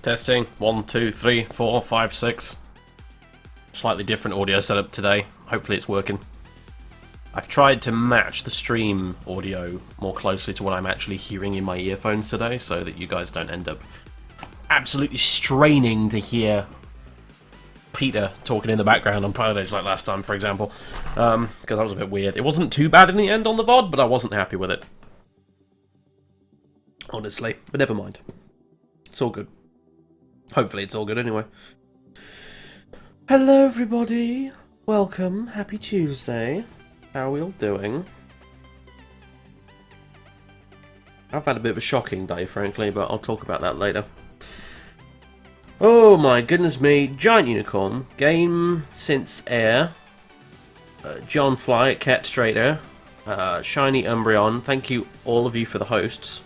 Testing. 1, 2, 3, 4, 5, 6. Slightly different audio setup today. Hopefully it's working. I've tried to match the stream audio more closely to what I'm actually hearing in my earphones today, so that you guys don't end up absolutely straining to hear Peter talking in the background on PMDG like last time, for example. Because that was a bit weird. It wasn't too bad in the end on the VOD, but I wasn't happy with it. Honestly. But never mind. It's all good. Hopefully it's all good anyway. Hello everybody. Welcome. Happy Tuesday. How are we all doing? I've had a bit of a shocking day, frankly, but I'll talk about that later. Oh my goodness me. Giant Unicorn. Game since air. John Fly, Cat Strader. Shiny Umbreon. Thank you, all of you, for the hosts.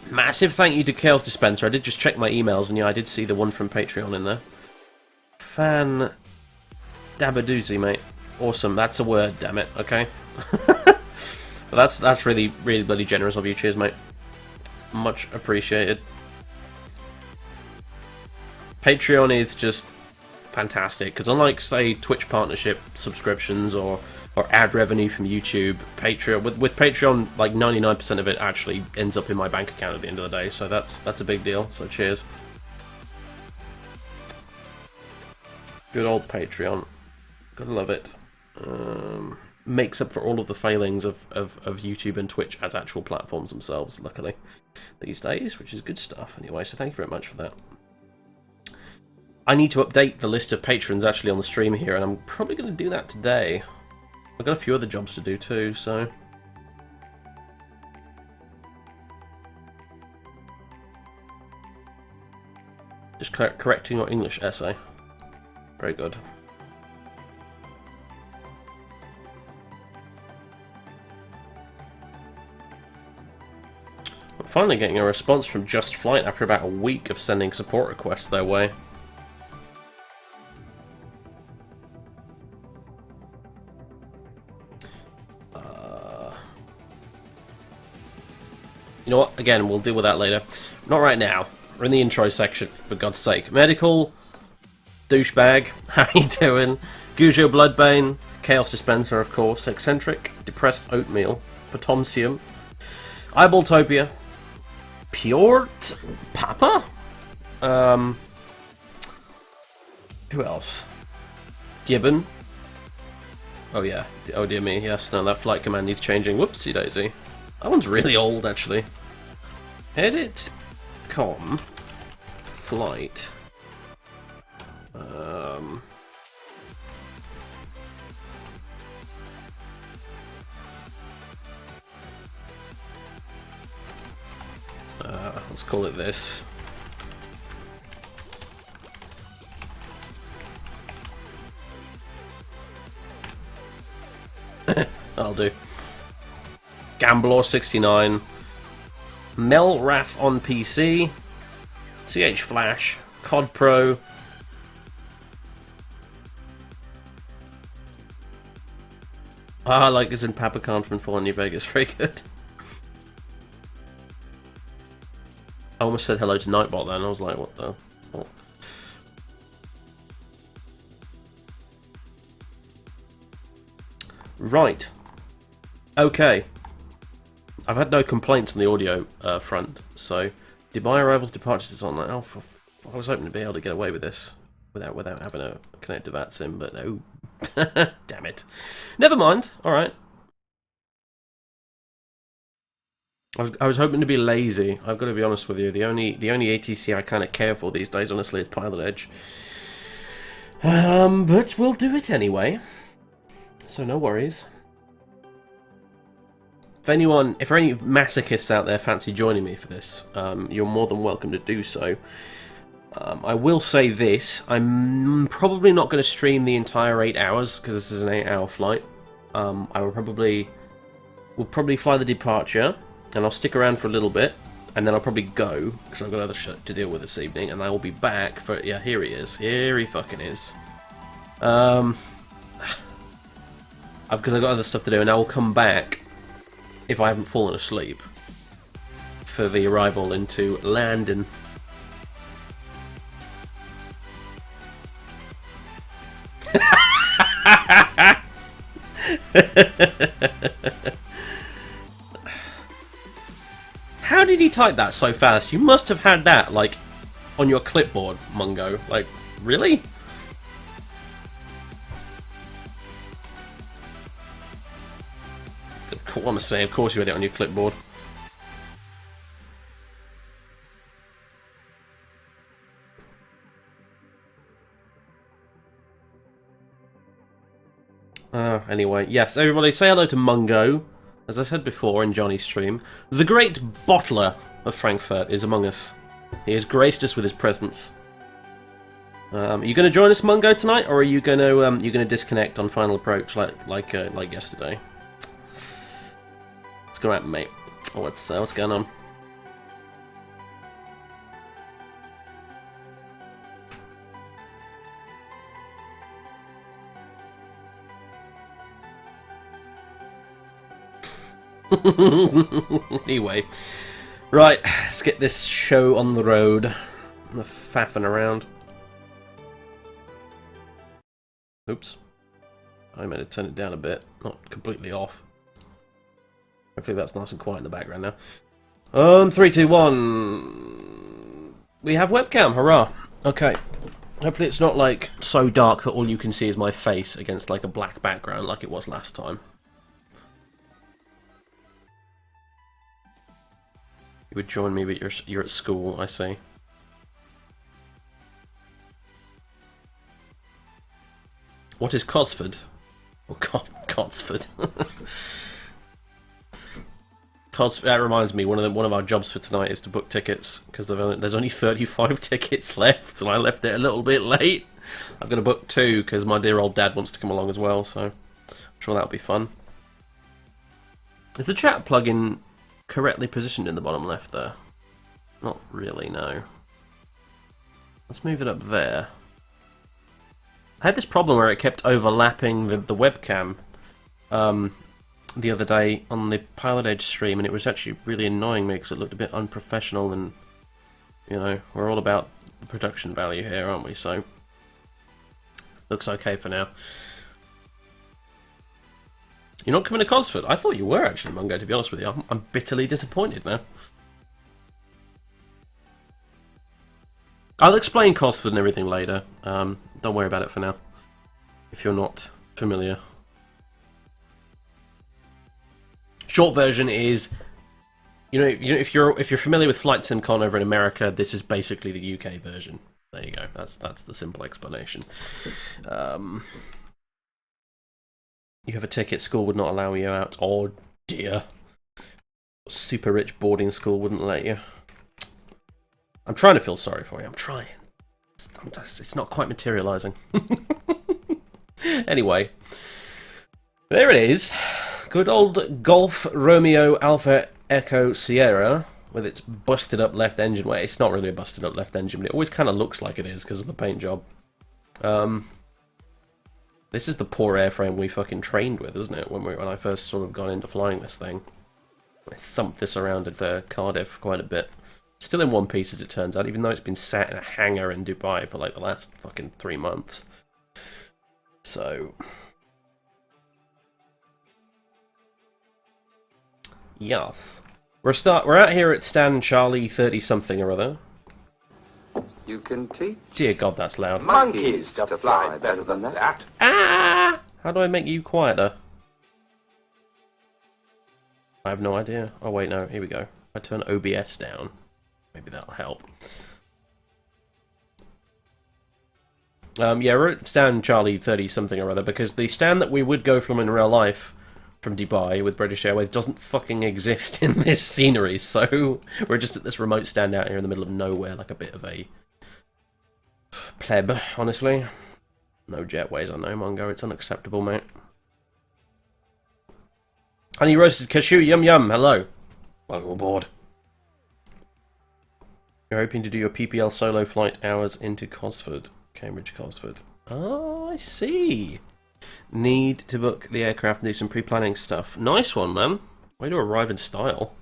Massive thank you to Chaos Dispenser. I did just check my emails, and yeah, I did see the one from Patreon in there. Fan dabadoozy, mate. Awesome. That's a word, damn it. Okay. But that's really, really bloody generous of you. Cheers, mate. Much appreciated. Patreon is just fantastic, because unlike, say, Twitch partnership subscriptions or ad revenue from YouTube, Patreon with Patreon, like 99% of it actually ends up in my bank account at the end of the day, so that's a big deal. So cheers. Good old Patreon. Gotta love it. Makes up for all of the failings of YouTube and Twitch as actual platforms themselves, luckily, these days, which is good stuff anyway, so thank you very much for that. I need to update the list of patrons actually on the stream here, and I'm probably going to do that today. I've got a few other jobs to do too, so... Just correcting your English essay. Very good. I'm finally getting a response from Just Flight after about a week of sending support requests their way. You know what? Again, we'll deal with that later. Not right now. We're in the intro section, for God's sake. Medical, douchebag, how you doing? Gujo Bloodbane, Chaos Dispenser, of course, Eccentric, Depressed Oatmeal, Potomsium, Eyeballtopia, Pure Papa? Who else? Gibbon. Oh yeah. Oh dear me, yes, no, that flight command needs changing. Whoopsie daisy. That one's really old, actually. Edit com flight. Let's call it this. I'll do. Gamblor69, Melrath on PC, CH Flash, COD Pro, like as in Papacan from Fallout New Vegas, very good. I almost said hello to Nightbot then, I was like, what the fuck? Right. Okay. I've had no complaints on the audio front, so did my arrivals, departures is on that. Oh, I was hoping to be able to get away with this without having a connected VAT sim, but no. Damn it. Never mind. All right. I was hoping to be lazy. I've got to be honest with you. The only ATC I kind of care for these days, honestly, is Pilot Edge. But we'll do it anyway. So no worries. If any masochists out there fancy joining me for this, you're more than welcome to do so. I will say this, I'm probably not going to stream the entire 8 hours, because this is an 8-hour flight. I will probably fly the departure, and I'll stick around for a little bit, and then I'll probably go, because I've got other shit to deal with this evening, and I will be back for, yeah, here he is. Here he fucking is. Because I've got other stuff to do, and I will come back if I haven't fallen asleep for the arrival into London. How did he type that so fast? You must have had that, like, on your clipboard, Mungo. Like, really? What am I saying? Of course you had it on your clipboard. Anyway, yes, everybody say hello to Mungo. As I said before in Johnny's stream, the great bottler of Frankfurt is among us. He has graced us with his presence. Are you going to join us, Mungo, tonight, or are you going to disconnect on Final Approach like yesterday? What's going to happen, mate? What's going on? Anyway, right, let's get this show on the road. I'm faffing around. Oops. I meant to turn it down a bit, not completely off. Hopefully that's nice and quiet in the background now. On 3, 2, 1. We have webcam, hurrah. Okay. Hopefully it's not like so dark that all you can see is my face against like a black background like it was last time. You would join me, but you're at school, I see. What is Cosford? Oh, Cotsford. That reminds me, one of our jobs for tonight is to book tickets, because there's only 35 tickets left, and I left it a little bit late. I'm going to book 2, because my dear old dad wants to come along as well, so I'm sure that'll be fun. Is the chat plugin correctly positioned in the bottom left there? Not really, no. Let's move it up there. I had this problem where it kept overlapping the webcam the other day on the Pilot Edge stream, and it was actually really annoying me because it looked a bit unprofessional, and, you know, we're all about the production value here, aren't we? So, looks okay for now. You're not coming to Cosford? I thought you were, actually, Mungo, to be honest with you. I'm bitterly disappointed now. I'll explain Cosford and everything later. Don't worry about it for now, if you're not familiar. Short version is, if you're familiar with Flight SimCon over in America, this is basically the UK version. There you go. That's the simple explanation. You have a ticket, school would not allow you out. Oh dear. Super rich boarding school wouldn't let you. I'm trying to feel sorry for you. I'm trying. It's not quite materialising. Anyway. There it is. Good old Golf Romeo Alpha Echo Sierra with its busted up left engine. Well, it's not really a busted up left engine, but it always kind of looks like it is because of the paint job. This is the poor airframe we fucking trained with, isn't it? When I first sort of got into flying this thing. I thumped this around at Cardiff quite a bit. Still in one piece, as it turns out, even though it's been sat in a hangar in Dubai for like the last fucking 3 months. So, yes, we're out here at Stan Charlie 30 something or other. You can teach. Dear God, that's loud. Monkeys to fly better than that. Ah! How do I make you quieter? I have no idea. Oh wait, no. Here we go. I turn OBS down. Maybe that'll help. Yeah, we're at Stan Charlie 30 something or other because the stand that we would go from in real life from Dubai with British Airways doesn't fucking exist in this scenery, so we're just at this remote stand out here in the middle of nowhere, like a bit of a pleb, honestly. No jetways, I know, Mungo. It's unacceptable, mate. Honey roasted cashew, yum yum. Hello. Welcome aboard. You're hoping to do your PPL solo flight hours into Cosford, Cambridge, Cosford. Oh, I see. Need to book the aircraft and do some pre-planning stuff. Nice one, man. Way to arrive in style.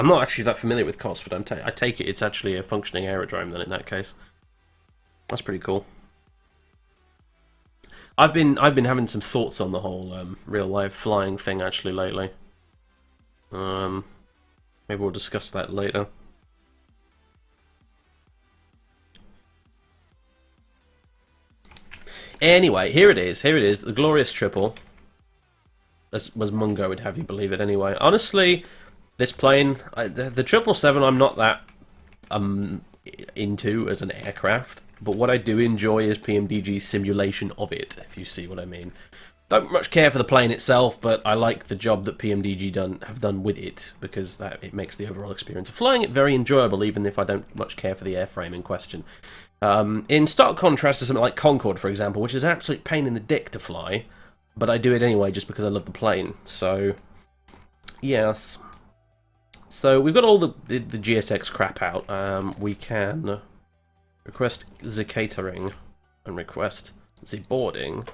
I'm not actually that familiar with Cosford. I take it it's actually a functioning aerodrome then in that case. That's pretty cool. I've been having some thoughts on the whole real life flying thing actually lately. Maybe we'll discuss that later. Anyway, here it is. Here it is. The glorious triple. As Mungo would have you believe it anyway. Honestly, this plane, the 777, I'm not that into as an aircraft. But what I do enjoy is PMDG's simulation of it, if you see what I mean. Don't much care for the plane itself, but I like the job that PMDG have done with it, because it makes the overall experience of flying it very enjoyable, even if I don't much care for the airframe in question. In stark contrast to something like Concorde, for example, which is an absolute pain in the dick to fly, but I do it anyway just because I love the plane. So, yes. So we've got all the GSX crap out. We can request the catering and request the boarding.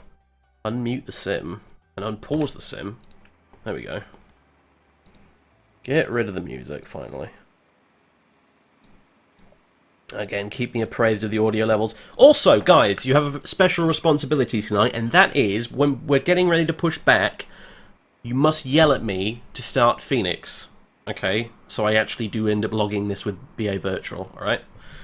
Unmute the sim and unpause the sim. There we go. Get rid of the music, finally. Again, keep me appraised of the audio levels. Also, guys, you have a special responsibility tonight, and that is, when we're getting ready to push back, you must yell at me to start Phoenix. Okay? So I actually do end up logging this with BA Virtual, alright?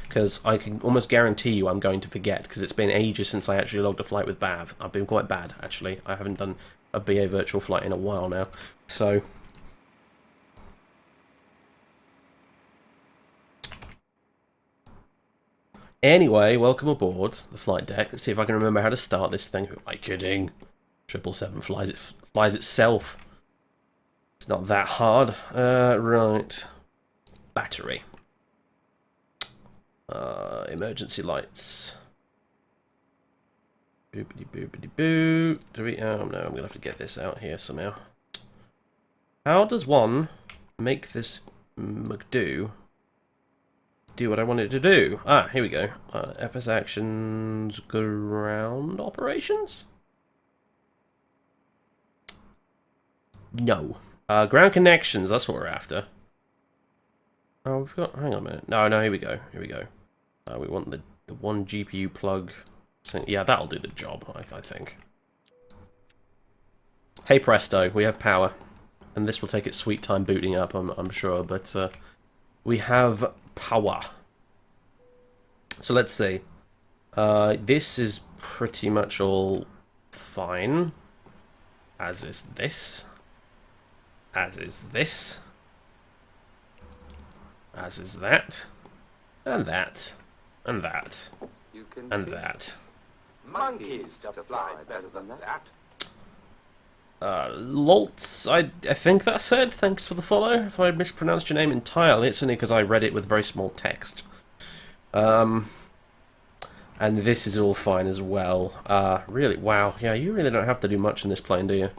Because I can almost guarantee you I'm going to forget, because it's been ages since I actually logged a flight with BAV. I've been quite bad, actually. I haven't done a BA Virtual flight in a while now. So... Anyway, welcome aboard the flight deck. Let's see if I can remember how to start this thing. Who am I kidding? 777 flies itself. It's not that hard. Right. Battery. Emergency lights. Boopity boopity boo. Do we? Oh no, I'm gonna have to get this out here somehow. How does one make this McDo do what I want it to do? Ah, here we go. FS actions, ground operations? No. Ground connections, that's what we're after. Oh, we've got... Hang on a minute. No, here we go. Here we go. We want the one GPU plug. Yeah, that'll do the job, I think. Hey presto, we have power. And this will take its sweet time booting up, I'm sure, but we have power. So let's see. This is pretty much all fine. As is this. As is this. As is that. And that. And that. And that. Monkeys to fly better than that. Loltz, I think that said. Thanks for the follow. If I mispronounced your name entirely, it's only because I read it with very small text. And this is all fine as well. Really, wow. Yeah, you really don't have to do much in this plane, do you?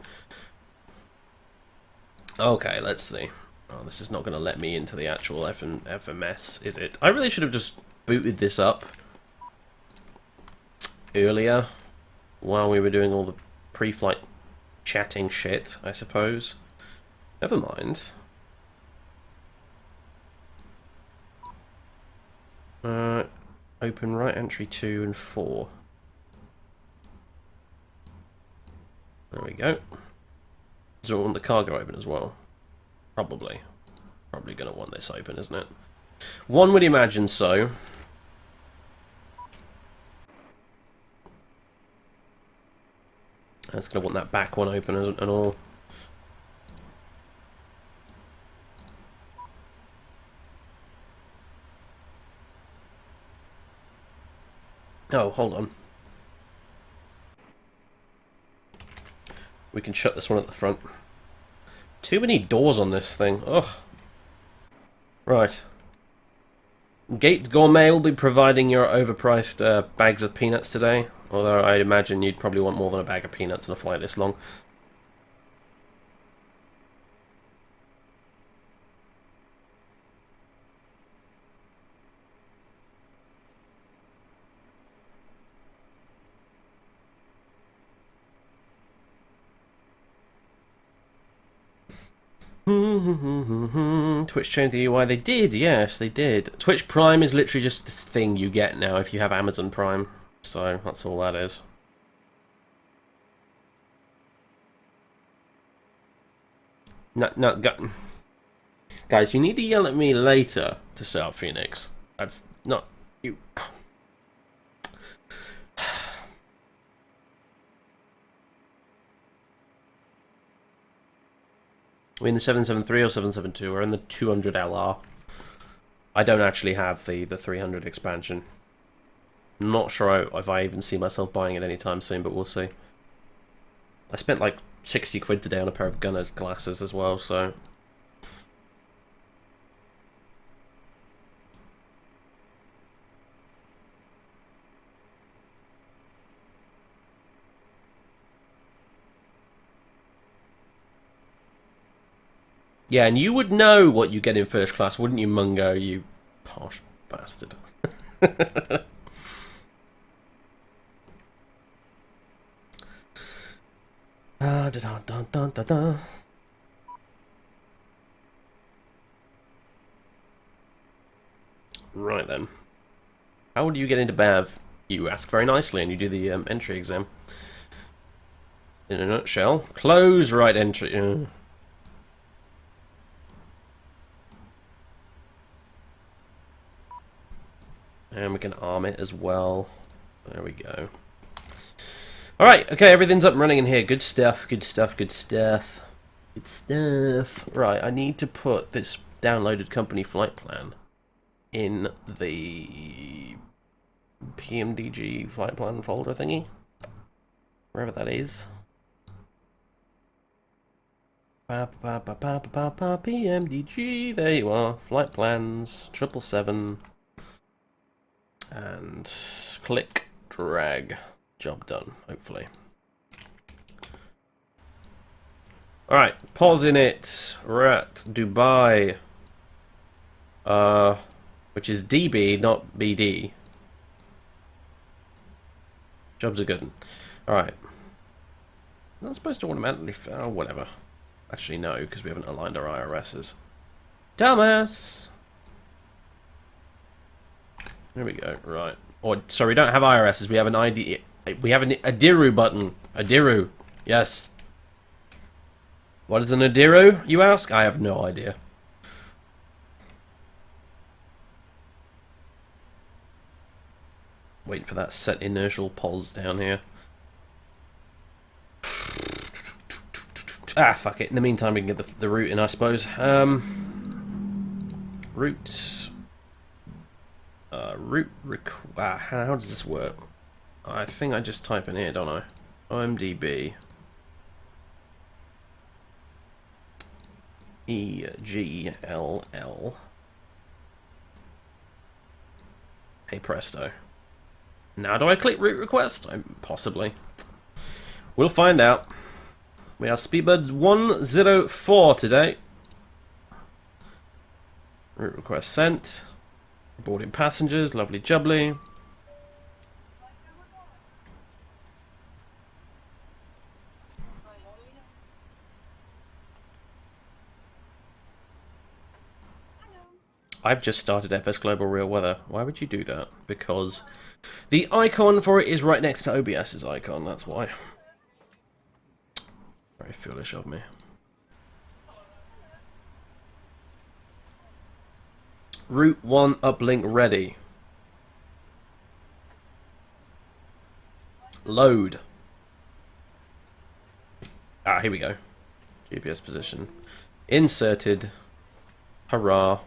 Okay, let's see. Oh, this is not going to let me into the actual FMS, is it? I really should have just booted this up earlier while we were doing all the pre-flight chatting shit, I suppose. Never mind. Open right entry 2 and 4. There we go. So I want the cargo open as well. Probably. Probably going to want this open, isn't it? One would imagine so. It's going to want that back one open and all. Oh, hold on. We can shut this one at the front. Too many doors on this thing. Ugh. Right. Gate Gourmet will be providing your overpriced bags of peanuts today. Although I'd imagine you'd probably want more than a bag of peanuts in a flight this long. Twitch changed the UI. They did, yes, they did. Twitch Prime is literally just this thing you get now if you have Amazon Prime. So that's all that is. No, guys, you need to yell at me later to set up Phoenix. That's not you. We're in the 773 or 772. We're in the 200 LR. I don't actually have the 300 expansion. Not sure if I even see myself buying it anytime soon, but we'll see. I spent like 60 quid today on a pair of Gunner's glasses as well, so... Yeah, and you would know what you get in first class, wouldn't you, Mungo, you posh bastard? Da da da da da da. Right then. How would you get into BAV? You ask very nicely and you do the entry exam. In a nutshell, close right entry. And we can arm it as well. There we go. Alright, okay, everything's up and running in here. Good stuff, good stuff, good stuff. Good stuff. Right, I need to put this downloaded company flight plan in the PMDG flight plan folder thingy. Wherever that is. PMDG, there you are. Flight plans, 777. And click, drag. Job done, hopefully. Alright, pausing it. We're at Dubai. Which is DB, not BD. Jobs are good. Alright. Not supposed to automatically... Oh, whatever. Actually, no, because we haven't aligned our IRSs. Dumbass! There we go, right. Or, sorry, we don't have IRSs, we have an ID... We have an Adiru button. Adiru. Yes. What is an Adiru, you ask? I have no idea. Wait for that set inertial pause down here. Ah, fuck it. In the meantime, we can get the route in, I suppose. Route... how does this work? I think I just type in here, don't I? IMDb EGLL. Hey presto. Now do I click route request? Possibly. We'll find out. We are Speedbird 104 today. Route request sent. Boarding passengers, lovely jubbly. I've just started FS Global Real Weather. Why would you do that? Because the icon for it is right next to OBS's icon, that's why. Very foolish of me. Route 1 uplink ready. Load. Ah, here we go. GPS position. Inserted. Hurrah.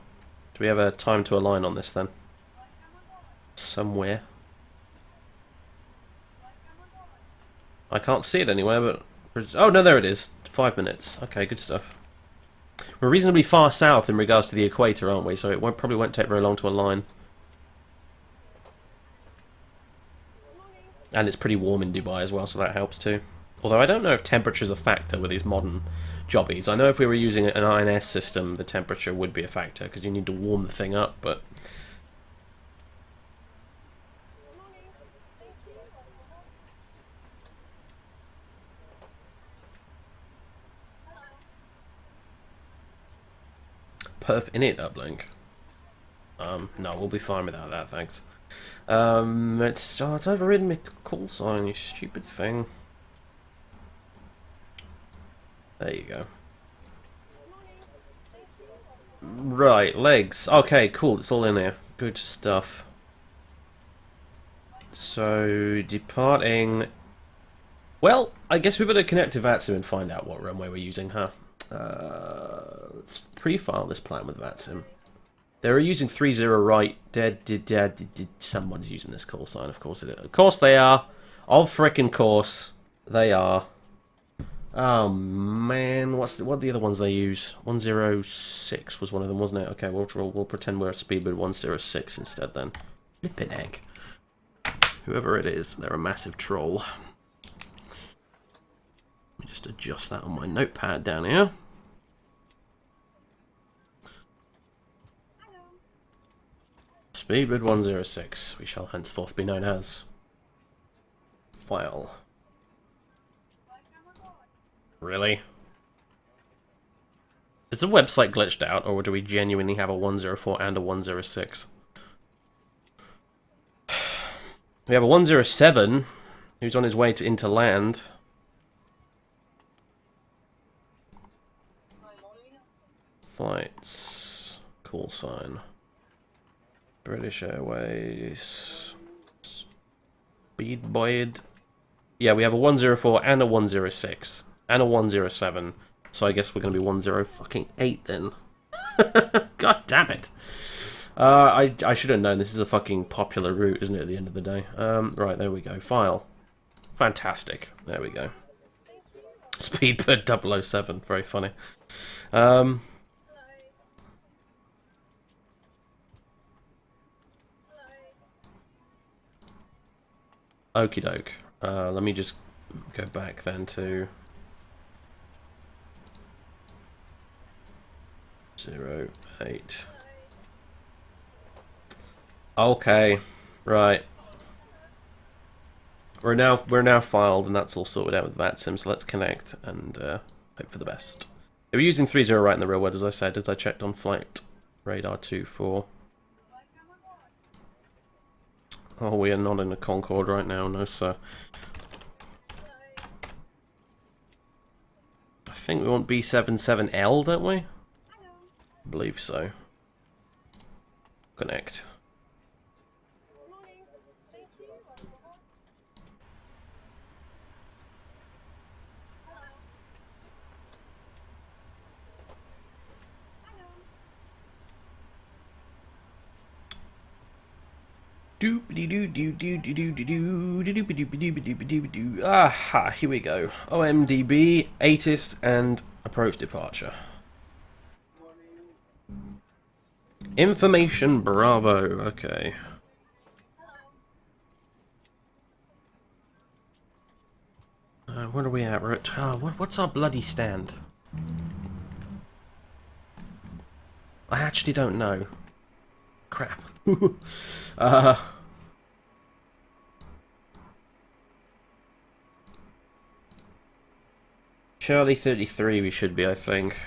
Do we have a time to align on this then? Somewhere. I can't see it anywhere, but... Oh, no, there it is. 5 minutes. Okay, good stuff. We're reasonably far south in regards to the equator, aren't we? So it probably won't take very long to align. And it's pretty warm in Dubai as well, so that helps too. Although I don't know if temperature's a factor with these modern jobbies. I know if we were using an INS system, the temperature would be a factor, because you need to warm the thing up, but... perf init uplink. No, we'll be fine without that, thanks. It's overridden my call sign, you stupid thing. There you go. Right, legs. Okay, cool, it's all in here. Good stuff. So, departing... Well, I guess we better connect to VATSIM and find out what runway we're using, huh? Let's pre-file this plan with VATSIM. They're using 30 right. Someone's using this call sign, of course it is. Of course they are. Of frickin' course they are. Oh man, what are the other ones they use? 106 was one of them, wasn't it? Okay, we'll pretend we're at speedbird 106 instead then. Flippin' egg. Whoever it is, they're a massive troll. Let me just adjust that on my notepad down here. Speedbird 106, we shall henceforth be known as. File. Really? Is the website glitched out, or do we genuinely have a 104 and a 106? We have a 107, who's on his way into land. Flights. Call sign. British Airways. Speedbird. Yeah, we have a 104 and a 106. And a 107. So I guess we're going to be 108 then. God damn it. I should have known this is a fucking popular route, isn't it, at the end of the day? Right, there we go. File. Fantastic. There we go. Speedbird 007. Very funny. Okie doke. Let me just go back then to 08. Okay, right. We're now filed, and that's all sorted out with VATSIM. So let's connect and hope for the best. They were using 30 right in the real world, as I said, as I checked on flight radar 24. Oh, we are not in a Concorde right now, no sir. I think we want B77L, don't we? I believe so. Connect. Aha, here we go. OMDB, ATIS, and approach departure. Information Bravo, okay. Where are we at? We're at... what's our bloody stand? I actually don't know. Crap. Charlie 33 we should be, I think.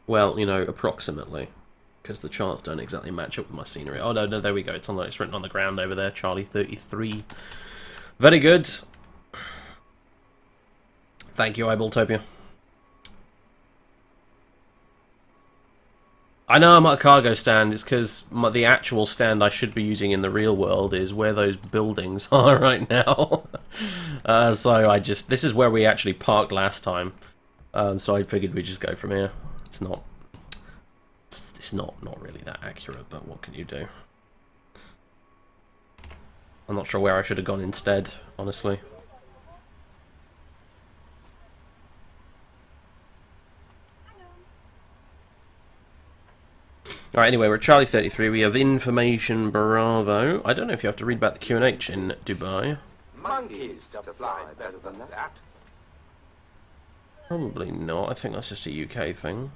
Well, you know, approximately. Because the charts don't exactly match up with my scenery. Oh, no, there we go. It's written on the ground over there. Charlie 33. Very good. Thank you, Iboltopia. I know I'm at a cargo stand. It's because the actual stand I should be using in the real world is where those buildings are right now. So this is where we actually parked last time. So I figured we'd just go from here. It's not really that accurate, but what can you do? I'm not sure where I should have gone instead, honestly. Alright, anyway, we're at Charlie 33. We have Information Bravo. I don't know if you have to read about the QNH in Dubai. Monkeys to fly better than that. Probably not. I think that's just a UK thing.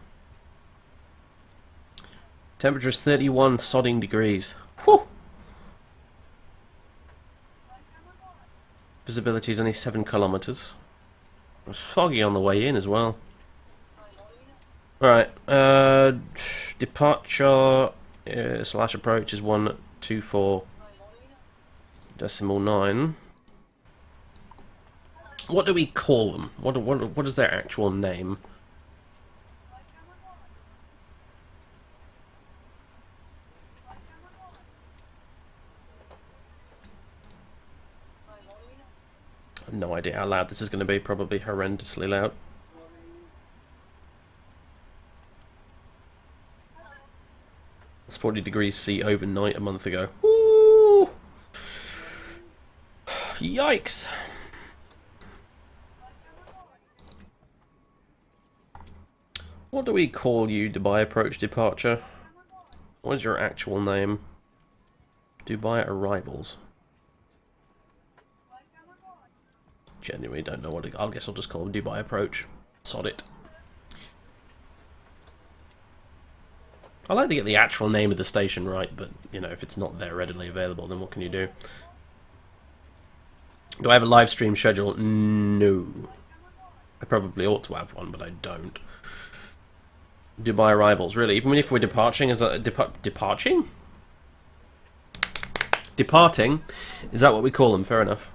Temperature is 31 sodding degrees. Whew! Visibility is only 7 kilometers. It was foggy on the way in as well. Right. Departure slash approach is 124.9. What do we call them? What is their actual name? I have no idea how loud this is going to be. Probably horrendously loud. It's 40 degrees C overnight a month ago. Woo! Yikes! What do we call you, Dubai Approach Departure? What is your actual name? Dubai Arrivals. Genuinely don't know what I guess I'll just call them Dubai Approach. Sod it. I like to get the actual name of the station right, but, you know, if it's not there readily available, then what can you do? Do I have a live stream schedule? No. I probably ought to have one, but I don't. Dubai Arrivals, really? Even if we're departing, is that departing? Departing? Is that what we call them? Fair enough.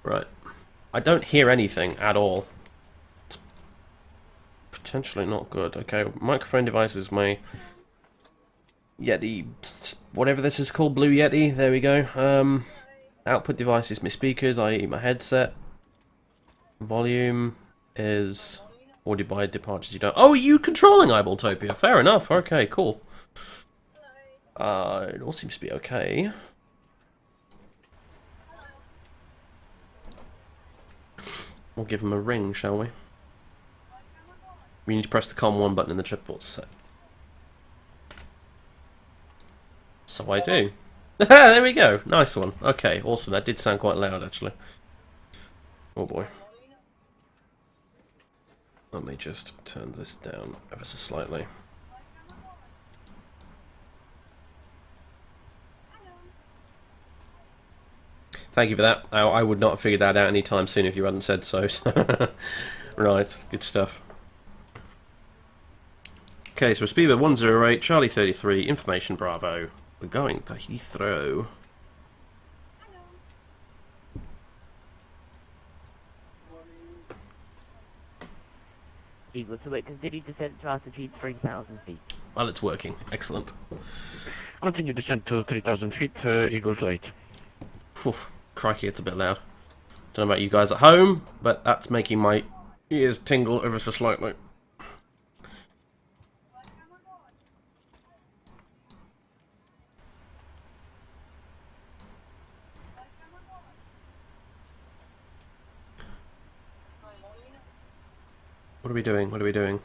Right. I don't hear anything at all. It's potentially not good. Okay, microphone device is my Yeti, whatever this is called, Blue Yeti. There we go. Output device is my speakers, i.e. my headset. Volume is audio by departures you don't. Oh, you controlling Eyeballtopia? Fair enough. Okay, cool. It all seems to be okay. We'll give him a ring, shall we? We need to press the COM1 button in the chipboard set. So I do. There we go. Nice one. Okay, awesome. That did sound quite loud, actually. Oh boy. Let me just turn this down ever so slightly. Thank you for that. I would not have figured that out anytime soon if you hadn't said so. Right, good stuff. Okay, so speedbird 108, Charlie 33, information Bravo. We're going to Heathrow. Eagle to it, continue descent to altitude 3,000 feet. Well, it's working. Excellent. Continue descent to 3,000 feet, Eagle to 8. Whew, crikey, it's a bit loud. Don't know about you guys at home, but that's making my ears tingle ever so slightly. What are we doing? What are we doing?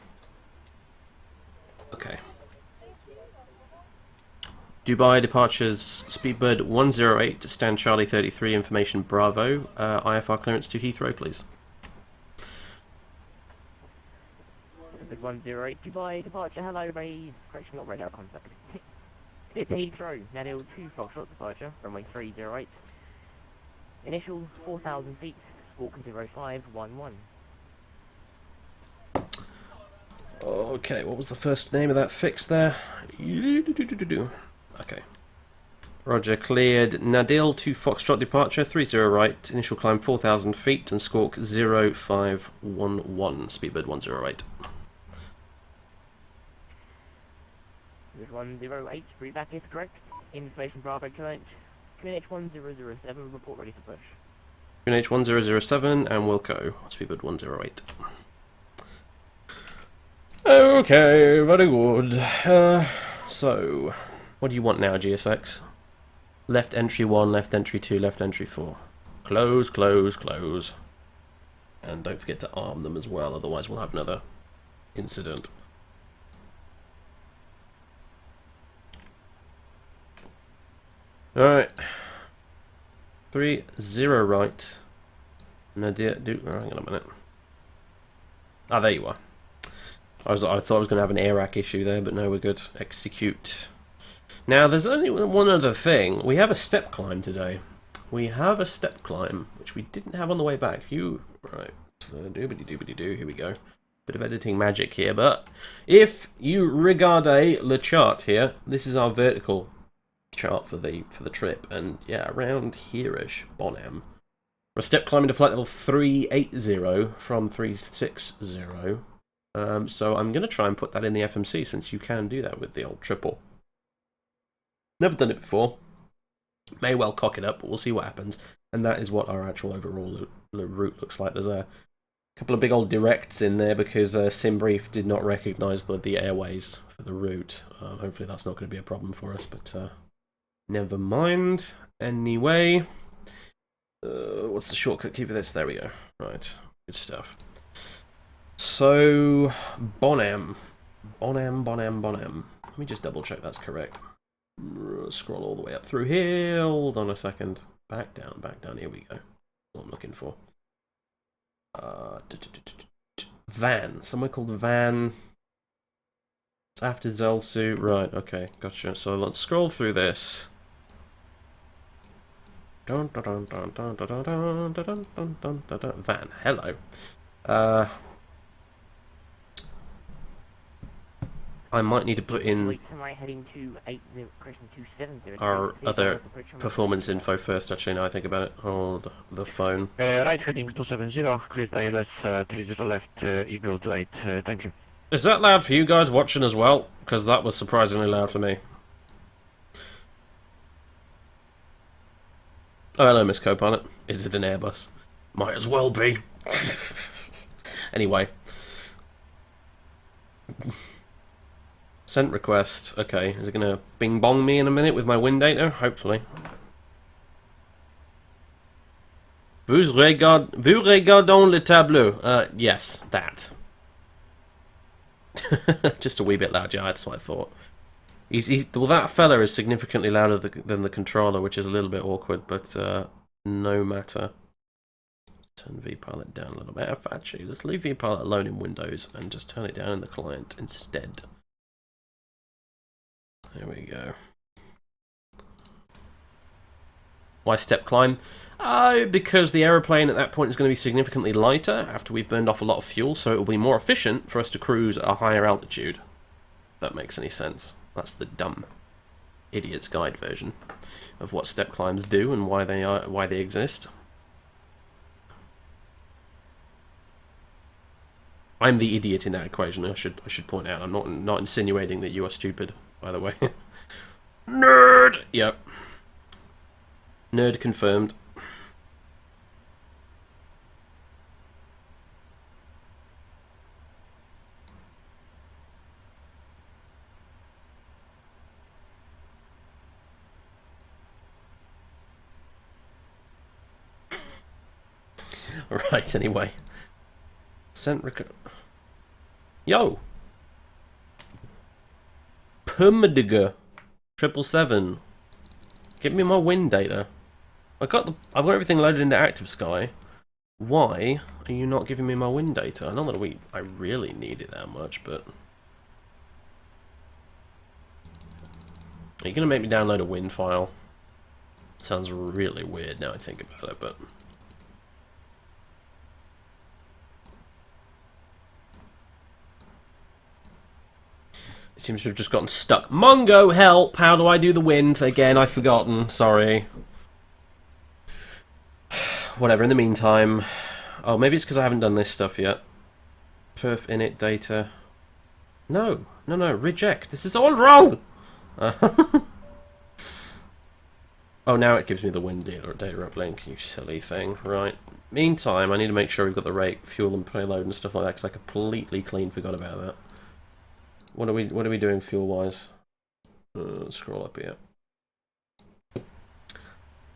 Okay. Dubai departures Speedbird 108 to stand Charlie 33 information Bravo. IFR clearance to Heathrow, please. Speedbird 108 Dubai departure. Hello, raise. Correction, not radar contact. It's Heathrow. Nadil 2 Foxtrot departure. Runway 308. Initial 4,000 feet. Squawk 0511. Okay, what was the first name of that fix there? Okay. Roger, cleared. Nadil to Foxtrot departure, 30 right, initial climb 4,000 feet, and squawk 0511, Speedbird 108. Speedbird 108, readback is correct. Information Bravo current. QNH 1007, report ready for push. QNH 1007, and Wilco, Speedbird 108. Okay, very good. So, what do you want now, GSX? Left entry 1, left entry 2, left entry 4. Close, close, close. And don't forget to arm them as well, otherwise we'll have another incident. Alright. 30 right. Nadir, hang on a minute. Ah, there you are. I thought I was going to have an Iraq issue there, but no, we're good. Execute. Now, there's only one other thing. We have a step climb today. We have a step climb, which we didn't have on the way back. Right. Doobity-doobity-doo. Here we go. Bit of editing magic here, but if you regardez le chart here, this is our vertical chart for the trip, and yeah, around here-ish, Bonham. We're step climbing to flight level 380 from 360. So I'm going to try and put that in the FMC, since you can do that with the old triple. Never done it before. May well cock it up, but we'll see what happens. And that is what our actual overall route looks like. There's a couple of big old directs in there because SimBrief did not recognise the airways for the route. Hopefully that's not going to be a problem for us, but never mind. Anyway, what's the shortcut key for this? There we go. Right, good stuff. So, Bonham. Let me just double check that's correct. Scroll all the way up through here. Hold on a second. Back down. Here we go. That's what I'm looking for. Van. Somewhere called Van. It's after Zelsu. Right, okay, gotcha. So let's scroll through this. Van. Hello. I might need to put in our other performance info first, actually, now I think about it. Hold the phone. Right heading 270, clear ILS 30 left, Eagle 8, thank you. Is that loud for you guys watching as well? Because that was surprisingly loud for me. Oh, hello, Miss Copilot. Is it an Airbus? Might as well be. Anyway. Sent request. Okay, is it going to bing bong me in a minute with my wind data? Hopefully. Vous regardons le tableau. Yes, that. Just a wee bit loud, yeah, that's what I thought. Well, that fella is significantly louder than the controller, which is a little bit awkward, but no matter. Turn vPilot down a little bit. Actually, let's leave vPilot alone in Windows and just turn it down in the client instead. There we go. Why step climb? Because the aeroplane at that point is going to be significantly lighter after we've burned off a lot of fuel, so it will be more efficient for us to cruise at a higher altitude. If that makes any sense. That's the dumb idiot's guide version of what step climbs do and why they exist. I'm the idiot in that equation. I should point out. I'm not insinuating that you are stupid, by the way. Nerd. Yep. Nerd confirmed. Right, anyway. Yo! PMDG 777. Give me my wind data. I've got everything loaded into Active Sky. Why are you not giving me my wind data? Not that I really need it that much, but are you gonna make me download a wind file? Sounds really weird now I think about it, but it seems to have just gotten stuck. Mongo, help! How do I do the wind? Again, I've forgotten. Sorry. Whatever, in the meantime... Oh, maybe it's because I haven't done this stuff yet. Perf init data. No, reject. This is all wrong! Oh, now it gives me the wind data uplink, you silly thing. Right. Meantime, I need to make sure we've got the rate, fuel and payload and stuff like that, because I completely forgot about that. What are we doing fuel-wise? Scroll up here.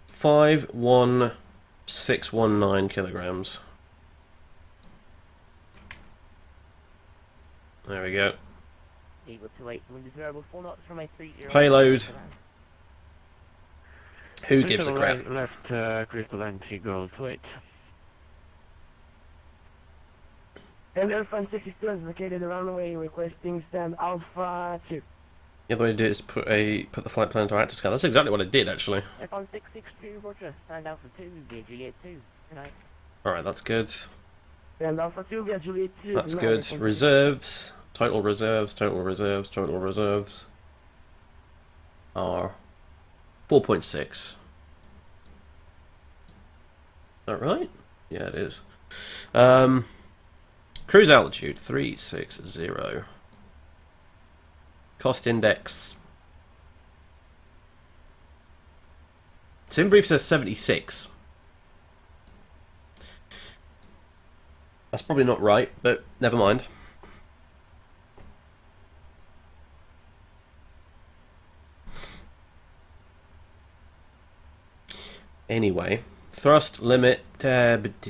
51619 kilograms. There we go. Payload. Who gives a crap? Left, crystal and Eagle 28. And Air France 62 is located around the way, requesting stand Alpha 2. The other way to do it is put the flight plan into active scan. That's exactly what I did, actually. F1 662, roger. Stand out for 2, via Juliet 2. Good night. Alright, that's good. Stand out for 2, via Juliet 2. That's good. Reserves. Total reserves, total reserves, total reserves are 4.6. Is that right? Yeah, it is. Cruise altitude 360. Cost index. Simbrief says 76. That's probably not right, but never mind. Anyway, thrust limit 50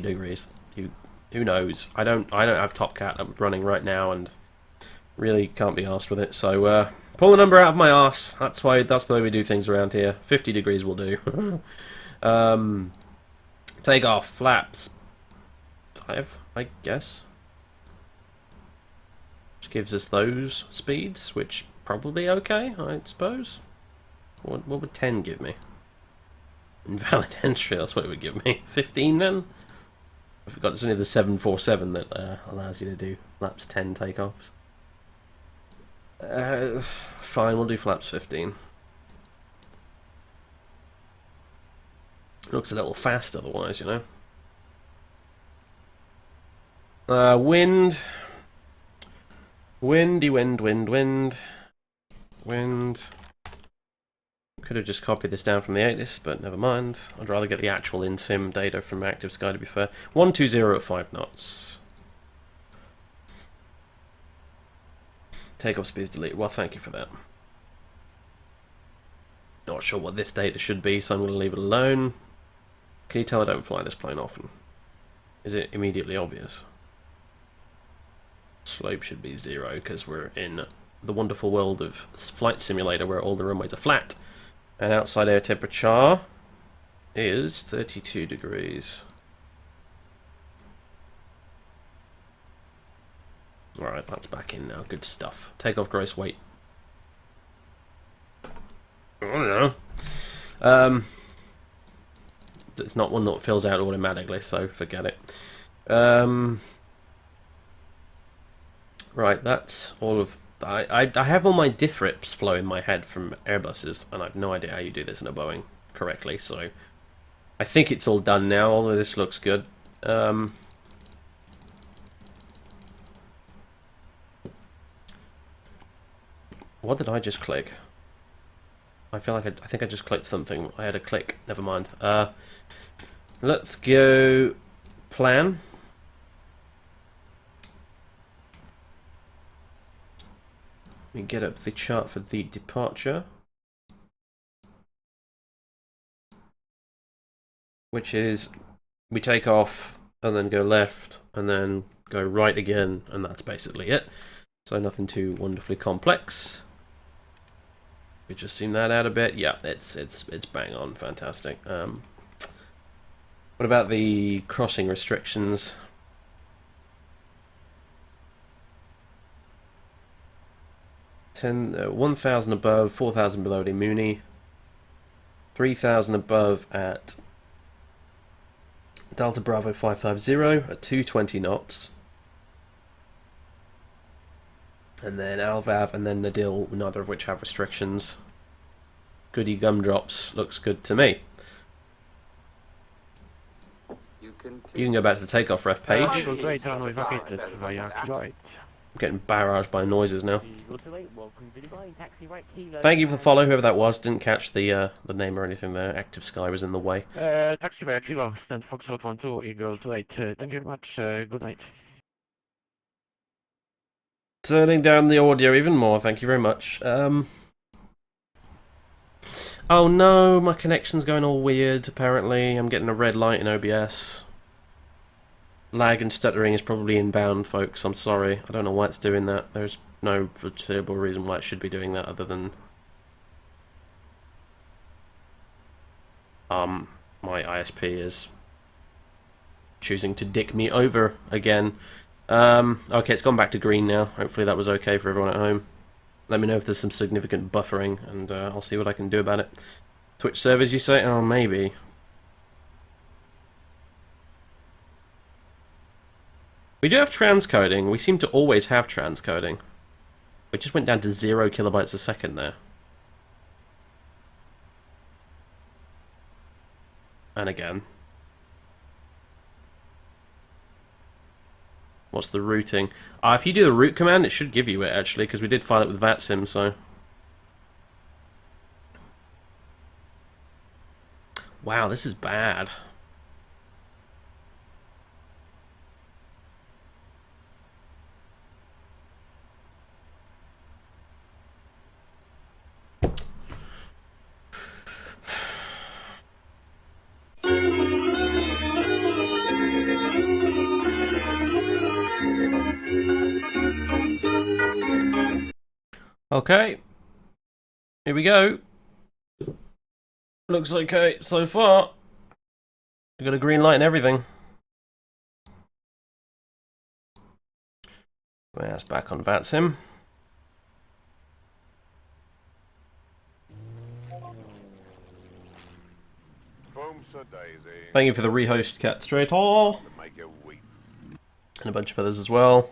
degrees. Who knows? I don't have Top Cat up running right now, and really can't be arsed with it. So pull the number out of my arse. That's the way we do things around here. 50 degrees will do. Take off flaps 5, I guess. Which gives us those speeds, which probably okay, I suppose. What would 10 give me? Invalid entry, that's what it would give me. 15 then? I forgot it's only the 747 that allows you to do flaps 10 takeoffs. Fine, we'll do flaps 15. Looks a little fast otherwise, you know. Wind. Windy wind. Could have just copied this down from the ATIS, but never mind. I'd rather get the actual in-sim data from Active Sky, to be fair. 120 at 5 knots. Takeoff speed is deleted. Well, thank you for that. Not sure what this data should be, so I'm going to leave it alone. Can you tell I don't fly this plane often? Is it immediately obvious? Slope should be 0, because we're in the wonderful world of Flight Simulator, where all the runways are flat. And outside air temperature is 32 degrees. Alright, that's back in now. Good stuff. Take off gross weight. I don't know. It's not one that fills out automatically, so forget it. Right, that's all of... I have all my diffrips flow in my head from Airbuses, and I have no idea how you do this in a Boeing correctly, so... I think it's all done now, although this looks good. What did I just click? I feel like I think I just clicked something. I had a click. Never mind. Let's go plan. We get up the chart for the departure, which is we take off and then go left and then go right again, and that's basically it. So nothing too wonderfully complex. We just zoom that out a bit. Yeah, it's bang on, fantastic. What about the crossing restrictions? 1,000 above, 4,000 below the Mooney, 3,000 above at Delta Bravo 550 at 220 knots, and then Alvav and then Nadil, neither of which have restrictions. Goody gumdrops, looks good to me. You can go back to the takeoff ref page. I'm getting barraged by noises now. Thank you for the follow, whoever that was. Didn't catch the name or anything there. Active Sky was in the way. Taxi by Kilo, stand Foxtrot 12, Eagle 28. Thank you very much. Good night. Turning down the audio even more, thank you very much. Oh no, my connection's going all weird, apparently. I'm getting a red light in OBS. Lag and stuttering is probably inbound, folks. I'm sorry. I don't know why it's doing that. There's no foreseeable reason why it should be doing that other than... my ISP is choosing to dick me over again. Okay, it's gone back to green now. Hopefully that was okay for everyone at home. Let me know if there's some significant buffering, and I'll see what I can do about it. Twitch servers, you say? Oh, maybe. We do have transcoding. We seem to always have transcoding. It just went down to 0 kilobytes a second there. And again. What's the routing? If you do the root command, it should give you it, actually, because we did file it with VATSIM, so... Wow, this is bad. Okay, here we go. Looks okay so far. We got a green light and everything. That's back on VATSIM. Thank you for the rehost, Cat Straight and a bunch of others as well.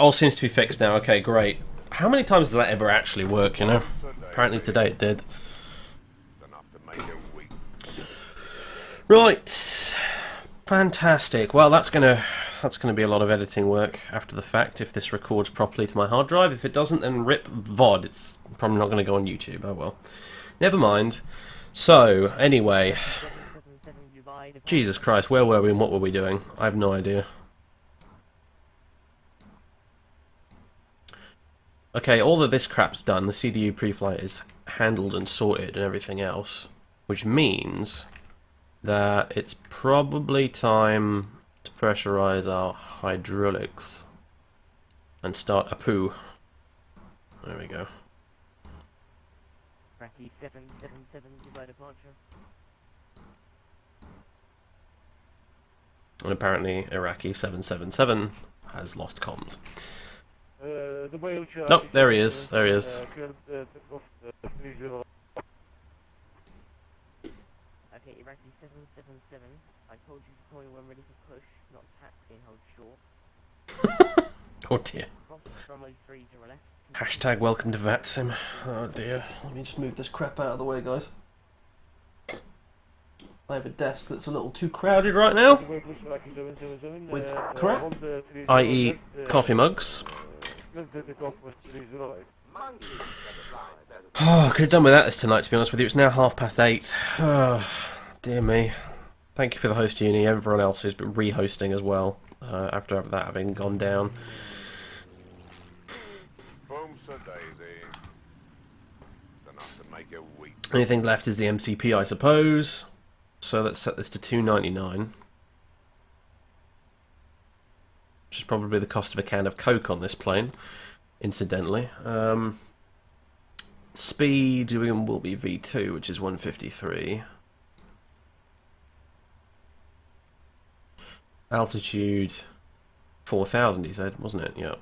All seems to be fixed now. Okay, great. How many times does that ever actually work, you know? Apparently today it did. Right. Fantastic. Well, that's gonna be a lot of editing work after the fact if this records properly to my hard drive. If it doesn't, then rip VOD. It's probably not going to go on YouTube. Oh well. Never mind. So, anyway. Jesus Christ, where were we and what were we doing? I have no idea. Okay, all of this crap's done. The CDU pre-flight is handled and sorted and everything else. Which means that it's probably time to pressurize our hydraulics and start a poo. There we go. Iraqi 777 Dubai departure. And apparently Iraqi 777 has lost comms. Nope, there he is. There he is. Okay, Iraqi 777. I told you to call me when ready to push, not taxi and hold short. Oh dear. From 03 to the left. Hashtag welcome to VATSIM. Oh dear. Let me just move this crap out of the way, guys. I have a desk that's a little too crowded right now. With crap. I.e. coffee mugs. Oh, I could have done without this tonight, to be honest with you. It's now 8:30. Oh, dear me. Thank you for the host uni. Everyone else who's been rehosting as well, after that having gone down. Anything left is the MCP, I suppose. So let's set this to $2.99. Which is probably the cost of a can of Coke on this plane, incidentally. Speed will be V2, which is 153. Altitude 4,000, he said, wasn't it? Yeah.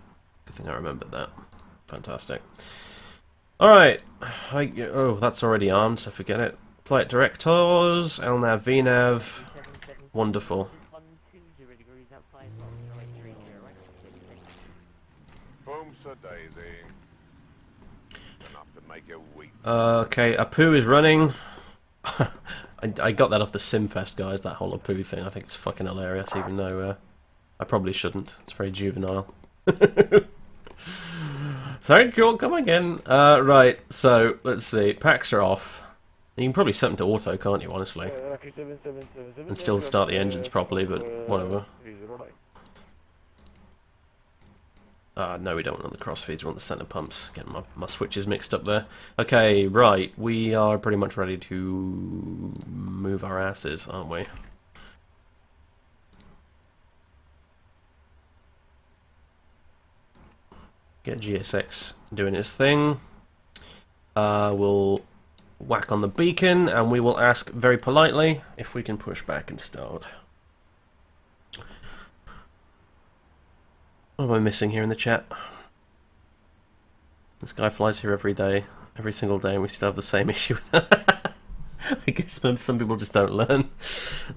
Good thing I remembered that. Fantastic. Alright. Oh, that's already armed, so forget it. Flight directors, LNAV, VNAV. Wonderful. Okay, Apu is running. I got that off the Simfest, guys, that whole Apu thing. I think it's fucking hilarious, even though I probably shouldn't. It's very juvenile. Thank you, come again. Right, so, let's see. Packs are off. You can probably set them to auto, can't you, honestly? And still start the engines properly, but whatever. No, we don't want the crossfeeds, we want the center pumps. Getting my switches mixed up there. Okay, right, we are pretty much ready to move our asses, aren't we? Get GSX doing its thing. We'll whack on the beacon, and we will ask very politely if we can push back and start. What am I missing here in the chat? This guy flies here every day, every single day, and we still have the same issue. I guess some people just don't learn.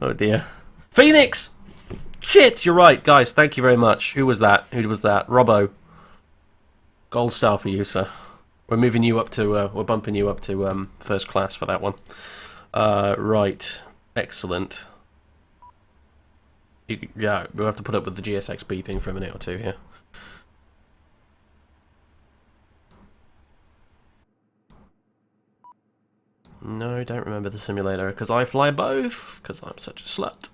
Oh dear. Phoenix! Shit, you're right, guys. Thank you very much. Who was that? Who was that? Robbo. Gold star for you, sir. We're moving you up to. We're bumping you up to first class for that one. Right. Excellent. Yeah, we'll have to put up with the GSX beeping for a minute or two here. No, don't remember the simulator, because I fly both, because I'm such a slut.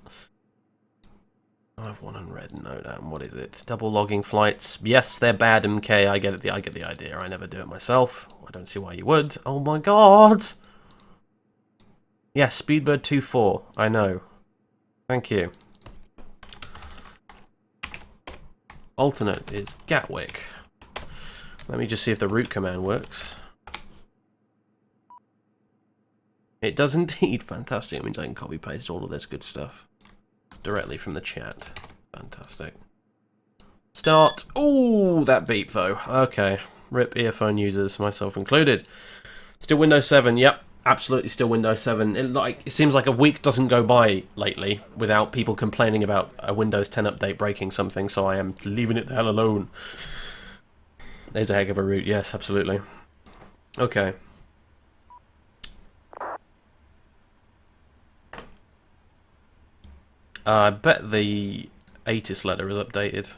I've one unread, no damn, what is it? Double logging flights. Yes, they're bad, MK, I get the idea. I never do it myself. I don't see why you would. Oh my god! Yes, Speedbird 2-4, I know. Thank you. Alternate is Gatwick. Let me just see if the route command works. It does indeed. Fantastic. It means I can copy paste all of this good stuff directly from the chat. Fantastic. Start. Ooh, that beep though. Okay. RIP earphone users, myself included. Still Windows 7. Yep. Absolutely still Windows 7. It seems like a week doesn't go by lately without people complaining about a Windows 10 update breaking something, so I am leaving it the hell alone. There's a heck of a route. Yes, absolutely. Okay. I bet the ATIS letter is updated.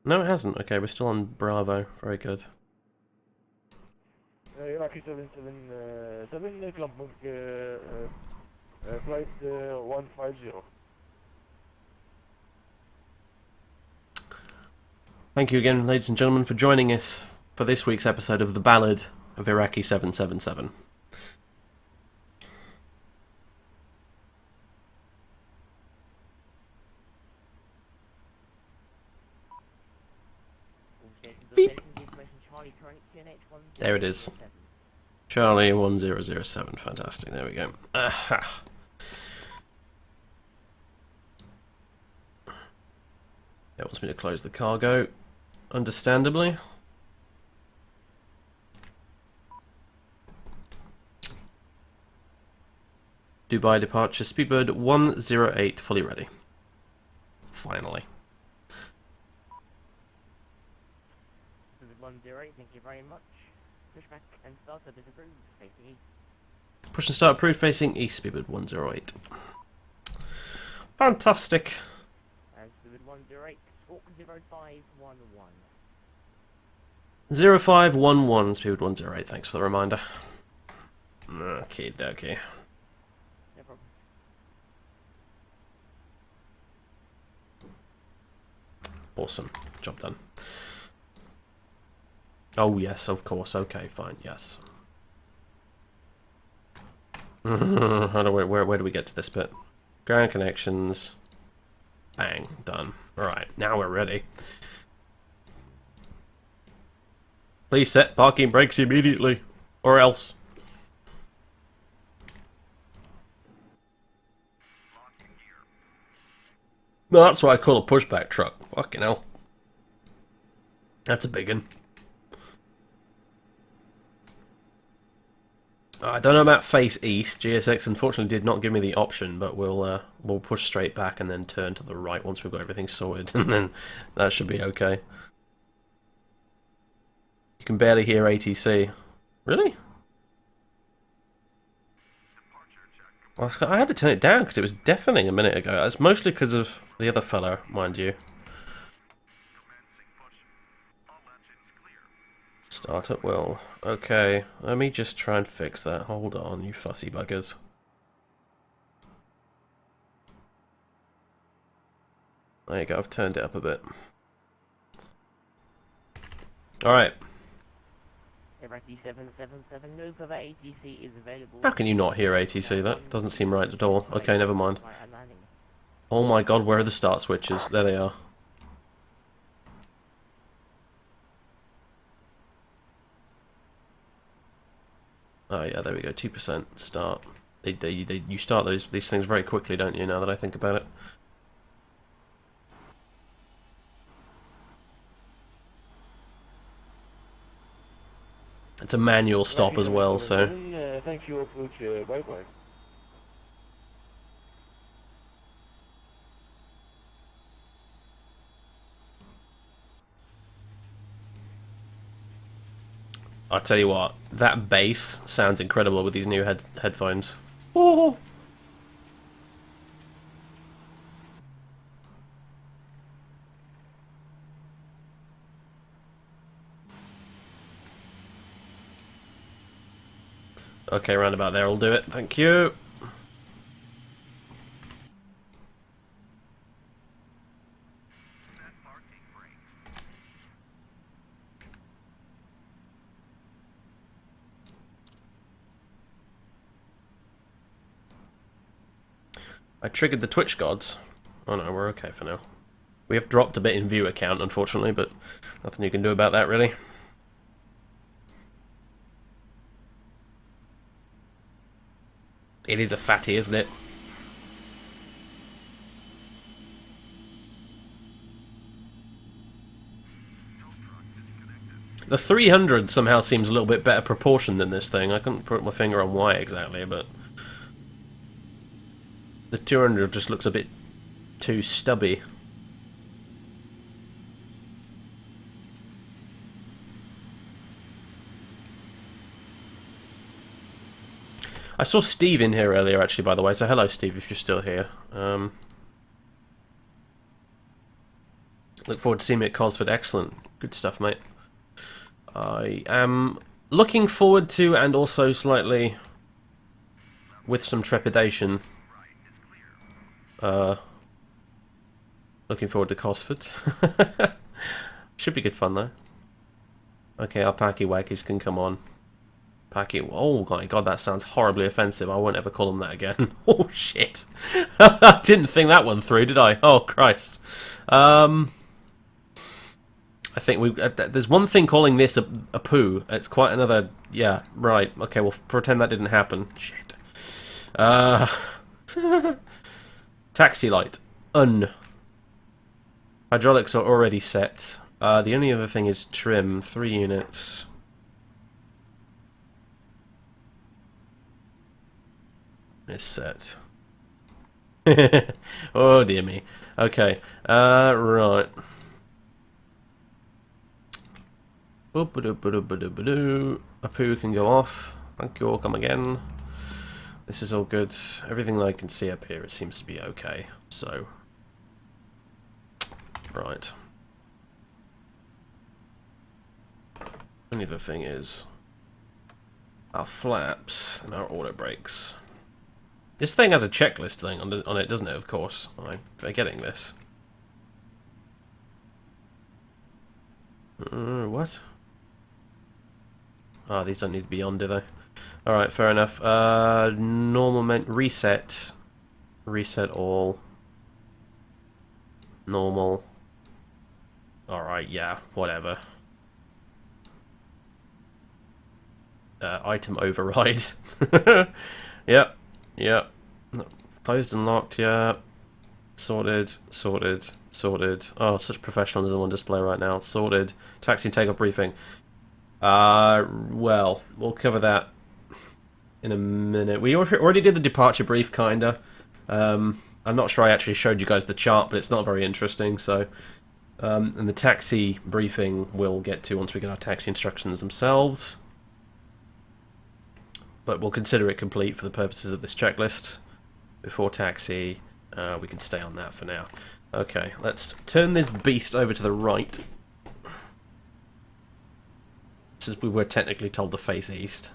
No, it hasn't. Okay, we're still on Bravo. Very good. Iraqi 777, Clumpunk, flight 150. Thank you again, ladies and gentlemen, for joining us for this week's episode of The Ballad of Iraqi 777. Beep. There it is. Charlie 1007. Fantastic. There we go. Aha. It wants me to close the cargo, understandably. Dubai departure, Speedbird 108, fully ready. Finally. 108, thank you very much. Push back and start to disapprove, facing east. Push and start approved, facing east, Speedbird 108. Fantastic. Speedbird 108, squawk 0511. 0511, Speedbird 108, thanks for the reminder. Okay, dokie. No problem. Awesome. Job done. Oh, yes, of course. Okay, fine, yes. How do where do we get to this bit? Ground connections. Bang. Done. Alright, now we're ready. Please set parking brakes immediately. Or else. No, that's what I call a pushback truck. Fucking hell. That's a big one. I don't know about face east. GSX unfortunately did not give me the option, but we'll push straight back and then turn to the right once we've got everything sorted, and then that should be okay. You can barely hear ATC. Really? Well, I had to turn it down because it was deafening a minute ago. It's mostly because of the other fellow, mind you. Start at will. Okay, let me just try and fix that. Hold on, you fussy buggers. There you go, I've turned it up a bit. Alright. Iraqi 777, no further ATC is available. How can you not hear ATC? That doesn't seem right at all. Okay, never mind. Oh my god, where are the start switches? There they are. Oh yeah, there we go. 2% start. You start these things very quickly, don't you? Now that I think about it. It's a manual stop as well, so. Thank you, approach, bye-bye. I'll tell you what, that bass sounds incredible with these new headphones. Oh. Okay, round about there will do it. Thank you. I triggered the Twitch gods. Oh no, we're okay for now. We have dropped a bit in viewer count, unfortunately, but nothing you can do about that, really. It is a fatty, isn't it? The 300 somehow seems a little bit better proportion than this thing. I couldn't put my finger on why exactly, but the 200 just looks a bit too stubby. I saw Steve in here earlier, actually, by the way, so hello, Steve, if you're still here. Look forward to seeing you at Cosford. Excellent. Good stuff, mate. I am looking forward to, and also slightly with some trepidation, looking forward to Cosford. Should be good fun, though. Okay, our Packy Wackies can come on. Packy... Oh my god, that sounds horribly offensive. I won't ever call them that again. Oh, shit. I didn't think that one through, did I? Oh, Christ. I think we... there's one thing calling this a poo. It's quite another... Yeah, right. Okay, we'll pretend that didn't happen. Shit. Taxi light. Hydraulics are already set. The only other thing is trim. 3 units. Is set. Oh dear me. Okay. Right. A poo can go off. Thank you all. Come again. This is all good. Everything that I can see up here, it seems to be okay. So. Right. Only the thing is our flaps and our auto brakes. This thing has a checklist thing on it, doesn't it, of course? I'm forgetting this. What? Ah, these don't need to be on, do they? Alright, fair enough. Normal reset. Reset all. Normal. Alright, yeah, whatever. Item override. Yep. Yep. Closed and locked, yeah. Sorted, sorted, sorted. Oh, such professionalism on display right now. Sorted. Taxi and takeoff briefing. Well, we'll cover that in a minute. We already did the departure brief, kinda. I'm not sure I actually showed you guys the chart, but it's not very interesting, so... and the taxi briefing we'll get to once we get our taxi instructions themselves. But we'll consider it complete for the purposes of this checklist. Before taxi, we can stay on that for now. Okay, let's turn this beast over to the right. Since we were technically told to face east.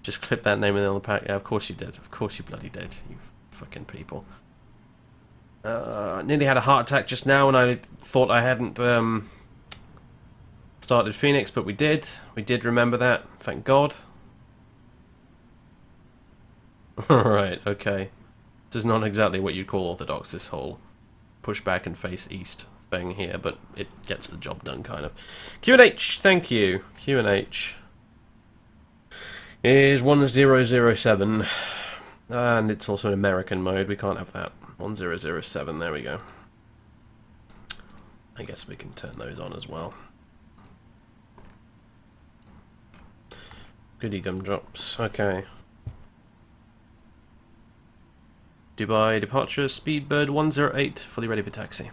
Just clip that name in on the pack. Yeah, of course you did. Of course you bloody did. You fucking people. I nearly had a heart attack just now and I thought I hadn't started Phoenix, but we did. We did remember that. Thank God. Alright, okay. This is not exactly what you'd call orthodox, this whole push back and face east thing here, but it gets the job done, kind of. Q&H, thank you. Q&H is 1007, and it's also an American mode. We can't have that. 1007, there we go. I guess we can turn those on as well. Goody gumdrops, okay. Dubai departure, Speedbird 108, fully ready for taxi.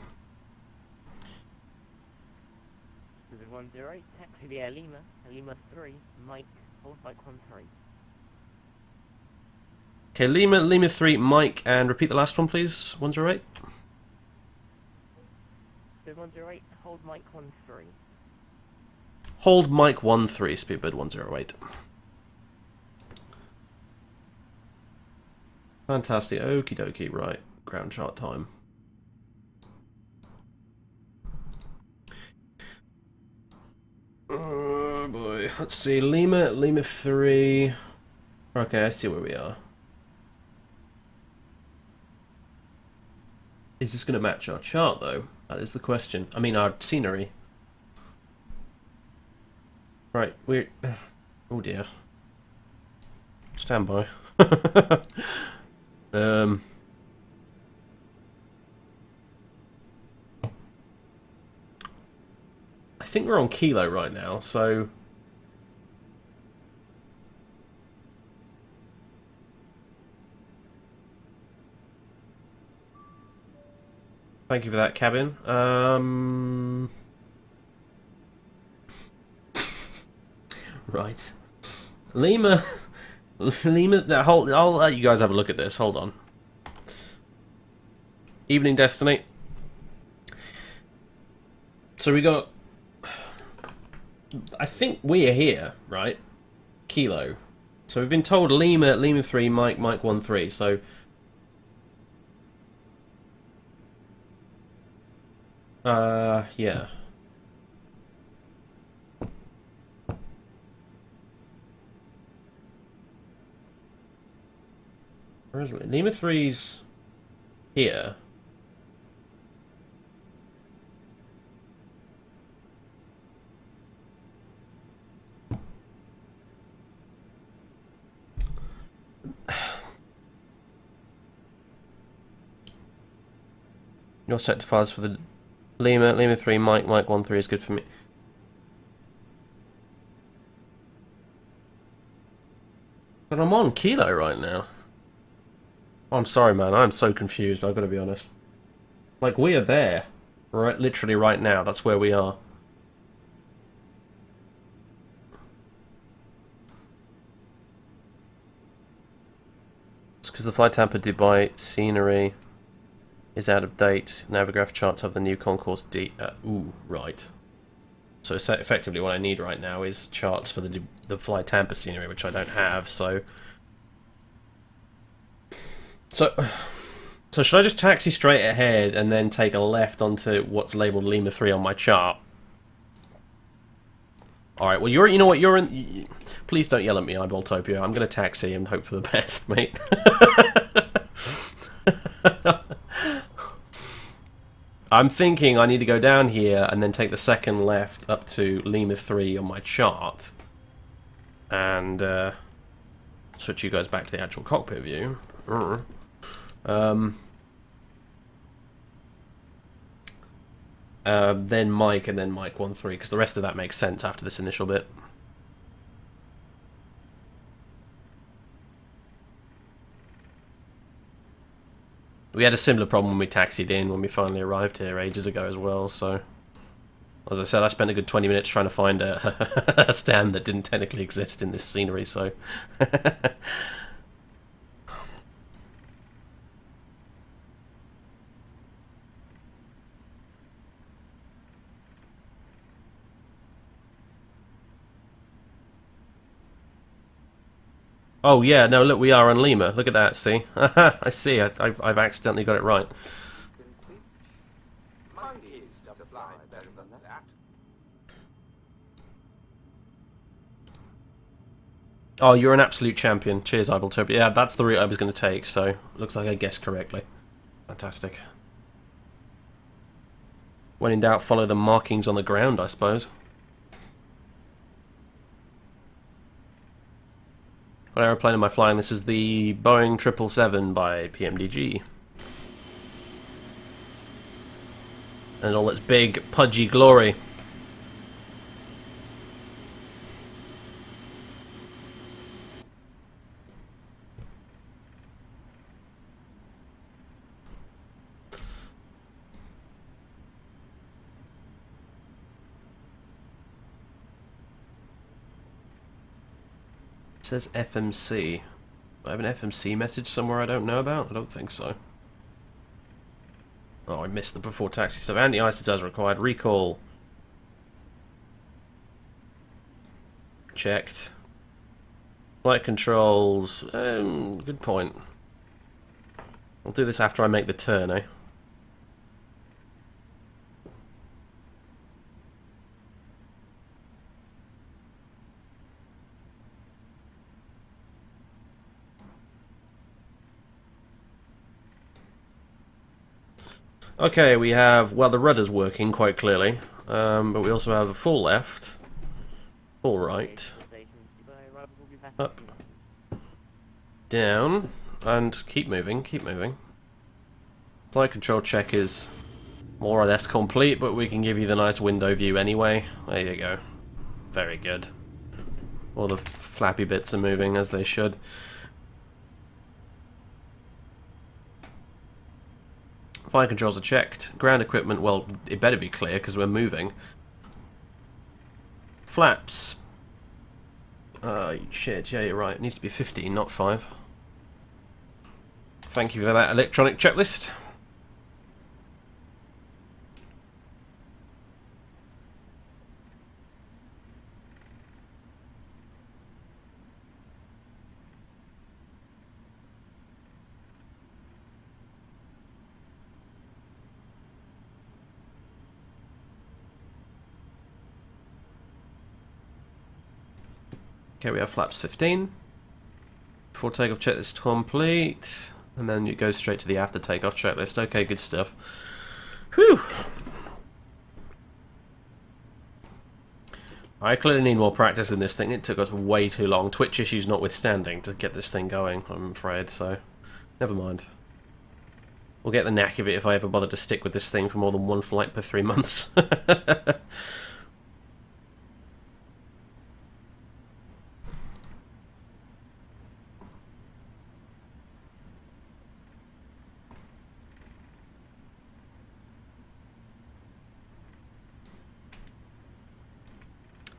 108, taxi via Lima, Lima 3, Mike, hold Mike 13. Okay, Lima 3, Mike, and repeat the last one, please. 108. 108, hold Mike 13. Hold Mike 13, Speedbird 108. Fantastic, okie dokie, right. Ground chart time. Oh boy, let's see, Lima 3. Okay, I see where we are. Is this going to match our chart, though? That is the question. I mean, our scenery. Right, we're... Oh dear. Stand by. I think we're on Kilo right now, so... Thank you for that, Cabin. Right. Lima... I'll let you guys have a look at this. Hold on. Evening Destiny. So we got... I think we're here, right? Kilo. So we've been told Lima 3, Mike 13, so... yeah. Where is it? Lima 3's here. Your set to files for the Lima 3, Mike 13 is good for me. But I'm on Kilo right now. I'm sorry, man. I'm so confused. I've got to be honest. Like, we are there. Right, literally right now. That's where we are. It's because the Flight Tampa Dubai scenery is out of date. Navigraph charts have the new concourse D. Ooh, right. So effectively what I need right now is charts for the Fly Tampa scenery, which I don't have, so... So should I just taxi straight ahead and then take a left onto what's labelled Lima 3 on my chart? Alright, well, you know what, you're in... Please don't yell at me, Eyebaltopia. I'm going to taxi and hope for the best, mate. I'm thinking I need to go down here and then take the second left up to Lima 3 on my chart. And switch you guys back to the actual cockpit view. Then Mike and then Mike 13, because the rest of that makes sense after this initial bit. We had a similar problem when we taxied in when we finally arrived here ages ago as well, so... As I said, I spent a good 20 minutes trying to find a stand that didn't technically exist in this scenery, so... Oh yeah, no, look, we are on Lima. Look at that, see? I see, I've accidentally got it right. Monkeys to fly better than that. Oh, you're an absolute champion. Cheers, Eyebaltopia. Yeah, that's the route I was going to take, so looks like I guessed correctly. Fantastic. When in doubt, follow the markings on the ground, I suppose. What aeroplane am I flying? This is the Boeing 777 by PMDG. And all its big, pudgy glory. It says FMC. Do I have an FMC message somewhere I don't know about? I don't think so. Oh, I missed the before taxi stuff. Anti-ISIS as required. Recall. Checked. Flight controls. Good point. I'll do this after I make the turn, eh? Okay, we have, well, the rudder's working quite clearly, but we also have a full left, full right, up, down, and keep moving, keep moving. Flight control check is more or less complete, but we can give you the nice window view anyway. There you go. Very good. All the flappy bits are moving as they should. Flight controls are checked. Ground equipment, well, it better be clear because we're moving. Flaps. Shit, yeah, you're right. It needs to be 15, not 5. Thank you for that electronic checklist. Okay, we have flaps 15. Before takeoff checklist complete. And then it goes straight to the after takeoff checklist. Okay, good stuff. Whew! I clearly need more practice in this thing. It took us way too long, Twitch issues notwithstanding, to get this thing going, I'm afraid, so never mind. We'll get the knack of it if I ever bother to stick with this thing for more than one flight per 3 months.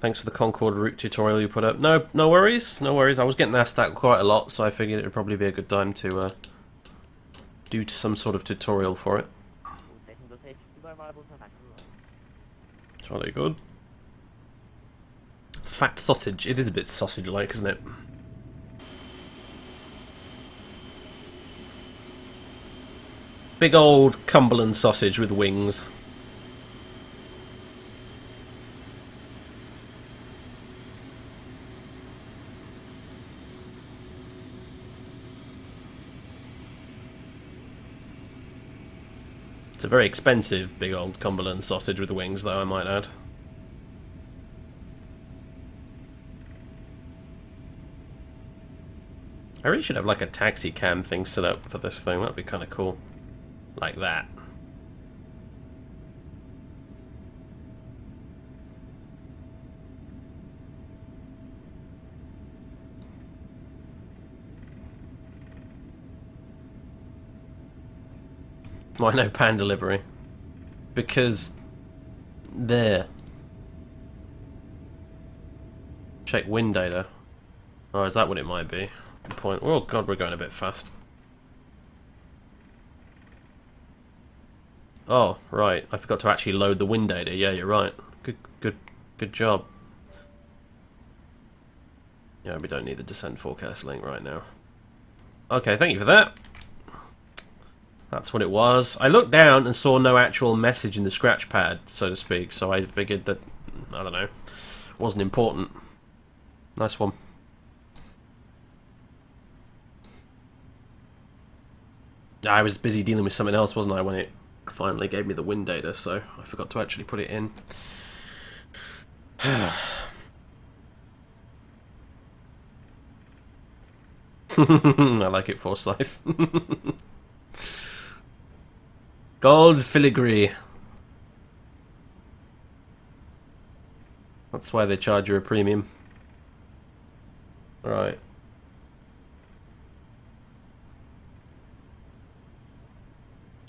Thanks for the Concorde route tutorial you put up. No worries, no worries. I was getting asked that quite a lot, so I figured it would probably be a good time to do some sort of tutorial for it. Jolly good. Fat sausage. It is a bit sausage-like, isn't it? Big old Cumberland sausage with wings. It's a very expensive big old Cumberland sausage with wings, though, I might add. I really should have like a taxi cam thing set up for this thing. That'd be kind of cool. Like that. Why no pan delivery? Because there. Check wind data. Oh, is that what it might be? Good point. Oh god, we're going a bit fast. Oh, right. I forgot to actually load the wind data. Yeah, you're right. Good job. Yeah, we don't need the descent forecast link right now. Okay, thank you for that. That's what it was. I looked down and saw no actual message in the scratch pad, so to speak, so I figured that, I don't know, wasn't important. Nice one. I was busy dealing with something else, wasn't I, when it finally gave me the wind data, so I forgot to actually put it in. I like it, Forsyth. Gold filigree. That's why they charge you a premium. Right.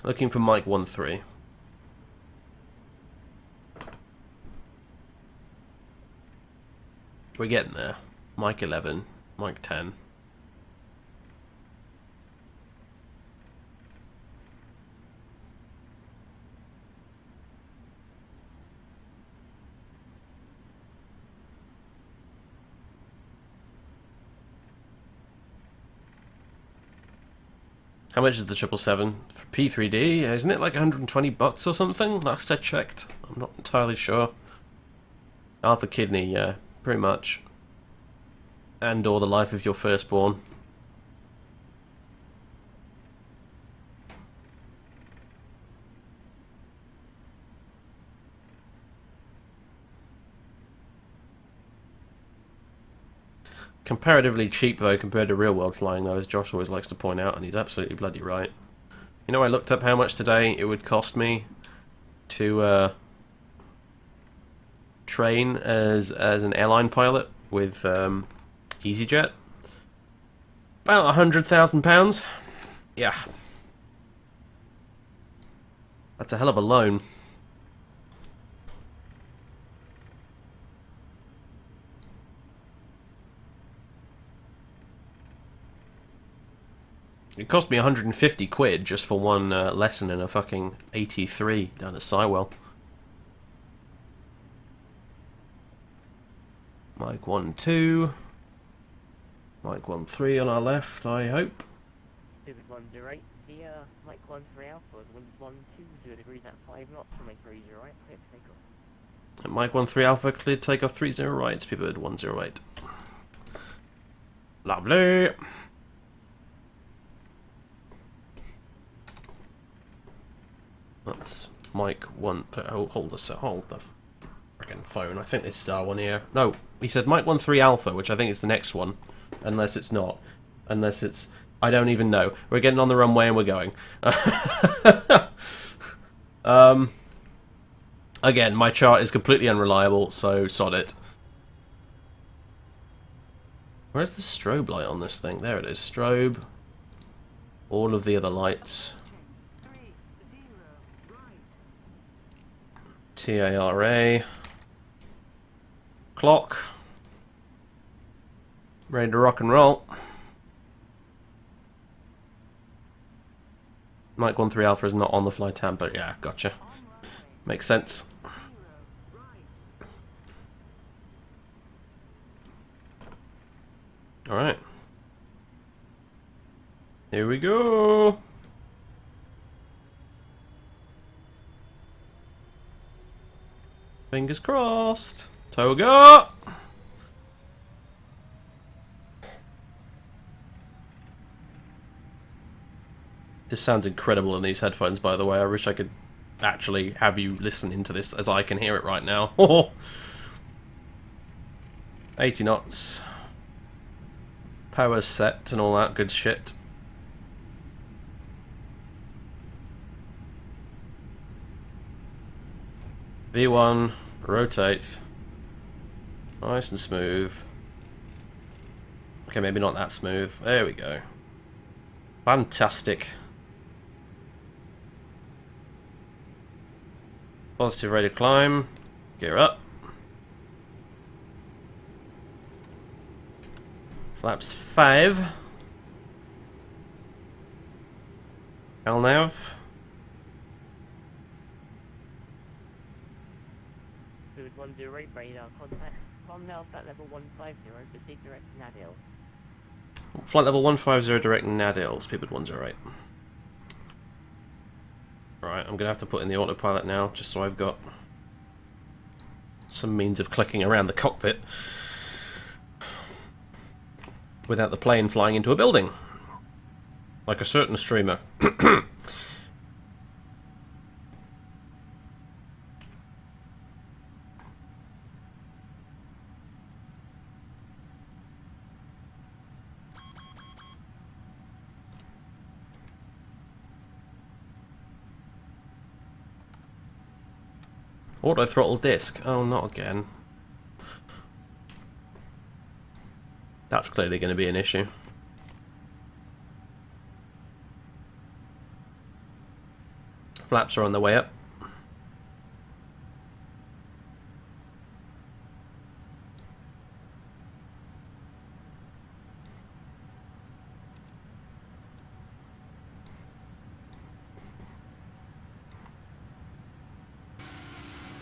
Looking for Mike 1-3. We're getting there. Mike 11, Mike 10. How much is the 777 for P3D? Isn't it like 120 bucks or something? Last I checked. I'm not entirely sure. Alpha Kidney, yeah, pretty much. And or the life of your firstborn. Comparatively cheap, though, compared to real-world flying, though, as Josh always likes to point out, and he's absolutely bloody right. You know, I looked up how much today it would cost me to train as an airline pilot with EasyJet. About £100,000. Yeah. That's a hell of a loan. It cost me 150 quid just for one lesson in a fucking 83 down at Sywell. Mike 1-2. Mike 1-3 on our left, I hope. Stupid 108. The Mike 1-3 Alpha is wind 120 degrees at 5 knots from a 30 right. Clear to take off. And Mike 1-3 Alpha, cleared takeoff 30 right. Speedbird 108. Lovely. That's Mike 1-3. Oh, hold the freaking phone. I think this is our one here. No, he said Mike 1-3 Alpha, which I think is the next one. Unless it's not. Unless it's... I don't even know. We're getting on the runway and we're going. Again, my chart is completely unreliable, so sod it. Where's the strobe light on this thing? There it is. Strobe. All of the other lights. TARA. Clock. Ready to rock and roll. Mike 1-3 Alpha is not on the flight tab, but yeah, gotcha. Makes sense. Alright. Here we go. Fingers crossed. Toga! This sounds incredible in these headphones, by the way. I wish I could actually have you listening to this as I can hear it right now. 80 knots. Power set and all that good shit. V1, rotate. Nice and smooth. Okay, maybe not that smooth. There we go. Fantastic. Positive rate of climb. Gear up. Flaps 5. LNAV. Fluid 108 radar contact. From now at level 150, proceed direct to Nadil. Flight level 150 direct Nadil. Speedbird 108. Right, I'm gonna have to put in the autopilot now, just so I've got some means of clicking around the cockpit without the plane flying into a building, like a certain streamer. Auto throttle disc. Oh, not again. That's clearly going to be an issue. Flaps are on the way up.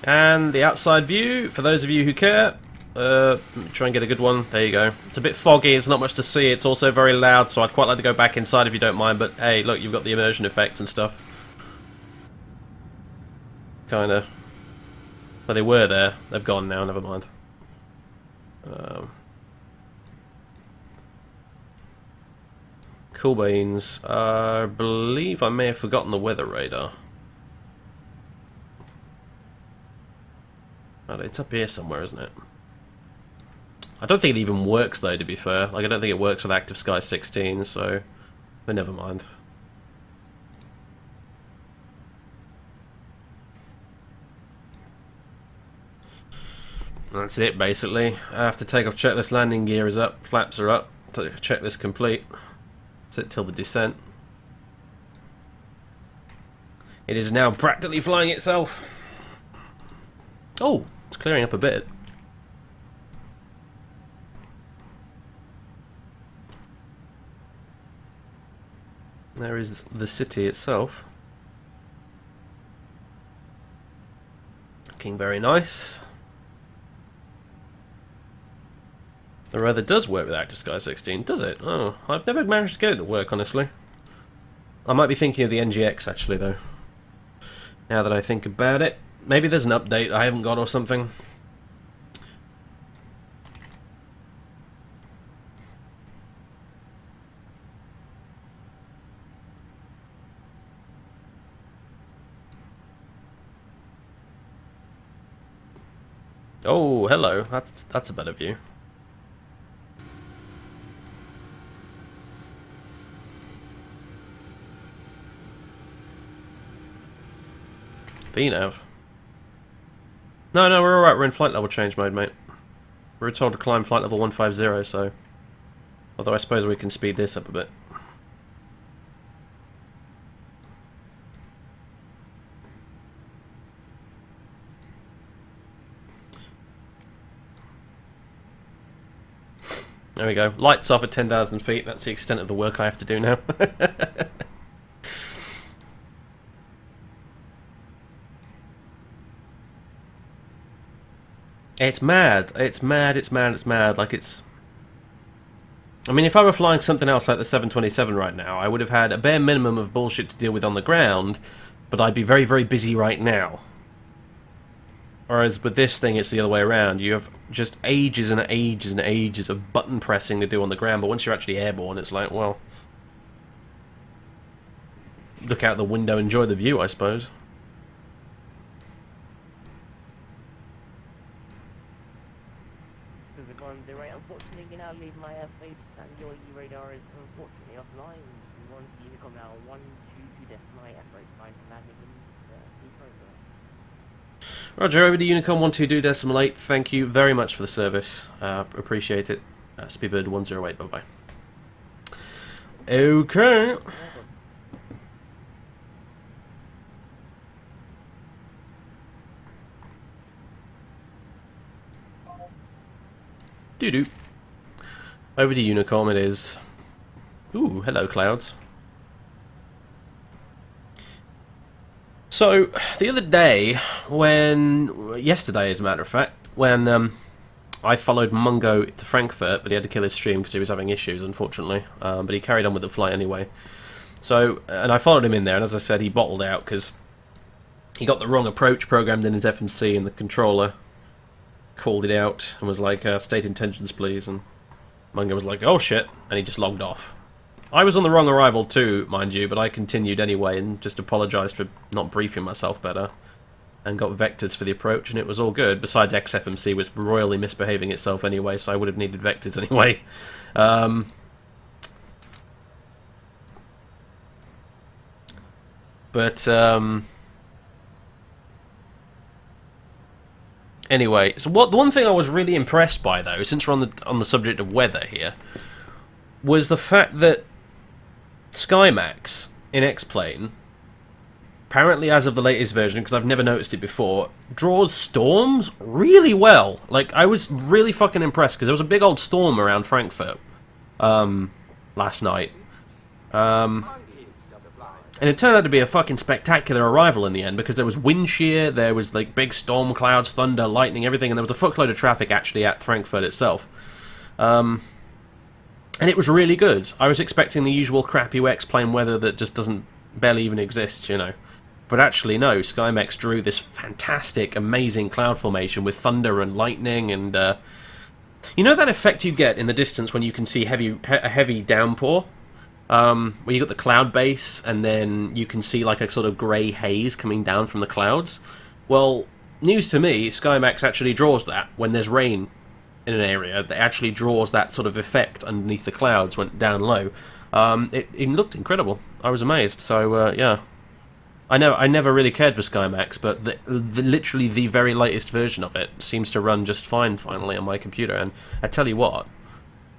And the outside view, for those of you who care, try and get a good one. There you go. It's a bit foggy, it's not much to see, it's also very loud, so I'd quite like to go back inside if you don't mind, but hey, look, you've got the immersion effects and stuff. Kinda. But they were there, they've gone now, never mind. Cool beans. I believe I may have forgotten the weather radar. It's up here somewhere, isn't it? I don't think it even works, though, to be fair. Like, I don't think it works with Active Sky 16, so... But never mind. That's it, basically. I have to take off checklist. Landing gear is up, flaps are up. Checklist complete. Sit till the descent. It is now practically flying itself. Oh, it's clearing up a bit. There is the city itself. Looking very nice. The weather does work with Active Sky 16, does it? Oh, I've never managed to get it to work, honestly. I might be thinking of the NGX, actually, though. Now that I think about it. Maybe there's an update I haven't got or something. Oh, hello. That's a better view. VNav. No, we're alright, we're in flight level change mode, mate. We were told to climb flight level 150, so... Although I suppose we can speed this up a bit. There we go. Lights off at 10,000 feet, that's the extent of the work I have to do now. It's mad. It's mad, it's mad, it's mad. Like, it's... I mean, if I were flying something else like the 727 right now, I would have had a bare minimum of bullshit to deal with on the ground, but I'd be very, very busy right now. Whereas with this thing, it's the other way around. You have just ages and ages and ages of button pressing to do on the ground, but once you're actually airborne, it's like, well... Look out the window, enjoy the view, I suppose. Unfortunately, you now leave my airspace and your radar is unfortunately offline. We want you to come now 122 decimal airport time for landing in Heathrow. Roger, over to Unicom 122.8. Thank you very much for the service. Appreciate it. Speedbird 108, bye-bye. Okay. Doo-doo. Over to Unicom it is. Ooh, hello clouds. So, the other day, yesterday as a matter of fact, when I followed Mungo to Frankfurt, but he had to kill his stream because he was having issues, unfortunately. But he carried on with the flight anyway. So, and I followed him in there, and as I said, he bottled out because he got the wrong approach programmed in his FMC, and the controller called it out and was like, state intentions please, and Mungo was like, oh shit, and he just logged off. I was on the wrong arrival too, mind you, but I continued anyway and just apologised for not briefing myself better and got vectors for the approach, and it was all good. Besides, XFMC was royally misbehaving itself anyway, so I would have needed vectors anyway. Anyway, so the one thing I was really impressed by, though, since we're on the subject of weather here, was the fact that SkyMax in X-Plane, apparently as of the latest version, because I've never noticed it before, draws storms really well. Like, I was really fucking impressed, because there was a big old storm around Frankfurt last night. And it turned out to be a fucking spectacular arrival in the end, because there was wind shear, there was like big storm clouds, thunder, lightning, everything, and there was a fuckload of traffic actually at Frankfurt itself. And it was really good. I was expecting the usual crappy X-Plane weather that just doesn't barely even exist, you know. But actually, no, SkyMax drew this fantastic, amazing cloud formation with thunder and lightning, and you know that effect you get in the distance when you can see a heavy downpour? Where you got the cloud base, and then you can see like a sort of grey haze coming down from the clouds. Well, news to me, SkyMax actually draws that when there's rain in an area. It actually draws that sort of effect underneath the clouds, went down low. It looked incredible. I was amazed. So yeah, I never really cared for SkyMax, but literally the very latest version of it seems to run just fine finally on my computer. And I tell you what,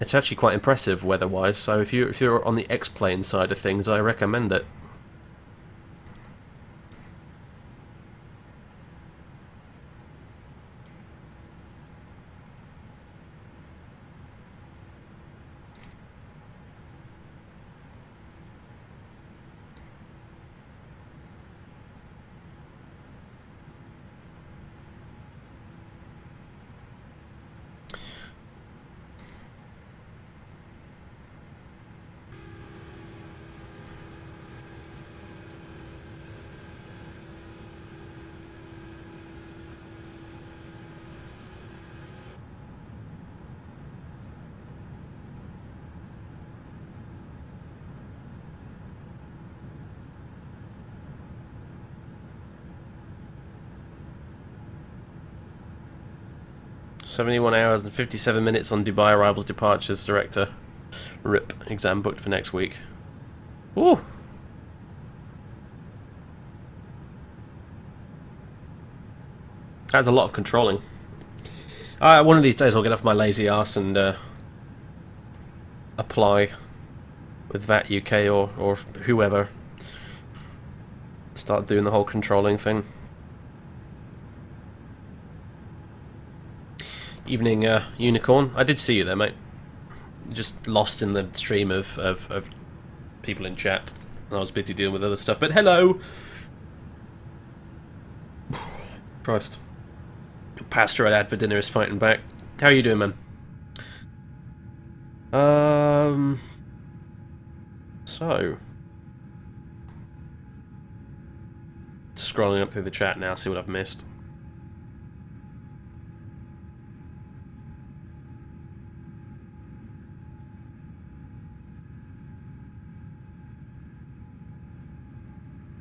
it's actually quite impressive weather-wise, so if you're on the X-Plane side of things, I recommend it. "71 hours and 57 minutes on Dubai arrivals, departures, director. RIP. Exam booked for next week." Ooh! That's a lot of controlling. One of these days I'll get off my lazy ass and apply with VAT UK or whoever. Start doing the whole controlling thing. Evening, Unicorn. I did see you there, mate. Just lost in the stream of people in chat. I was busy dealing with other stuff, but hello! Christ. The pastor I'd had for dinner is fighting back. How are you doing, man? So... scrolling up through the chat now, see what I've missed.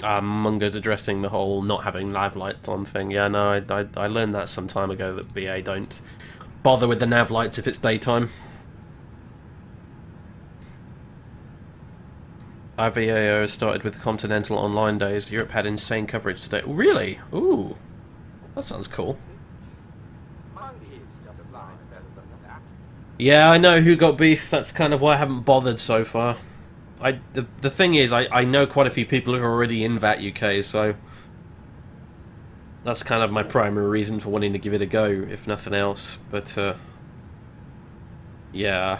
Mungo's addressing the whole not having nav lights on thing. Yeah, no, I learned that some time ago that BA don't bother with the nav lights if it's daytime. IVAO started with Continental Online days. Europe had insane coverage today. Really? Ooh, that sounds cool. Yeah, I know who got beef. That's kind of why I haven't bothered so far. The thing is, I know quite a few people who are already in VAT UK, so that's kind of my primary reason for wanting to give it a go, if nothing else. But yeah,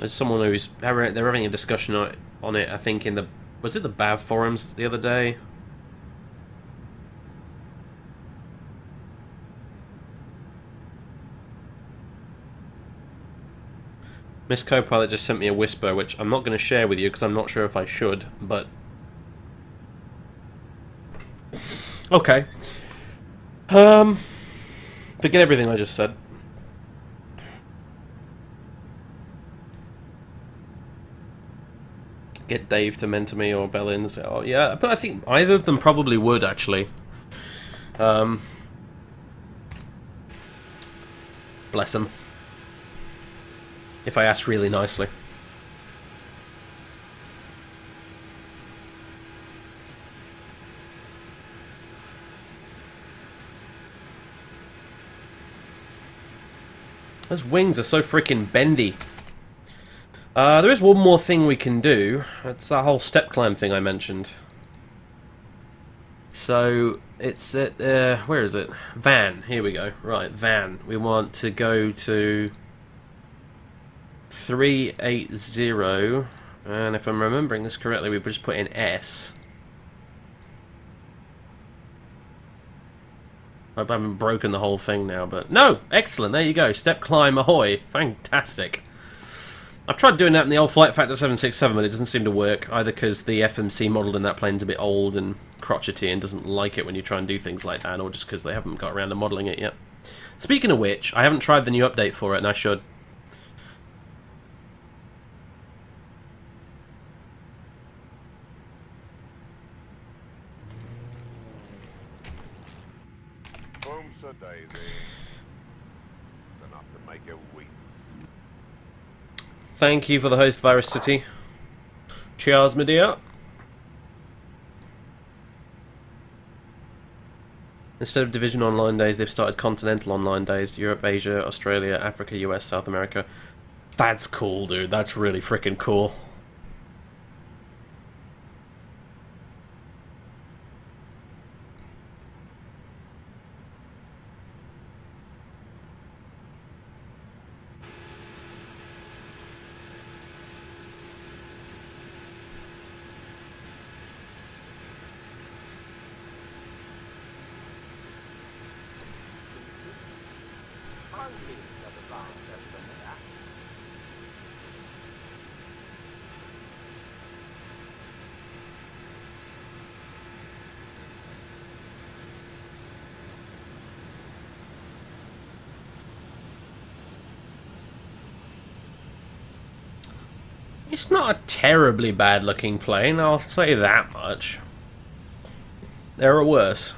there's someone who's they're having a discussion on it. I think in the was it the BAV forums the other day. Miss Copilot just sent me a whisper, which I'm not going to share with you because I'm not sure if I should, but... okay. Forget everything I just said. Get Dave to mentor me or Bellins. Oh, yeah, but I think either of them probably would, actually. Bless them. If I asked really nicely. Those wings are so freaking bendy. There is one more thing we can do. It's that whole step climb thing I mentioned. So, it's at, where is it? Van, here we go. Right, Van. We want to go to 380, and if I'm remembering this correctly, we just put in S. I hope I haven't broken the whole thing now, but no! Excellent, there you go. Step climb, ahoy. Fantastic. I've tried doing that in the old Flight Factor 767, but it doesn't seem to work, either because the FMC model in that plane's a bit old and crotchety and doesn't like it when you try and do things like that, or just because they haven't got around to modelling it yet. Speaking of which, I haven't tried the new update for it, and I should. Enough to make a week. Thank you for the host, Virus City. Cheers, my dear. Instead of Division Online days, they've started Continental Online days. Europe, Asia, Australia, Africa, US, South America. That's cool, dude. That's really freaking cool. I'm pleased to have the line better than that. It's not a terribly bad looking plane, I'll say that much. There are worse.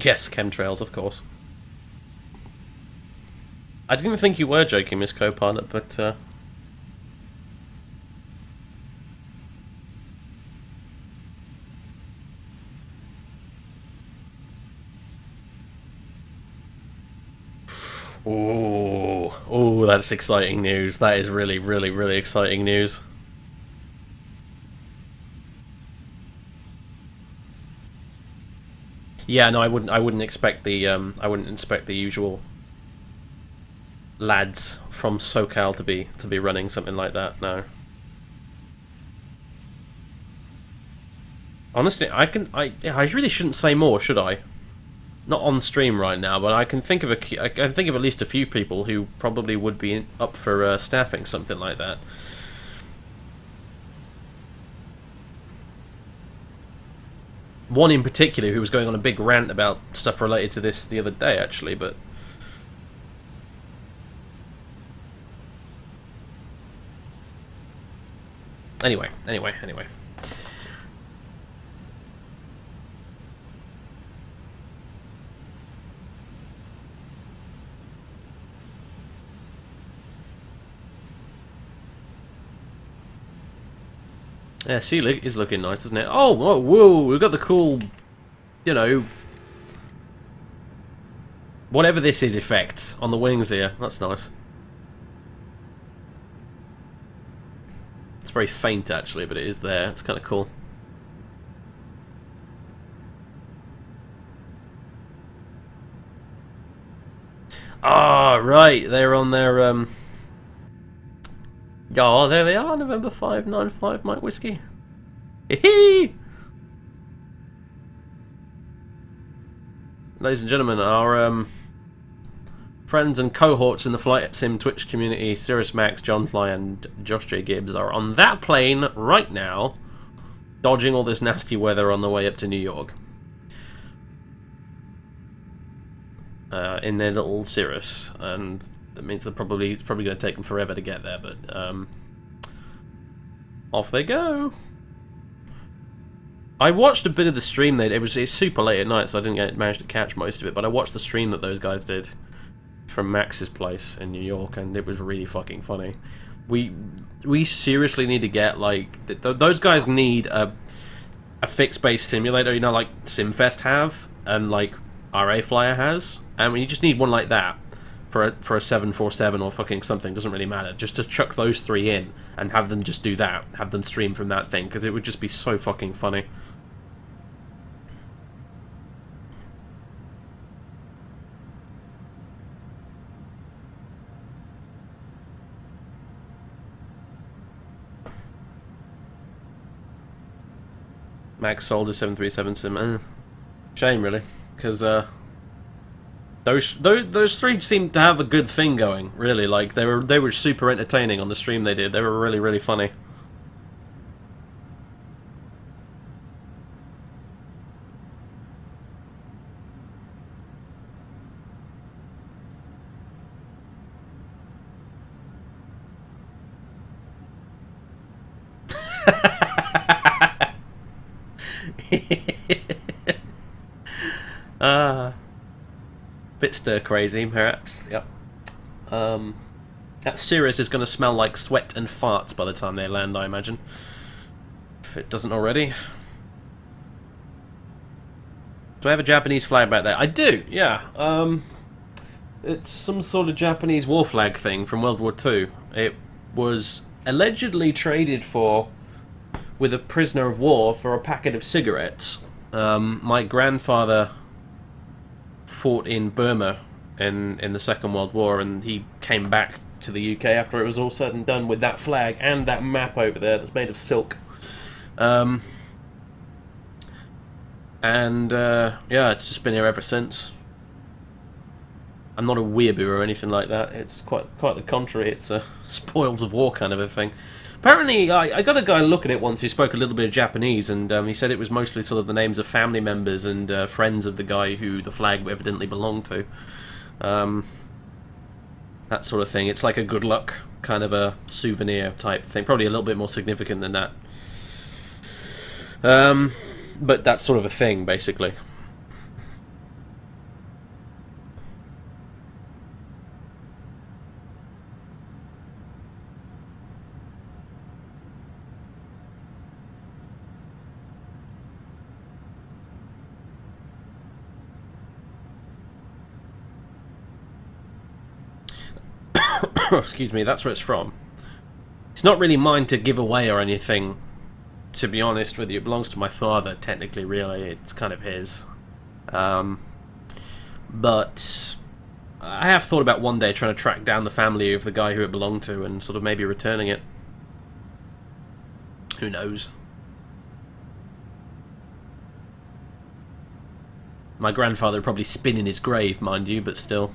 Yes, chemtrails, of course. I didn't think you were joking, Miss Co-Pilot, but, Ooh, ooh, that's exciting news. That is really, really, really exciting news. Yeah, no, I wouldn't expect the usual lads from SoCal to be running something like that. No. Honestly, I really shouldn't say more, should I? Not on stream right now, but I can think of at least a few people who probably would be up for staffing something like that. One in particular who was going on a big rant about stuff related to this the other day, actually, but... Anyway. Yeah, sea is looking nice, isn't it? Oh, whoa, whoa, we've got the cool, you know, whatever this is, effect on the wings here. That's nice. It's very faint, actually, but it is there. It's kind of cool. Ah, right, they're on their, yeah, there they are, November 595 Mike Whiskey. Hee. Ladies and gentlemen, our friends and cohorts in the Flight Sim Twitch community, Cirrus Max, John Fly, and Josh J. Gibbs, are on that plane right now, dodging all this nasty weather on the way up to New York. In their little Cirrus, and that means it's probably going to take them forever to get there, but off they go. I watched a bit of the stream. It's super late at night, so I didn't manage to catch most of it, but I watched the stream that those guys did from Max's place in New York, and it was really fucking funny. we seriously need to get, like, those guys need a fixed-based simulator, you know, like SimFest have, and like RA Flyer has. And you just need one like that for a 747 or fucking something, doesn't really matter. Just to chuck those three in and have them just do that, have them stream from that thing, because it would just be so fucking funny. Max Soldier 737 Sim. Shame, really, because those three seemed to have a good thing going. Really, like they were super entertaining on the stream they did. They were really, really funny. Bit stir crazy, perhaps. Yep. That Cirrus is going to smell like sweat and farts by the time they land, I imagine. If it doesn't already. Do I have a Japanese flag back there? I do, yeah. It's some sort of Japanese war flag thing from World War II. It was allegedly traded for with a prisoner of war for a packet of cigarettes. My grandfather fought in Burma in the Second World War, and he came back to the UK after it was all said and done with that flag and that map over there that's made of silk. Yeah, it's just been here ever since. I'm not a weeaboo or anything like that. It's quite the contrary. It's a spoils of war kind of a thing. Apparently, I got a guy look at it once who spoke a little bit of Japanese, and he said it was mostly sort of the names of family members and friends of the guy who the flag evidently belonged to. That sort of thing. It's like a good luck kind of a souvenir type thing. Probably a little bit more significant than that. But that's sort of a thing, basically. Excuse me, that's where it's from. It's not really mine to give away or anything, to be honest with you. It belongs to my father, technically, really. It's kind of his. But I have thought about one day trying to track down the family of the guy who it belonged to and sort of maybe returning it. Who knows? My grandfather would probably spin in his grave, mind you, but still.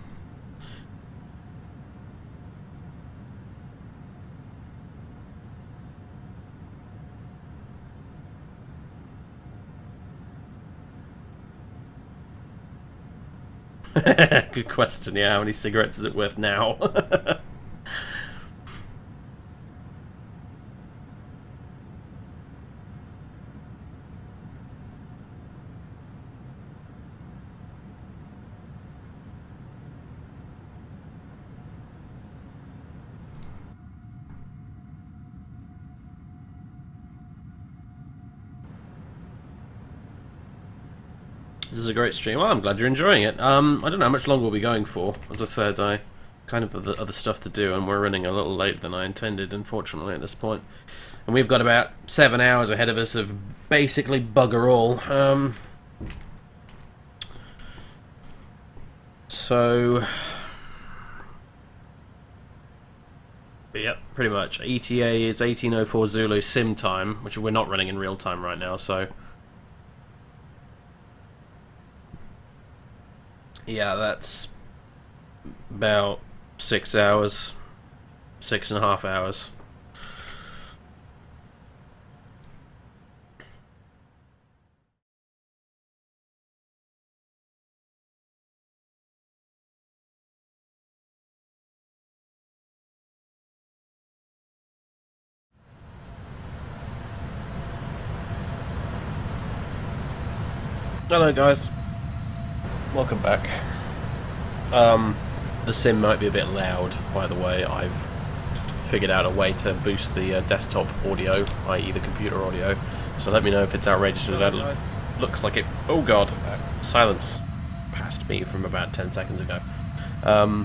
Good question, yeah. How many cigarettes is it worth now? This is a great stream. Well, I'm glad you're enjoying it. I don't know how much longer we'll be going for. As I said, I kind of have other stuff to do, and we're running a little later than I intended, unfortunately, at this point. And we've got about 7 hours ahead of us of basically bugger all. So... Yep, pretty much. ETA is 1804 Zulu sim time, which we're not running in real time right now, so... Yeah, that's about 6 hours, 6.5 hours. Hello guys, welcome back. The sim might be a bit loud, by the way. I've figured out a way to boost the desktop audio, i.e. the computer audio. So let me know if it's outrageous or that looks like it. Oh god, silence passed me from about 10 seconds ago. Let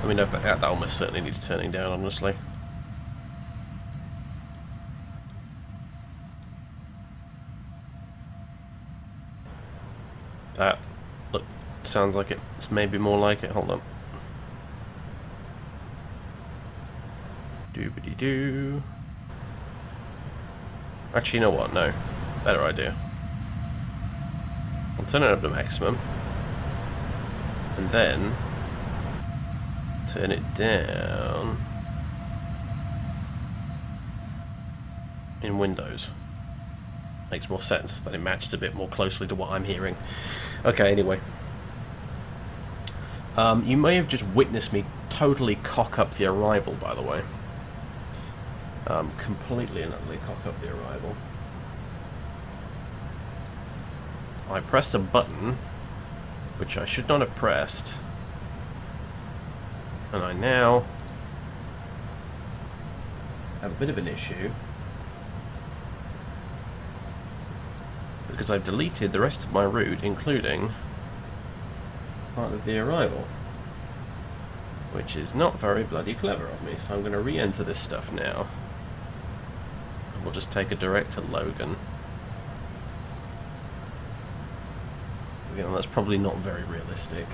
me know if that almost certainly needs turning down, honestly. That look sounds like it's maybe more like it. Hold on. Doobity doo. Actually, you know what? No, better idea. I'll turn it up to maximum, and then turn it down in Windows. Makes more sense, that it matches a bit more closely to what I'm hearing. Okay, anyway. You may have just witnessed me totally cock up the arrival, by the way. Completely and utterly cock up the arrival. I pressed a button, which I should not have pressed. And I now have a bit of an issue. Because I've deleted the rest of my route, including part of the arrival. Which is not very bloody clever of me, so I'm going to re-enter this stuff now. And we'll just take a direct to Logan. Again, that's probably not very realistic.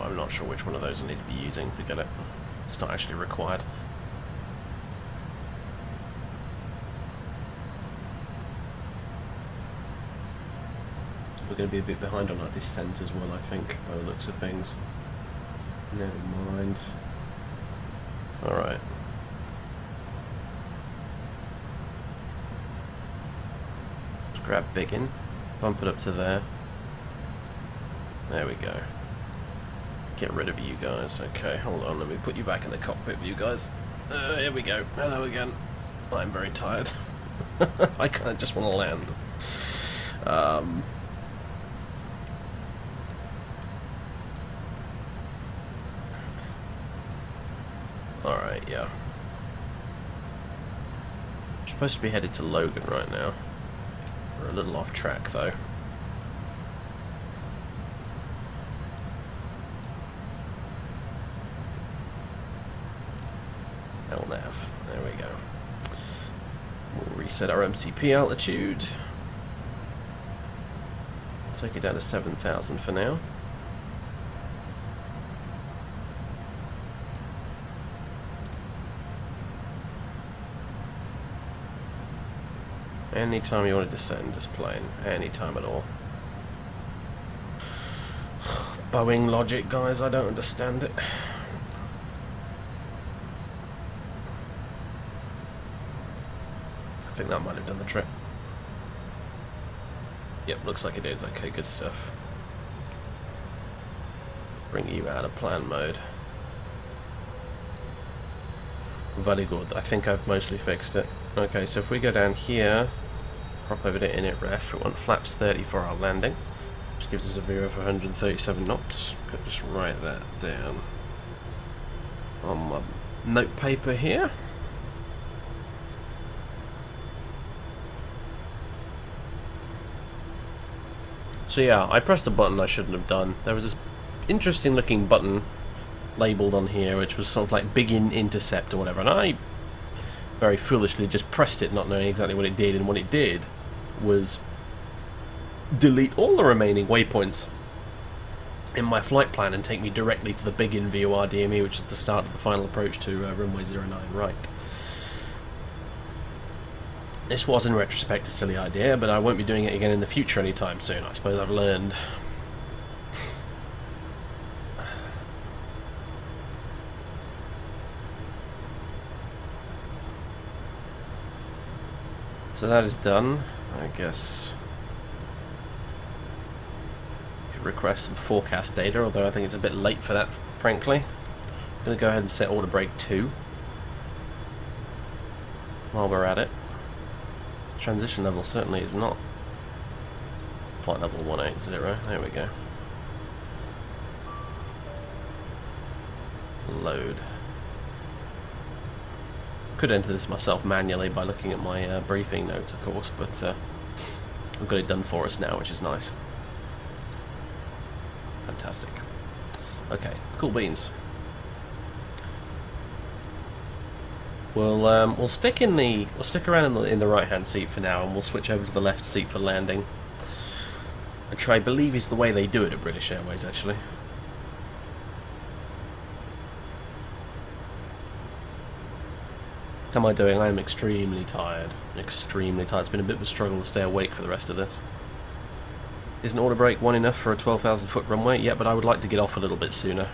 I'm not sure which one of those I need to be using. Forget it. It's not actually required. We're going to be a bit behind on our descent as well, I think, by the looks of things. Never mind. Alright. Let's grab Biggin, bump it up to there. There we go. Get rid of you guys. Okay, hold on, let me put you back in the cockpit with you guys. Here we go. Hello again. I'm very tired. I kind of just want to land. Alright, yeah. I'm supposed to be headed to Logan right now. We're a little off track though. LNAV. There we go. We'll reset our MCP altitude. Take it down to 7,000 for now. Anytime you want to descend, just plane. Anytime at all. Boeing logic, guys, I don't understand it. I think that might have done the trick. Yep, looks like it is. Okay, good stuff. Bring you out of plan mode. Very good. I think I've mostly fixed it. Okay, so if we go down here, prop over to init ref, we want flaps 30 for our landing, which gives us a view of 137 knots. Could just write that down on my note paper here. So yeah, I pressed a button I shouldn't have done. There was this interesting looking button labelled on here, which was sort of like begin intercept or whatever, and I very foolishly just pressed it, not knowing exactly what it did, and what it did was delete all the remaining waypoints in my flight plan and take me directly to the begin VOR DME, which is the start of the final approach to runway 09 right. This was, in retrospect, a silly idea, but I won't be doing it again in the future anytime soon. I suppose I've learned. So that is done. I guess request some forecast data, although I think it's a bit late for that, frankly. I'm going to go ahead and set order break 2 while we're at it. Transition level certainly is not flight level 180. There we go. Load. Could enter this myself manually by looking at my briefing notes, of course, but I've got it done for us now, which is nice. Fantastic. Okay, cool beans. We'll stick around in the right-hand seat for now, and we'll switch over to the left seat for landing, which I believe is the way they do it at British Airways, actually. How am I doing? I am extremely tired. Extremely tired. It's been a bit of a struggle to stay awake for the rest of this. Isn't order break 1 enough for a 12,000 foot runway? Yeah, but I would like to get off a little bit sooner.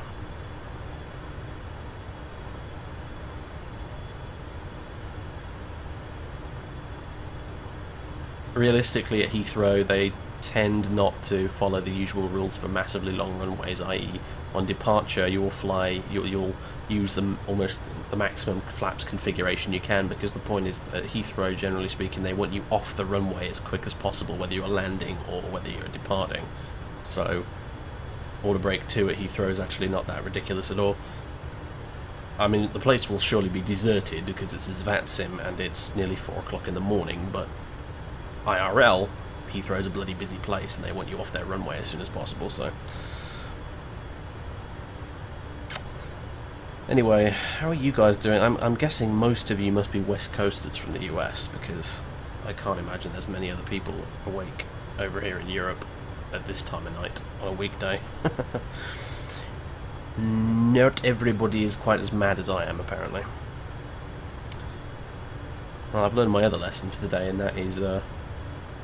Realistically, at Heathrow, they tend not to follow the usual rules for massively long runways, i.e. on departure you'll use them almost the maximum flaps configuration you can, because the point is at Heathrow, generally speaking, they want you off the runway as quick as possible, whether you're landing or whether you're departing. So order break 2 at Heathrow is actually not that ridiculous at all. I mean, the place will surely be deserted because it's a VAT sim and it's nearly 4 o'clock in the morning, but IRL, Heathrow's a bloody busy place and they want you off their runway as soon as possible, so... Anyway, how are you guys doing? I'm guessing most of you must be West Coasters from the US, because I can't imagine there's many other people awake over here in Europe at this time of night on a weekday. Not everybody is quite as mad as I am, apparently. Well, I've learned my other lesson for the day, and that is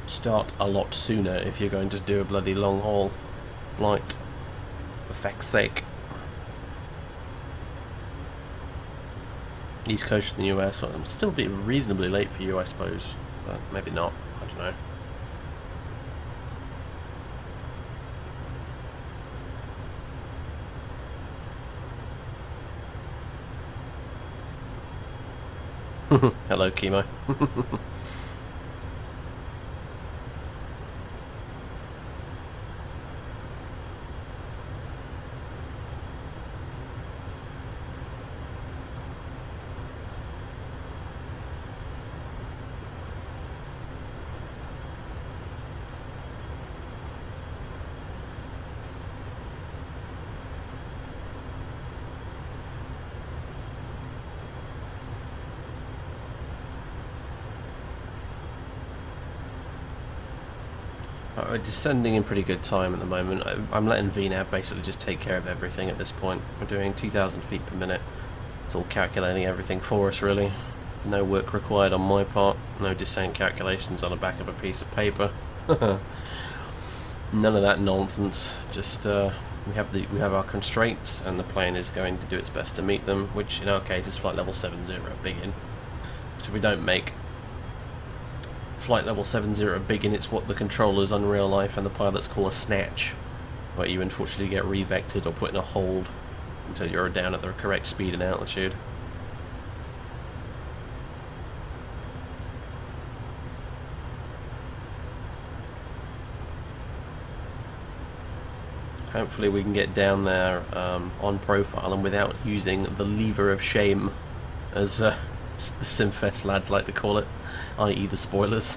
start a lot sooner if you're going to do a bloody long haul flight, for feck's sake. East Coast in the US, well, it'll still be reasonably late for you, I suppose, but maybe not, I don't know. Hello, Chemo. We're descending in pretty good time at the moment. I'm letting VNAV basically just take care of everything at this point. We're doing 2,000 feet per minute. It's all calculating everything for us, really. No work required on my part. No descent calculations on the back of a piece of paper. None of that nonsense. Just we have our constraints, and the plane is going to do its best to meet them, which in our case is flight level 70 big in. So if we don't make flight level 70 big in, it's what the controllers on real life and the pilots call a snatch, where you unfortunately get revectored or put in a hold until you're down at the correct speed and altitude. Hopefully we can get down there on profile and without using the lever of shame, as the Simfest lads like to call it, i.e. the spoilers.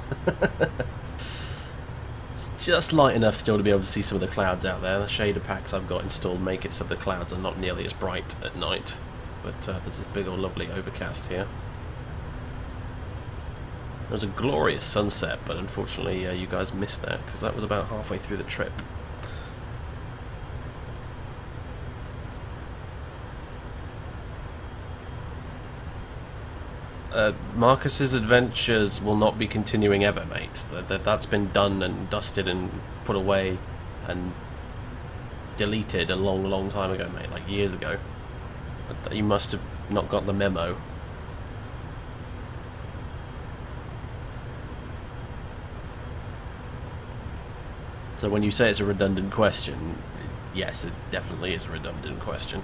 It's just light enough still to be able to see some of the clouds out there. The shader packs I've got installed make it so the clouds are not nearly as bright at night, but there's this big old lovely overcast here. There was a glorious sunset, but unfortunately you guys missed that because that was about halfway through the trip. Marcus's adventures will not be continuing ever, mate. That's been done and dusted and put away and deleted a long time ago, mate, like years ago. You must have not got the memo. So when you say it's a redundant question, yes, it definitely is a redundant question.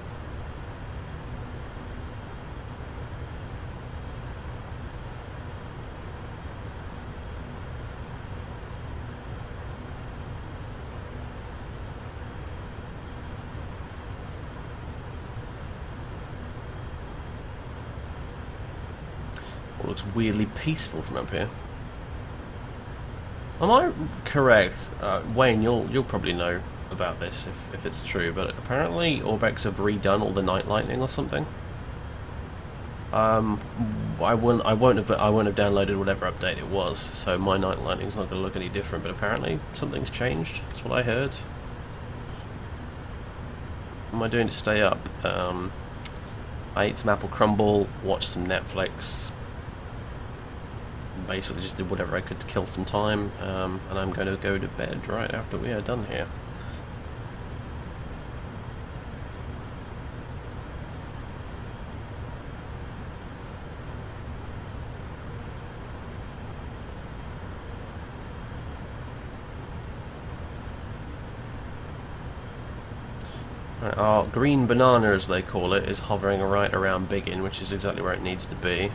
It looks weirdly peaceful from up here. Am I correct? Wayne, you'll probably know about this if it's true, but apparently Orbex have redone all the night lightning or something. I won't have downloaded whatever update it was, so my night lightning's not going to look any different. But apparently something's changed. That's what I heard. What am I doing to stay up? I ate some apple crumble, watched some Netflix. Basically just did whatever I could to kill some time, and I'm going to go to bed right after we are done here. Right, our green banana, as they call it, is hovering right around Biggin, which is exactly where it needs to be.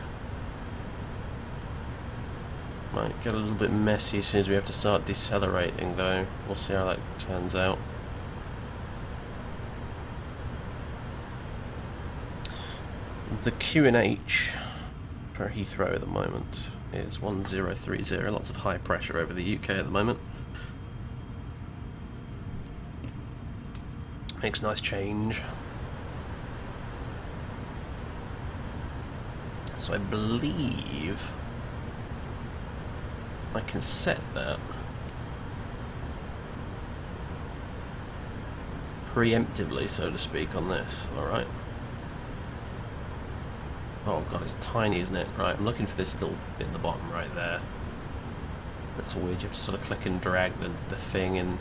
Might get a little bit messy as soon as we have to start decelerating, though. We'll see how that turns out. The QNH for Heathrow at the moment is 1030. Lots of high pressure over the UK at the moment. Makes a nice change. So I believe I can set that preemptively, so to speak, on this. Alright. Oh god, it's tiny, isn't it? Right, I'm looking for this little bit in the bottom right there. That's weird, you have to sort of click and drag the thing in.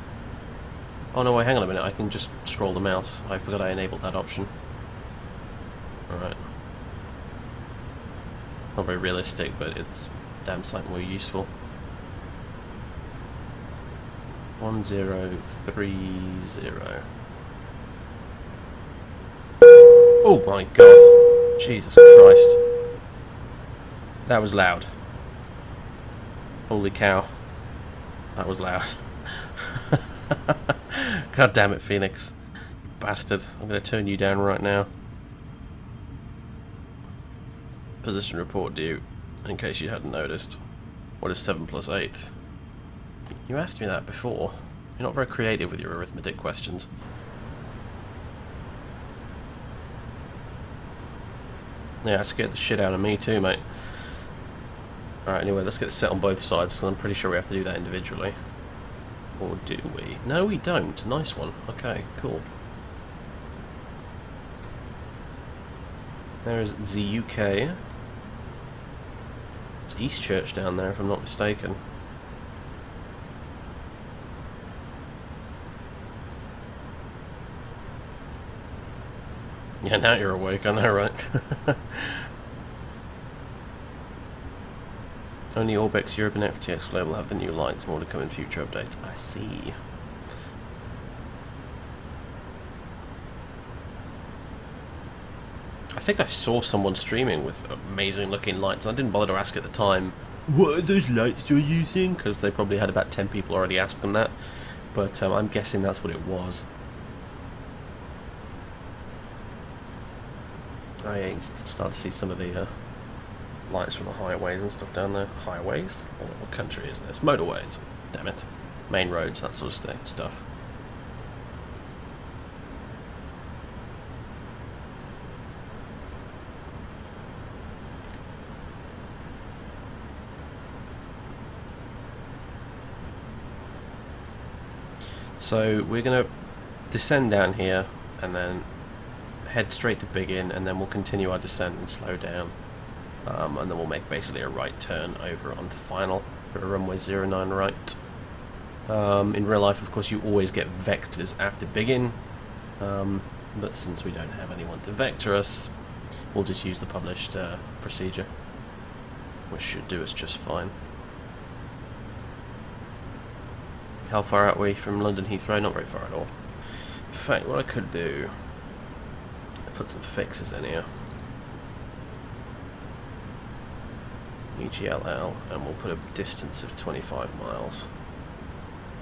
Oh no, wait, hang on a minute, I can just scroll the mouse. I forgot I enabled that option. Alright. Not very realistic, but it's damn sight more useful. 1030. Oh my god. Jesus Christ. That was loud. Holy cow. That was loud. God damn it, Phoenix. You bastard. I'm going to turn you down right now. Position report due, in case you hadn't noticed. What is 7 plus 8? You asked me that before. You're not very creative with your arithmetic questions. Yeah, that scared the shit out of me too, mate. Alright, anyway, let's get it set on both sides, because I'm pretty sure we have to do that individually. Or do we? No, we don't. Nice one. Okay, cool. There's the UK. It's Eastchurch down there, if I'm not mistaken. Yeah, now you're awake, I know, right? Only Orbex Europe and FTX Global have the new lights, more to come in future updates. I see. I think I saw someone streaming with amazing looking lights. I didn't bother to ask at the time, what are those lights you're using? Because they probably had about 10 people already asked them that. But I'm guessing that's what it was. I start to see some of the lights from the highways and stuff down there. Highways? What country is this? Motorways. Damn it. Main roads, that sort of stuff. So we're going to descend down here and then head straight to Biggin, and then we'll continue our descent and slow down. And then we'll make basically a right turn over onto final for a runway 09 right. In real life, of course, you always get vectors after Biggin, but since we don't have anyone to vector us, we'll just use the published procedure, which should do us just fine. How far are we from London Heathrow? Not very far at all. In fact, what I could do, put some fixes in here. EGLL, and we'll put a distance of 25 miles.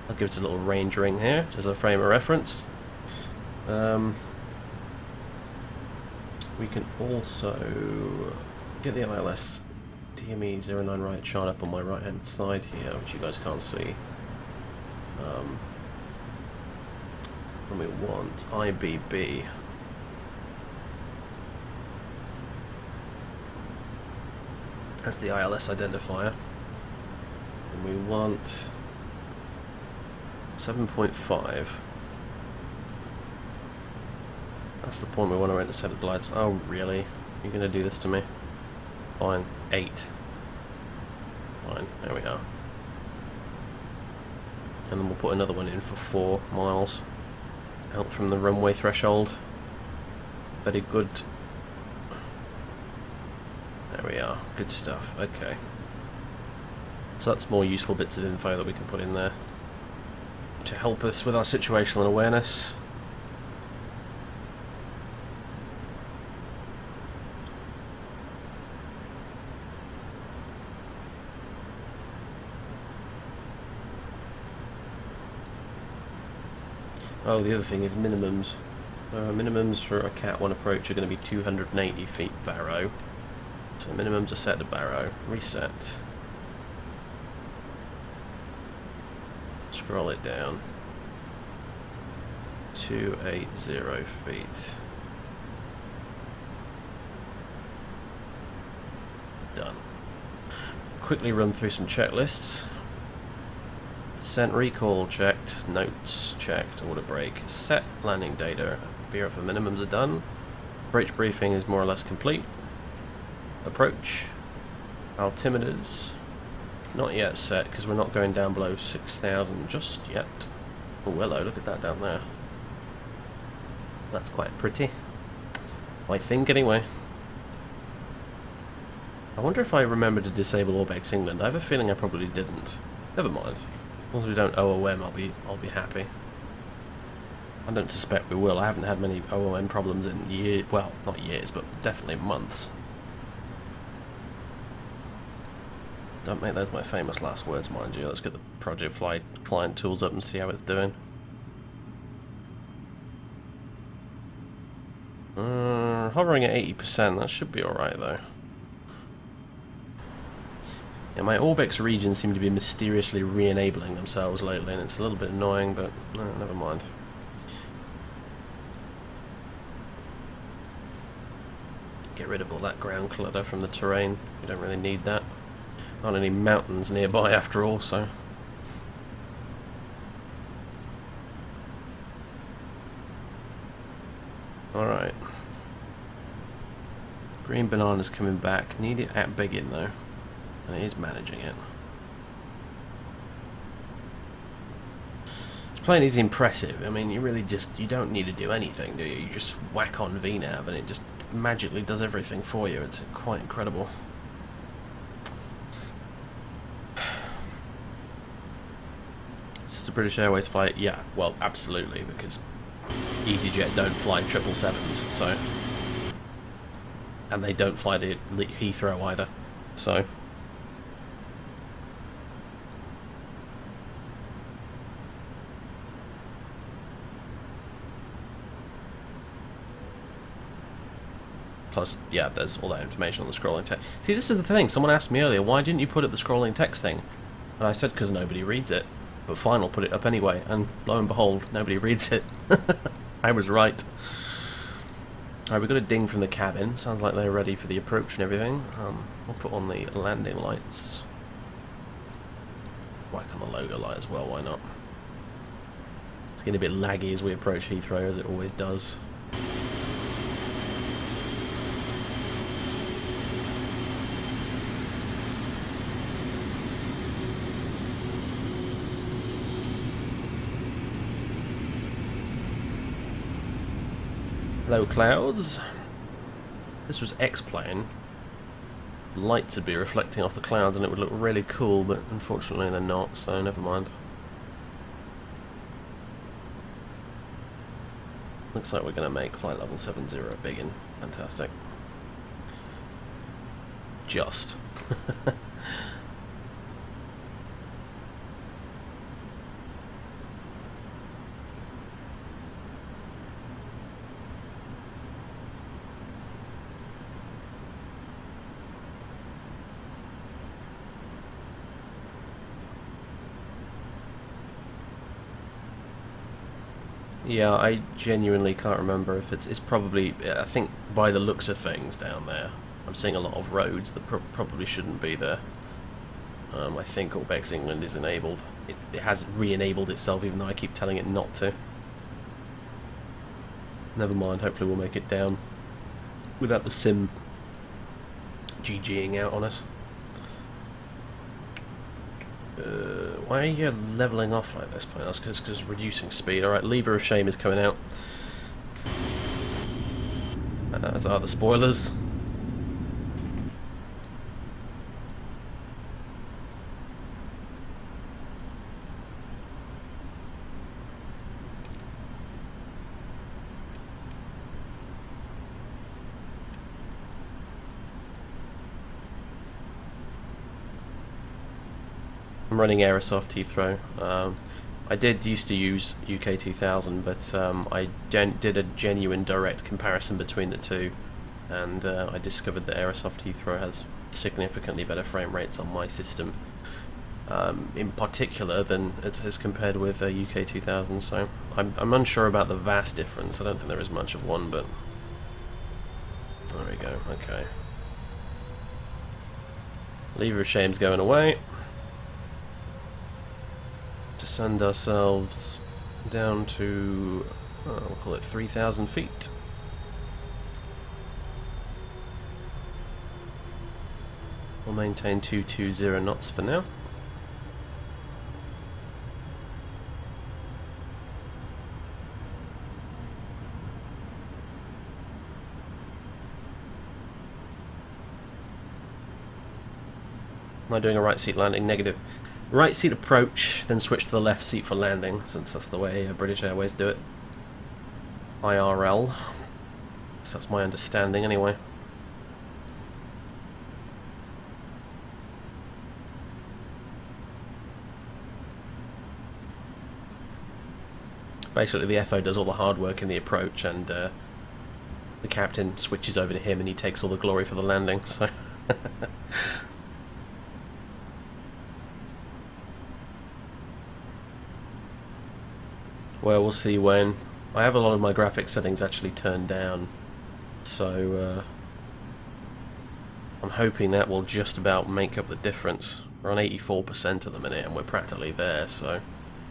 I'll give it a little range ring here, just as a frame of reference. We can also get the ILS DME 09 right chart up on my right hand side here, which you guys can't see. And we want IBB. That's the ILS identifier. And we want 7.5. That's the point we want to intercept the lights. Oh, really? You're going to do this to me? Fine. 8. Fine. There we are. And then we'll put another one in for 4 miles. Out from the runway threshold. Very good. There we are. Good stuff. Okay. So that's more useful bits of info that we can put in there to help us with our situational awareness. Oh, the other thing is minimums. Minimums for a Cat 1 approach are going to be 280 feet barrow. So minimums are set to barrow. Reset. Scroll it down. 280 feet. Done. Quickly run through some checklists. Sent recall checked, notes checked, order break, set landing data, Bureau for minimums are done, approach briefing is more or less complete, approach, altimeters, not yet set because we're not going down below 6,000 just yet. Oh hello, look at that down there. That's quite pretty, I think anyway. I wonder if I remember to disable Orbex England. I have a feeling I probably didn't. Never mind. As long as we don't OOM, I'll be happy. I don't suspect we will. I haven't had many OOM problems in years. Well, not years, but definitely months. Don't make those my famous last words, mind you. Let's get the Project Fly client tools up and see how it's doing. Hovering at 80%. That should be alright though. Yeah, my Orbex regions seem to be mysteriously re-enabling themselves lately, and it's a little bit annoying, but never mind. Get rid of all that ground clutter from the terrain. We don't really need that. Not any mountains nearby after all, so... Alright. Green banana's coming back. Need it at Biggin though. And it is managing it. This plane is impressive. I mean, you don't need to do anything, do you? You just whack on VNav and it just magically does everything for you. It's quite incredible. This is a British Airways flight? Yeah, well, absolutely, because EasyJet don't fly 777s, so... And they don't fly to Heathrow either, so... Plus, yeah, there's all that information on the scrolling text. See, this is the thing. Someone asked me earlier, why didn't you put up the scrolling text thing? And I said, because nobody reads it. But fine, I'll put it up anyway. And lo and behold, nobody reads it. I was right. Alright, we've got a ding from the cabin. Sounds like they're ready for the approach and everything. We'll put on the landing lights. Whack on the logo light as well, why not? It's getting a bit laggy as we approach Heathrow, as it always does. Hello clouds. This was X-Plane. Lights would be reflecting off the clouds and it would look really cool, but unfortunately they're not, so never mind. Looks like we're going to make flight level 70 biggin. Fantastic. Just. Yeah, I genuinely can't remember if it's probably, I think by the looks of things down there, I'm seeing a lot of roads that probably shouldn't be there. I think Orbex England is enabled. It has re-enabled itself even though I keep telling it not to. Never mind, hopefully we'll make it down without the sim GGing out on us. Why are you levelling off like this, plane? That's because reducing speed. Alright, Lever of Shame is coming out. As are the spoilers. I'm running Aerosoft Heathrow. I did used to use UK 2000, but I did a genuine direct comparison between the two, and I discovered that Aerosoft Heathrow has significantly better frame rates on my system, in particular than as compared with UK 2000. So I'm unsure about the vast difference. I don't think there is much of one, but there we go. Okay. Lever of Shame's going away. To send ourselves down to, we'll call it 3,000 feet. We'll maintain 220 knots for now. Am I doing a right seat landing? Negative. Right seat approach, then switch to the left seat for landing, since that's the way British Airways do it. IRL. So that's my understanding anyway. Basically the FO does all the hard work in the approach, and the captain switches over to him and he takes all the glory for the landing, so... Well, we'll see when. I have a lot of my graphics settings actually turned down, so I'm hoping that will just about make up the difference. We're on 84% at the minute and we're practically there, so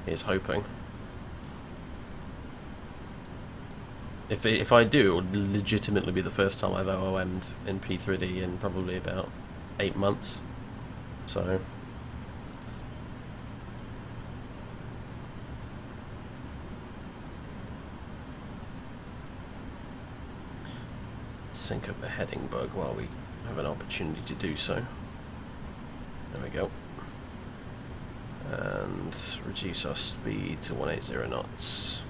here's hoping. If I do, it will legitimately be the first time I've OOM'd in P3D in probably about 8 months, so... sync up the heading bug while we have an opportunity to do so. There we go. And reduce our speed to 180 knots.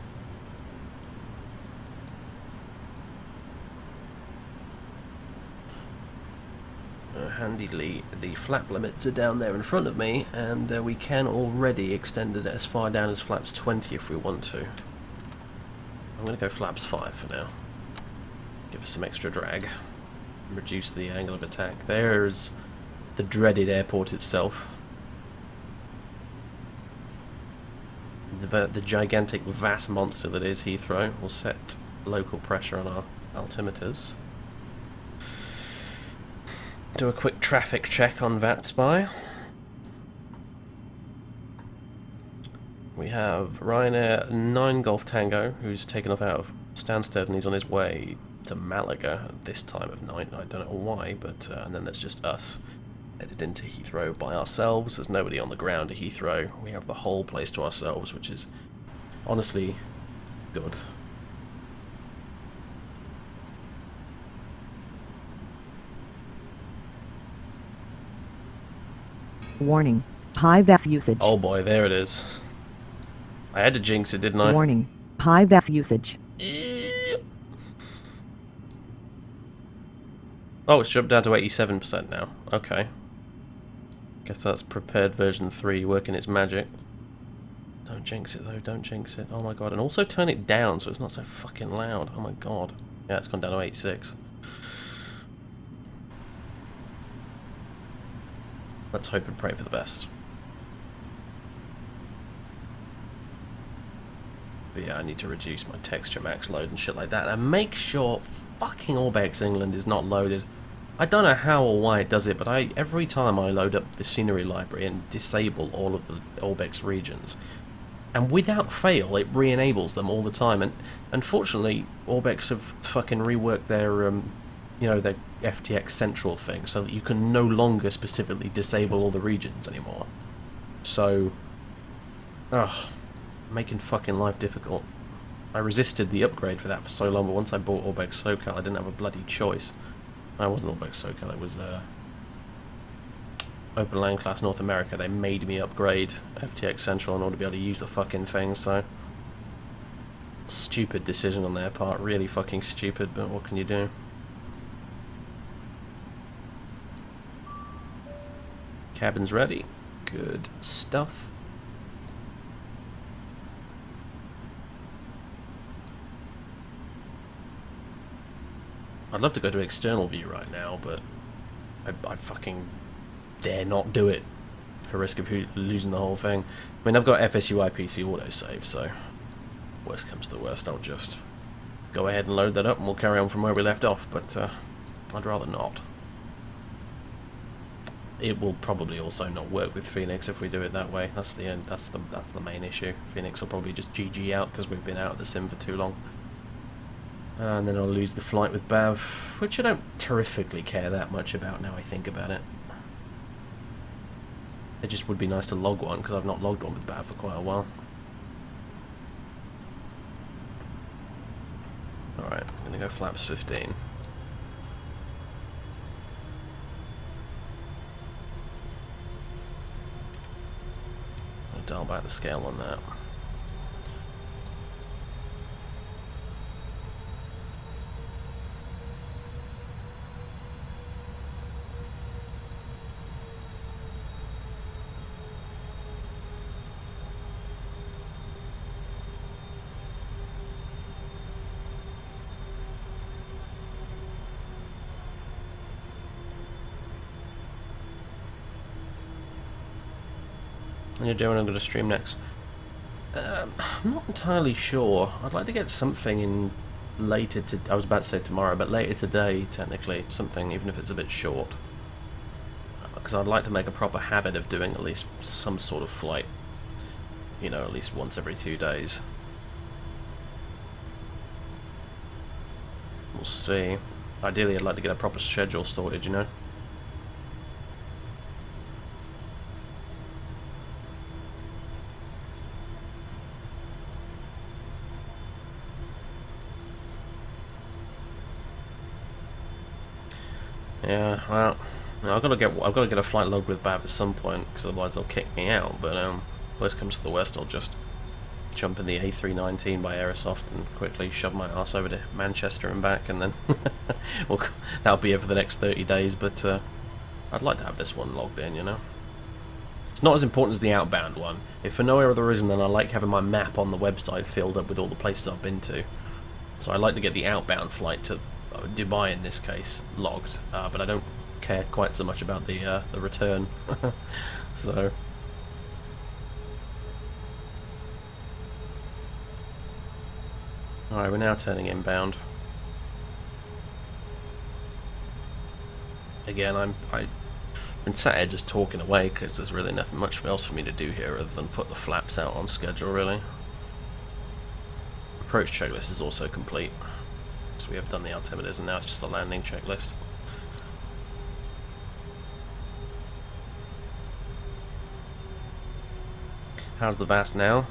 Handily, the flap limits are down there in front of me, and we can already extend it as far down as flaps 20 if we want to. I'm going to go flaps 5 for now. Give us some extra drag, reduce the angle of attack. There's the dreaded airport itself. The gigantic, vast monster that is Heathrow. We'll set local pressure on our altimeters. Do a quick traffic check on VATSpy. We have Ryanair 9 Golf Tango, who's taken off out of Stansted and he's on his way to Malaga at this time of night. I don't know why, but and then there's just us headed into Heathrow by ourselves. There's nobody on the ground at Heathrow. We have the whole place to ourselves, which is honestly good. Warning. High VAS usage. Oh boy, there it is. I had to jinx it, didn't I? Warning. High VAS usage. Yeah. Oh, it's jumped down to 87% now. Okay. Guess that's prepared version 3 working its magic. Don't jinx it though, don't jinx it. Oh my god, and also turn it down so it's not so fucking loud. Oh my god. Yeah, it's gone down to 86. Let's hope and pray for the best. But yeah, I need to reduce my texture max load and shit like that. And make sure fucking Orbex England is not loaded. I don't know how or why it does it, but every time I load up the scenery library and disable all of the Orbex regions, and without fail, it re-enables them all the time. And unfortunately, Orbex have fucking reworked their, you know, their FTX Central thing so that you can no longer specifically disable all the regions anymore. So, ugh, making fucking life difficult. I resisted the upgrade for that for so long, but once I bought Orbex SoCal, I didn't have a bloody choice. I wasn't Orbex SoCal, it was Open Land Class North America. They made me upgrade FTX Central in order to be able to use the fucking thing, so... Stupid decision on their part, really fucking stupid, but what can you do? Cabin's ready. Good stuff. I'd love to go to external view right now, but I fucking dare not do it for risk of losing the whole thing. I mean, I've got FSUI PC autosave, so worst comes to the worst, I'll just go ahead and load that up and we'll carry on from where we left off, but I'd rather not. It will probably also not work with Phoenix if we do it that way. That's the end. That's the main issue. Phoenix will probably just GG out because we've been out of the sim for too long. And then I'll lose the flight with Bav, which I don't terrifically care that much about now I think about it. It just would be nice to log one, because I've not logged one with Bav for quite a while. Alright, I'm going to go flaps 15. I'll dial back the scale on that. And you're doing, I'm going to stream next. I'm not entirely sure. I'd like to get something in later to. I was about to say tomorrow, but later today, technically. Something, even if it's a bit short. Because I'd like to make a proper habit of doing at least some sort of flight. You know, at least once every 2 days. We'll see. Ideally, I'd like to get a proper schedule sorted, you know? Yeah, well, I've got to get a flight log with Bav at some point, because otherwise they'll kick me out. But worst comes to the worst, I'll just jump in the A319 by Aerosoft and quickly shove my ass over to Manchester and back, and then well, that'll be it for the next 30 days. But I'd like to have this one logged in, you know. It's not as important as the outbound one. If for no other reason than I like having my map on the website filled up with all the places I've been to. So I like to get the outbound flight to Dubai in this case logged, but I don't care quite so much about the return. So alright, we're now turning inbound. Again, I've been sat here just talking away because there's really nothing much else for me to do here other than put the flaps out on schedule, really. Approach checklist is also complete. So we have done the altimeters and now it's just the landing checklist. How's the VAS now?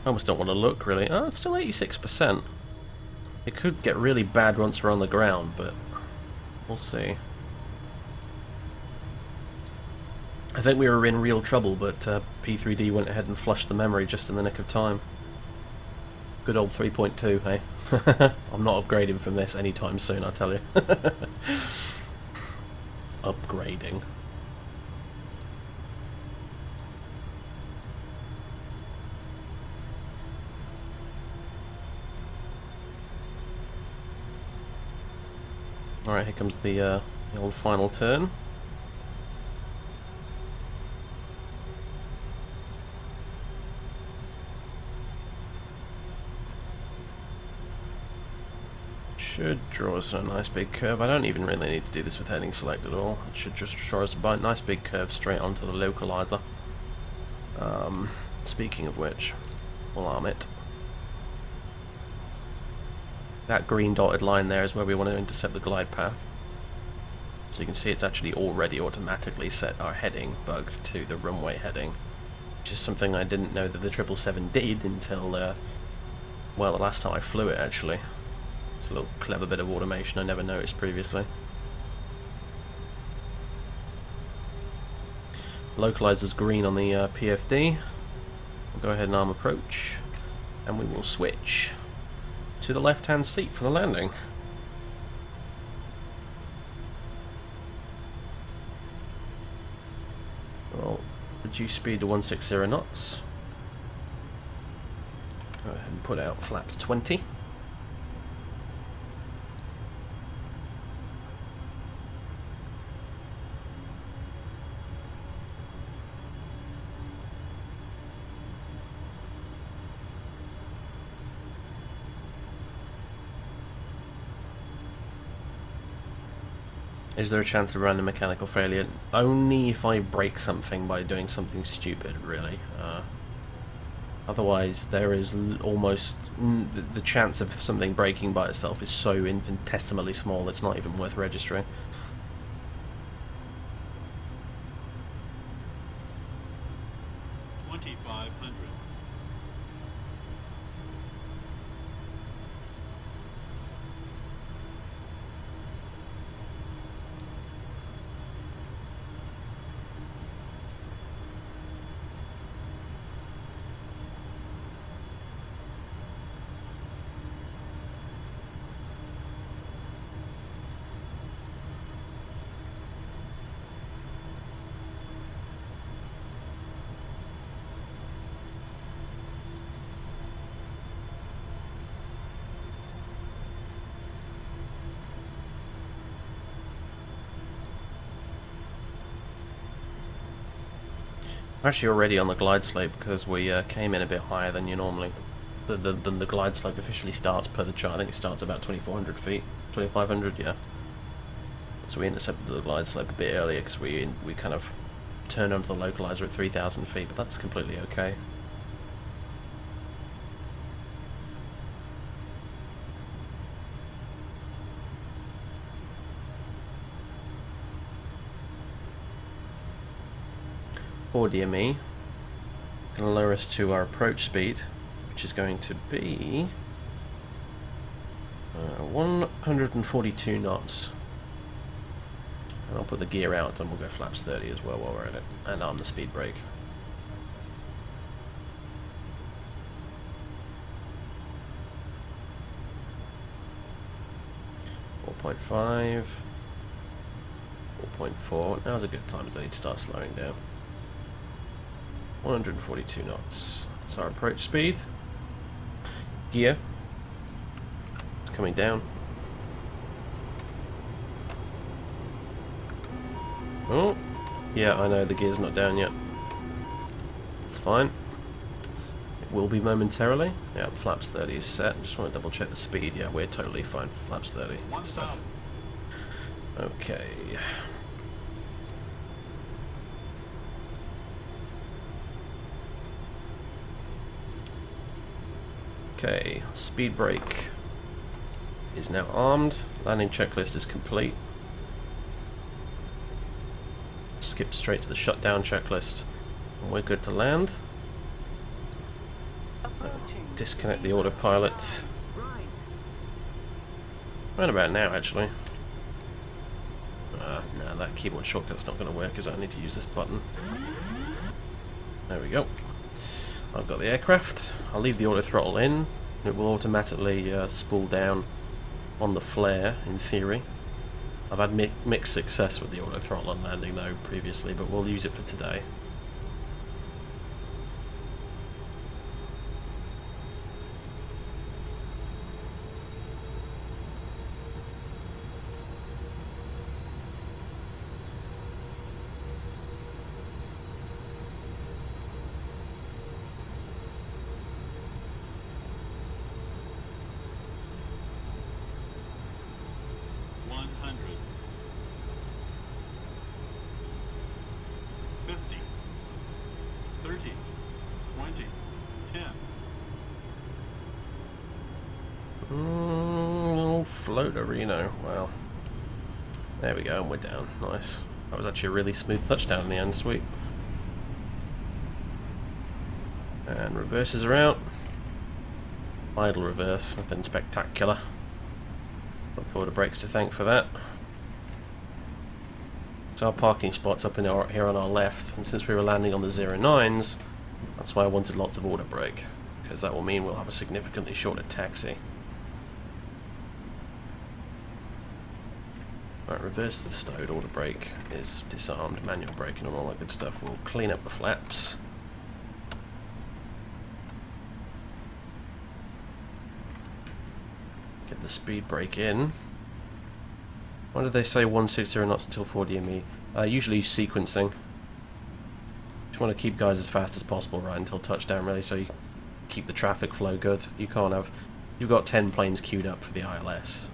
I almost don't want to look, really. Oh, it's still 86%. It could get really bad once we're on the ground, but we'll see. I think we were in real trouble, but P3D went ahead and flushed the memory just in the nick of time. Good old 3.2, hey? I'm not upgrading from this anytime soon, I tell you. upgrading. Alright, here comes the old final turn. Should draw us a nice big curve. I don't even really need to do this with heading select at all. It should just draw us a nice big curve straight onto the localizer. Speaking of which, we'll arm it. That green dotted line there is where we want to intercept the glide path. So you can see it's actually already automatically set our heading bug to the runway heading, which is something I didn't know that the 777 did until, well, the last time I flew it actually. It's a little clever bit of automation I never noticed previously. Localizer's green on the PFD. We'll go ahead and arm approach, and we will switch to the left-hand seat for the landing. We'll reduce speed to 160 knots. Go ahead and put out flaps 20. Is there a chance of random mechanical failure? Only if I break something by doing something stupid, really. Otherwise, there is almost... the chance of something breaking by itself is so infinitesimally small, it's not even worth registering. We're actually already on the glide slope because we came in a bit higher than you normally. Than the glide slope officially starts per the chart. I think it starts about 2,400 feet, 2,500, yeah. So we intercepted the glide slope a bit earlier because we kind of turned onto the localizer at 3,000 feet, but that's completely okay. Or dear me, going to lower us to our approach speed, which is going to be 142 knots. And I'll put the gear out and we'll go flaps 30 as well while we're at it, and arm the speed brake. .5, 4.4. Now's a good time as I need to start slowing down. 142 knots. That's our approach speed. Gear. It's coming down. Oh, yeah, I know the gear's not down yet. It's fine. It will be momentarily. Yeah, flaps 30 is set. Just want to double check the speed. Yeah, we're totally fine for flaps 30. Good stuff. Okay. Okay, speed brake is now armed. Landing checklist is complete. Skip straight to the shutdown checklist. And we're good to land. Disconnect the autopilot. Right about now, actually. No, that keyboard shortcut's not going to work because I need to use this button. There we go. I've got the aircraft. I'll leave the auto throttle in. It will automatically spool down on the flare, in theory. I've had mixed success with the auto throttle on landing though previously, but we'll use it for today. Floaterino, wow. There we go, and we're down. Nice. That was actually a really smooth touchdown in the end, sweet. And reverses are out. Idle reverse, nothing spectacular. Got the order brakes to thank for that. So our parking spot's up in here on our left, and since we were landing on the 09s, that's why I wanted lots of order brake, because that will mean we'll have a significantly shorter taxi. Right, reverse the stowed, order brake is disarmed, manual braking and all that good stuff. We'll clean up the flaps. Get the speed brake in. Why did they say 160 knots until 4 DME? Usually sequencing. Just want to keep guys as fast as possible right until touchdown really, so you keep the traffic flow good. You can't have... You've got 10 planes queued up for the ILS.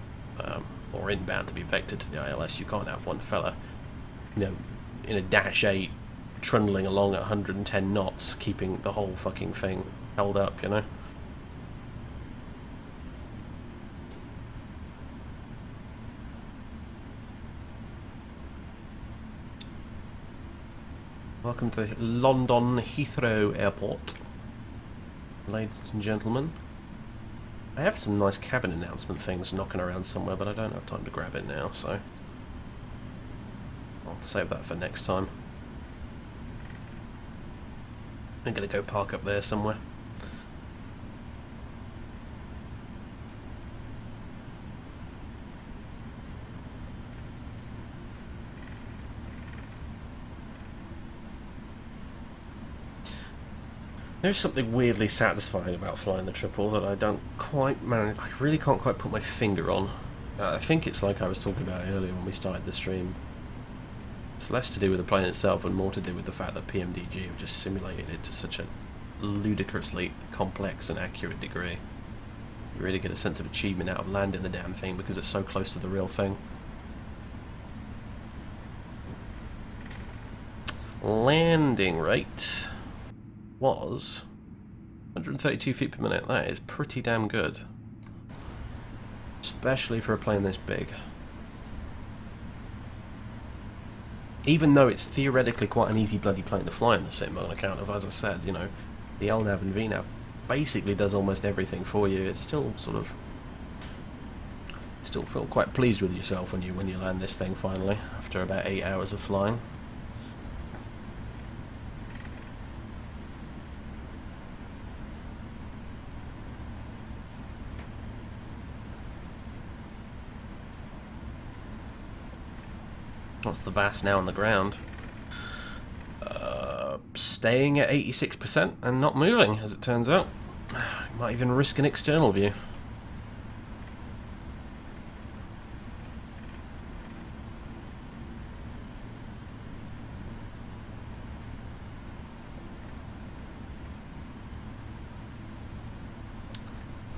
Or inbound to be vectored to the ILS, you can't have one fella, you know, in a Dash 8 trundling along at 110 knots, keeping the whole fucking thing held up, you know? Welcome to London Heathrow Airport, ladies and gentlemen. I have some nice cabin announcement things knocking around somewhere, but I don't have time to grab it now, so I'll save that for next time. I'm going to go park up there somewhere. There's something weirdly satisfying about flying the triple that I don't quite manage. I really can't quite put my finger on. I think it's like I was talking about earlier when we started the stream. It's less to do with the plane itself and more to do with the fact that PMDG have just simulated it to such a ludicrously complex and accurate degree. You really get a sense of achievement out of landing the damn thing because it's so close to the real thing. Landing rate was 132 feet per minute. That is pretty damn good, especially for a plane this big. Even though it's theoretically quite an easy bloody plane to fly in the sim, on account of, as I said, you know, the LNAV and VNAV basically does almost everything for you. It's still sort of, still feel quite pleased with yourself when you land this thing finally after about 8 hours of flying. What's the VAS now on the ground? Staying at 86% and not moving, as it turns out. Might even risk an external view.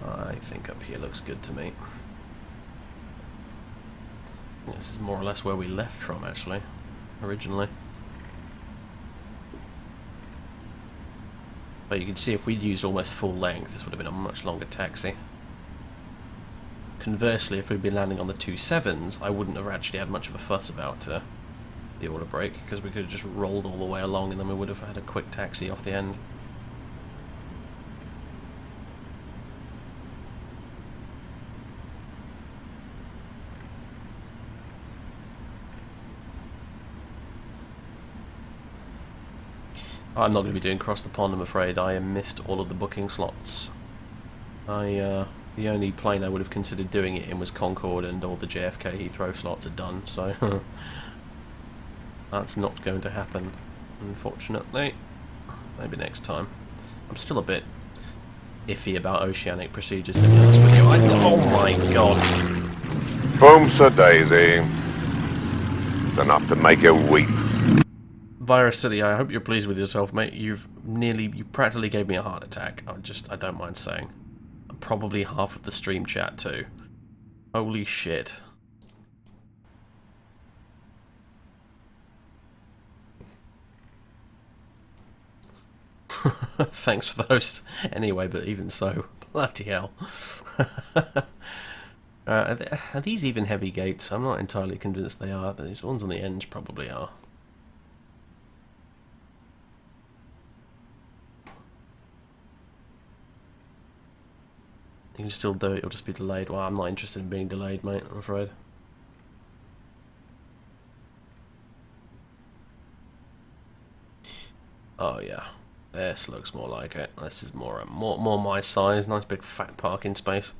I think up here looks good to me. This is more or less where we left from, actually, originally. But you can see if we'd used almost full length, this would have been a much longer taxi. Conversely, if we'd been landing on the 27s, I wouldn't have actually had much of a fuss about the order brake, because we could have just rolled all the way along and then we would have had a quick taxi off the end. I'm not going to be doing cross the pond, I'm afraid. I missed all of the booking slots. I The only plane I would have considered doing it in was Concorde, and all the JFK Heathrow slots are done, so that's not going to happen, unfortunately. Maybe next time. I'm still a bit iffy about oceanic procedures, to be honest with you. Oh my god. Boom, Sir Daisy. It's enough to make you weep. Virus City, I hope you're pleased with yourself, mate. You practically gave me a heart attack. I don't mind saying. Probably half of the stream chat too. Holy shit. Thanks for the host. Anyway, but even so, bloody hell. Are these even heavy gates? I'm not entirely convinced they are. These ones on the ends probably are. You can still do it, it'll just be delayed. Well, I'm not interested in being delayed, mate, I'm afraid. Oh yeah, this looks more like it. This is more my size. Nice big fat parking space.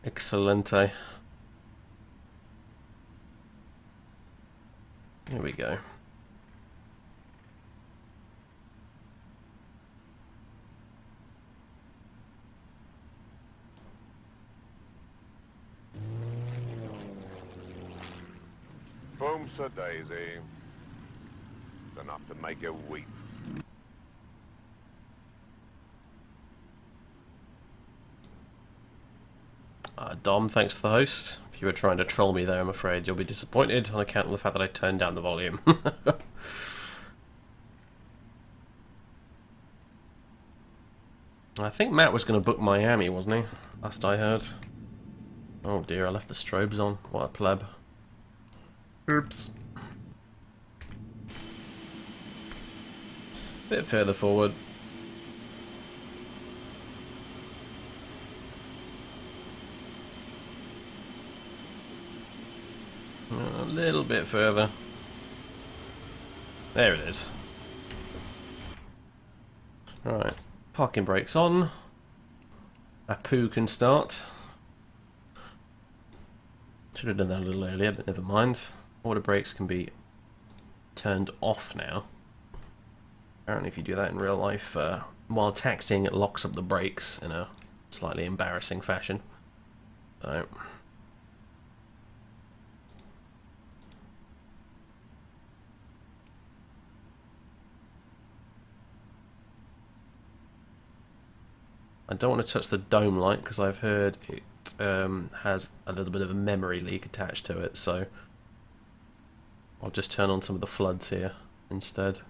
Excelente. Here we go. Boom, Sir Daisy. It's enough to make you weep. Dom, thanks for the host. If you were trying to troll me there, I'm afraid you'll be disappointed on account of the fact that I turned down the volume. I think Matt was going to book Miami, wasn't he? Last I heard. Oh dear, I left the strobes on. What a pleb. Oops. Bit further forward. A little bit further. There it is. Right, parking brakes on. Our poo can start. Should have done that a little earlier, but never mind. Water brakes can be turned off now. Apparently if you do that in real life, while taxiing, it locks up the brakes in a slightly embarrassing fashion. So... I don't want to touch the dome light because I've heard it has a little bit of a memory leak attached to it, so I'll just turn on some of the floods here instead.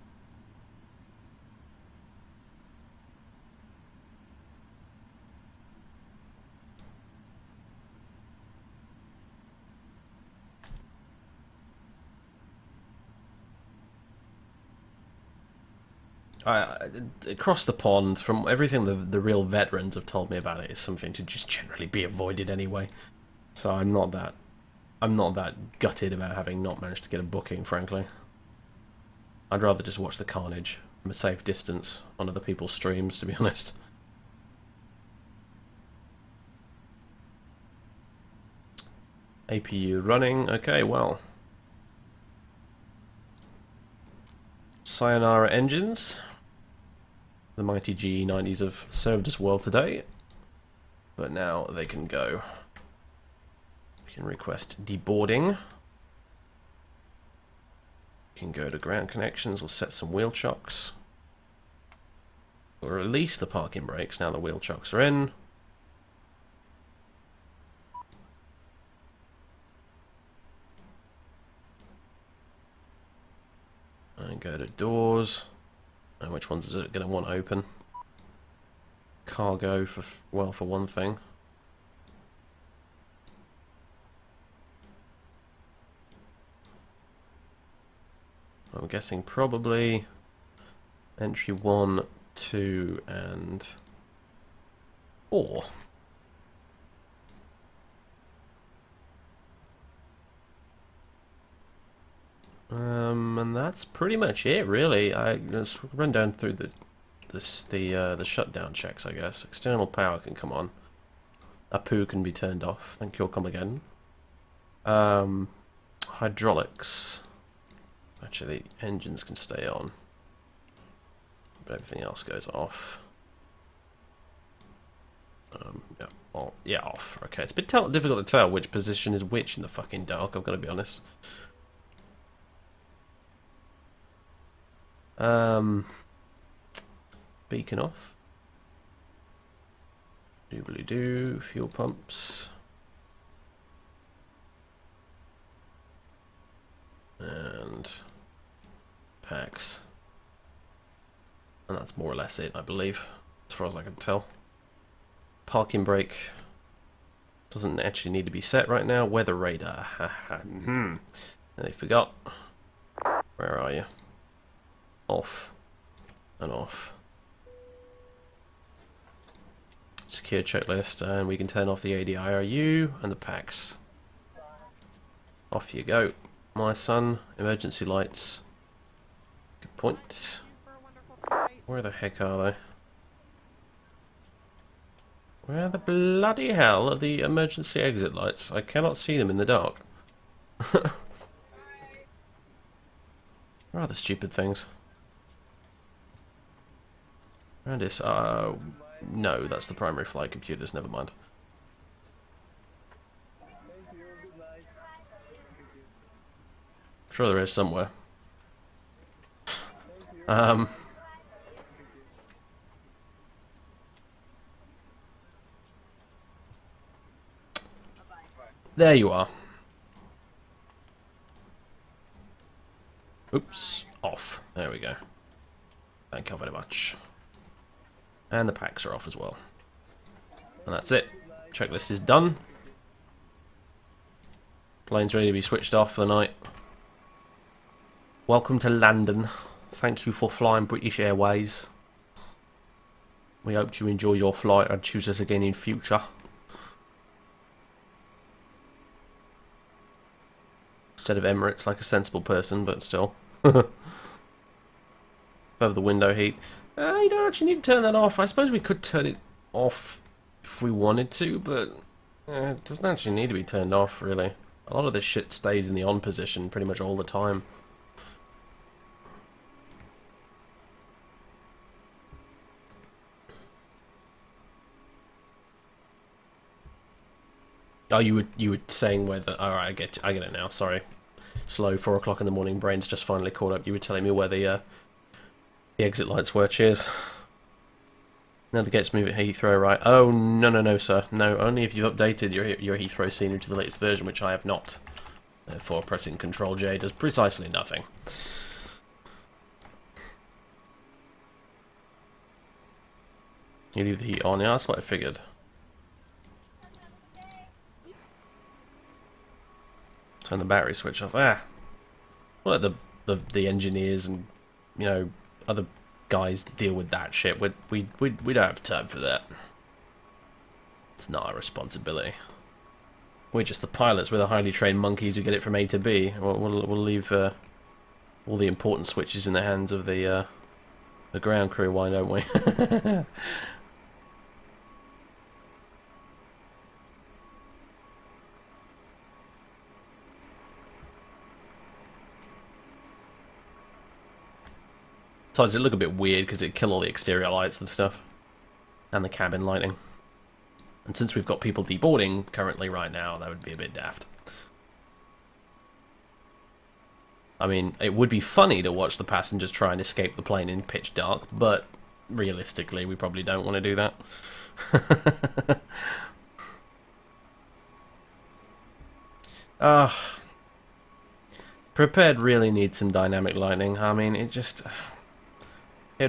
Across the pond, from everything the real veterans have told me about it, is something to just generally be avoided anyway. So I'm not that gutted about having not managed to get a booking, frankly. I'd rather just watch the carnage from a safe distance on other people's streams, to be honest. APU running, okay, well. Sayonara engines. The mighty GE90s have served us well today, but now they can go. We can request deboarding. We can go to ground connections, we'll set some wheel chocks. We'll release the parking brakes now the wheel chocks are in. And go to doors. And which ones is it going to want open? Cargo, for one thing. I'm guessing probably entry 1, 2, and 4. And that's pretty much it, really. Let's run down through the shutdown checks, I guess. External power can come on. A poo can be turned off. Thank you, I'll come again. Hydraulics. Actually, the engines can stay on. But everything else goes off. Yeah, well, yeah, off. Okay, it's a bit difficult to tell which position is which in the fucking dark, I've got to be honest. Beacon off. Doobly-doo, fuel pumps. And packs. And that's more or less it, I believe, as far as I can tell. Parking brake doesn't actually need to be set right now. Weather radar. They forgot. Where are you? Off. And off. Secure checklist, and we can turn off the ADIRU and the packs. Off you go, my son. Emergency lights. Good point. Where the heck are they? Where the bloody hell are the emergency exit lights? I cannot see them in the dark. Rather stupid things. And this, no, that's the primary flight computers, never mind. I'm sure there is somewhere. There you are. Oops, off. There we go. Thank you very much. And the packs are off as well. And that's it. Checklist is done. Plane's ready to be switched off for the night. Welcome to London. Thank you for flying British Airways. We hope you enjoy your flight and choose us again in future. Instead of Emirates, like a sensible person, but still. Above the window heat. You don't actually need to turn that off. I suppose we could turn it off if we wanted to, but it doesn't actually need to be turned off, really. A lot of this shit stays in the on position pretty much all the time. Oh, you were saying whether... Alright, I get it now, sorry. Slow, 4 o'clock in the morning, brain's just finally caught up. You were telling me where the exit lights were, cheers. Now the gates move at Heathrow, right? Oh, no, sir. No, only if you've updated your Heathrow scenery to the latest version, which I have not. Therefore, pressing Control J does precisely nothing. You leave the heat on, yeah, that's what I figured. Turn the battery switch off. We'll let the engineers and, you know, other guys deal with that shit. We don't have time for that. It's not our responsibility. We're just the pilots. We're the highly trained monkeys who get it from A to B. We'll leave all the important switches in the hands of the ground crew. Why don't we? Sometimes it look a bit weird because it kill all the exterior lights and stuff. And the cabin lighting. And since we've got people deboarding currently right now, that would be a bit daft. I mean, it would be funny to watch the passengers try and escape the plane in pitch dark, but realistically, we probably don't want to do that. Prepared really needs some dynamic lighting. I mean, it'd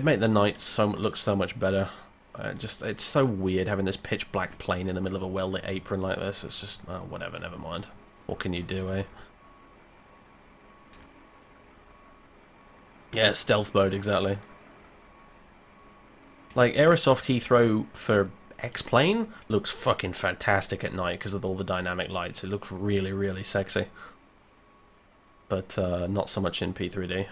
make the night look so much better. It's so weird having this pitch black plane in the middle of a well-lit apron like this. It's just, oh, whatever, never mind. What can you do, eh? Yeah, stealth mode, exactly. Like, Aerosoft Heathrow for X-Plane looks fucking fantastic at night because of all the dynamic lights. It looks really, really sexy. But not so much in P3D.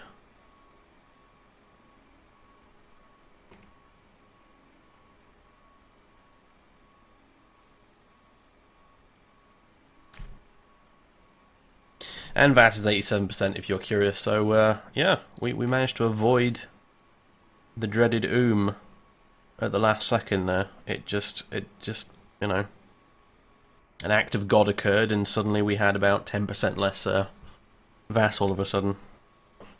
And VAS is 87% if you're curious. So, yeah, we managed to avoid the dreaded at the last second there. It just, you know, an act of God occurred and suddenly we had about 10% less VAS all of a sudden.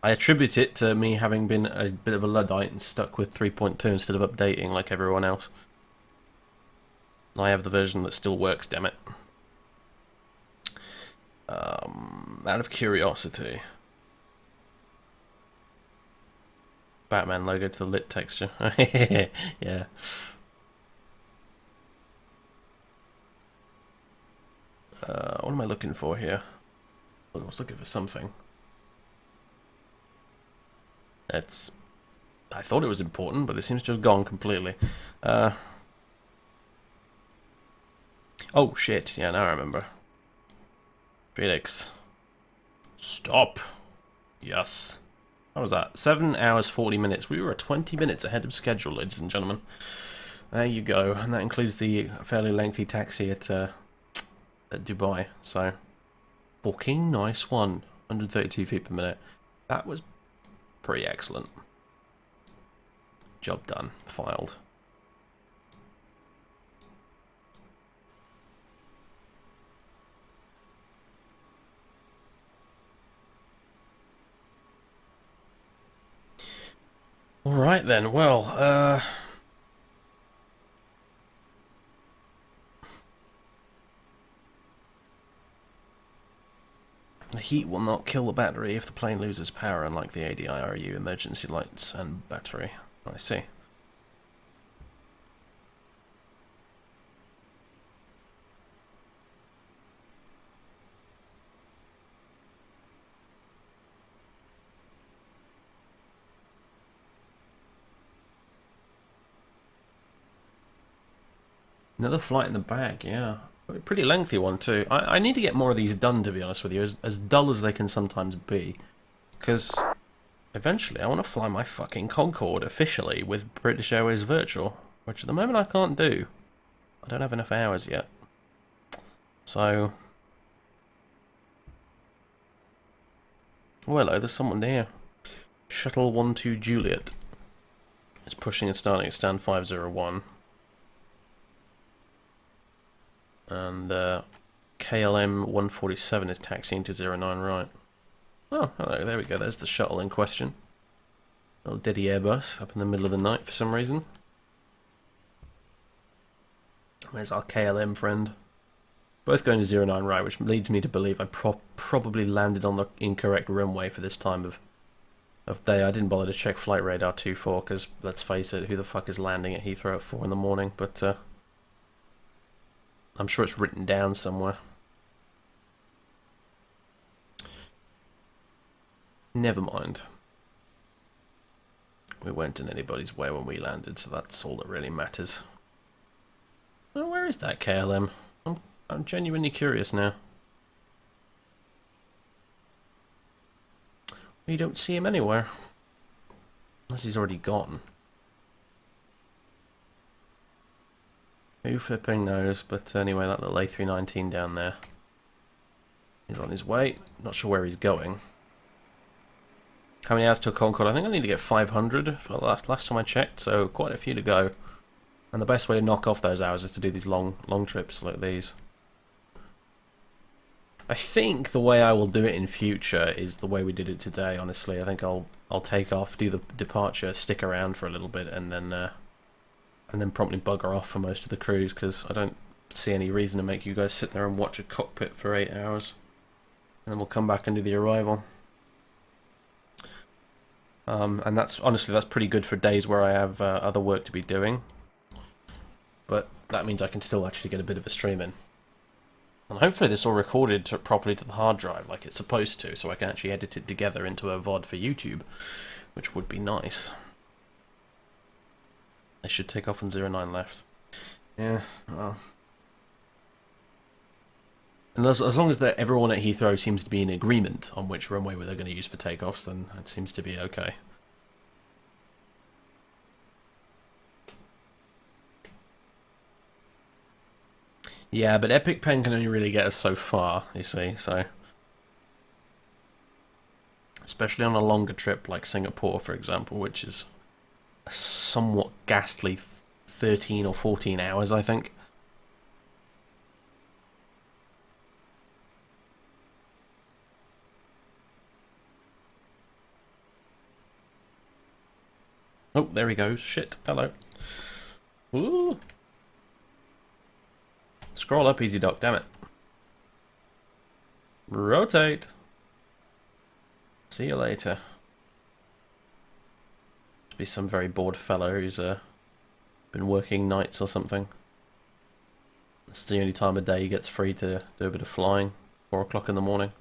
I attribute it to me having been a bit of a Luddite and stuck with 3.2 instead of updating like everyone else. I have the version that still works, damn it. Out of curiosity. Batman logo to the lit texture. Yeah. What am I looking for here? I was looking for something. It's... I thought it was important, but it seems to have gone completely. Oh, shit. Yeah, now I remember. Felix. Stop. Yes. What was that? 7 hours, 40 minutes. We were 20 minutes ahead of schedule, ladies and gentlemen. There you go. And that includes the fairly lengthy taxi at Dubai. So, fucking nice one. 132 feet per minute. That was pretty excellent. Job done. Filed. Alright then, well, the heat will not kill the battery if the plane loses power, unlike the ADIRU emergency lights and battery. I see. Another flight in the bag, yeah. A pretty lengthy one too. I need to get more of these done, to be honest with you, as dull as they can sometimes be. Because eventually I want to fly my fucking Concorde officially with British Airways Virtual, which at the moment I can't do. I don't have enough hours yet. So... Oh, hello, there's someone there. Shuttle 12 Juliet. It's pushing and starting at stand 501. And KLM 147 is taxiing to 09 right. Oh, hello, there we go, there's the shuttle in question. Little Diddy Airbus up in the middle of the night for some reason. Where's our KLM friend? Both going to 09 right, which leads me to believe I probably landed on the incorrect runway for this time of day. I didn't bother to check flight radar 24 because, let's face it, who the fuck is landing at Heathrow at 4 in the morning, but I'm sure it's written down somewhere. Never mind. We weren't in anybody's way when we landed, so that's all that really matters. Well, where is that KLM? I'm genuinely curious now. We don't see him anywhere. Unless he's already gone. Who flipping knows, but anyway, that little A319 down there. He's on his way. Not sure where he's going. How many hours to a Concorde? I think I need to get 500 for the last time I checked, so quite a few to go. And the best way to knock off those hours is to do these long trips like these. I think the way I will do it in future is the way we did it today, honestly. I think I'll take off, do the departure, stick around for a little bit, and then promptly bugger off for most of the cruise, because I don't see any reason to make you guys sit there and watch a cockpit for 8 hours. And then we'll come back and do the arrival. And that's pretty good for days where I have other work to be doing. But that means I can still actually get a bit of a stream in. And hopefully this all recorded properly to the hard drive like it's supposed to, so I can actually edit it together into a VOD for YouTube, which would be nice. I should take off on 09 left. Yeah, well. And as long as everyone at Heathrow seems to be in agreement on which runway they're going to use for takeoffs, then it seems to be okay. Yeah, but Epic Pen can only really get us so far, you see, so... especially on a longer trip like Singapore, for example, which is a somewhat ghastly 13 or 14 hours, I think. Oh, there he goes. Shit. Hello. Ooh. Scroll up, Easy Doc. Damn it. Rotate. See you later. Must be some very bored fellow who's been working nights or something. It's the only time of day he gets free to do a bit of flying. 4 o'clock in the morning.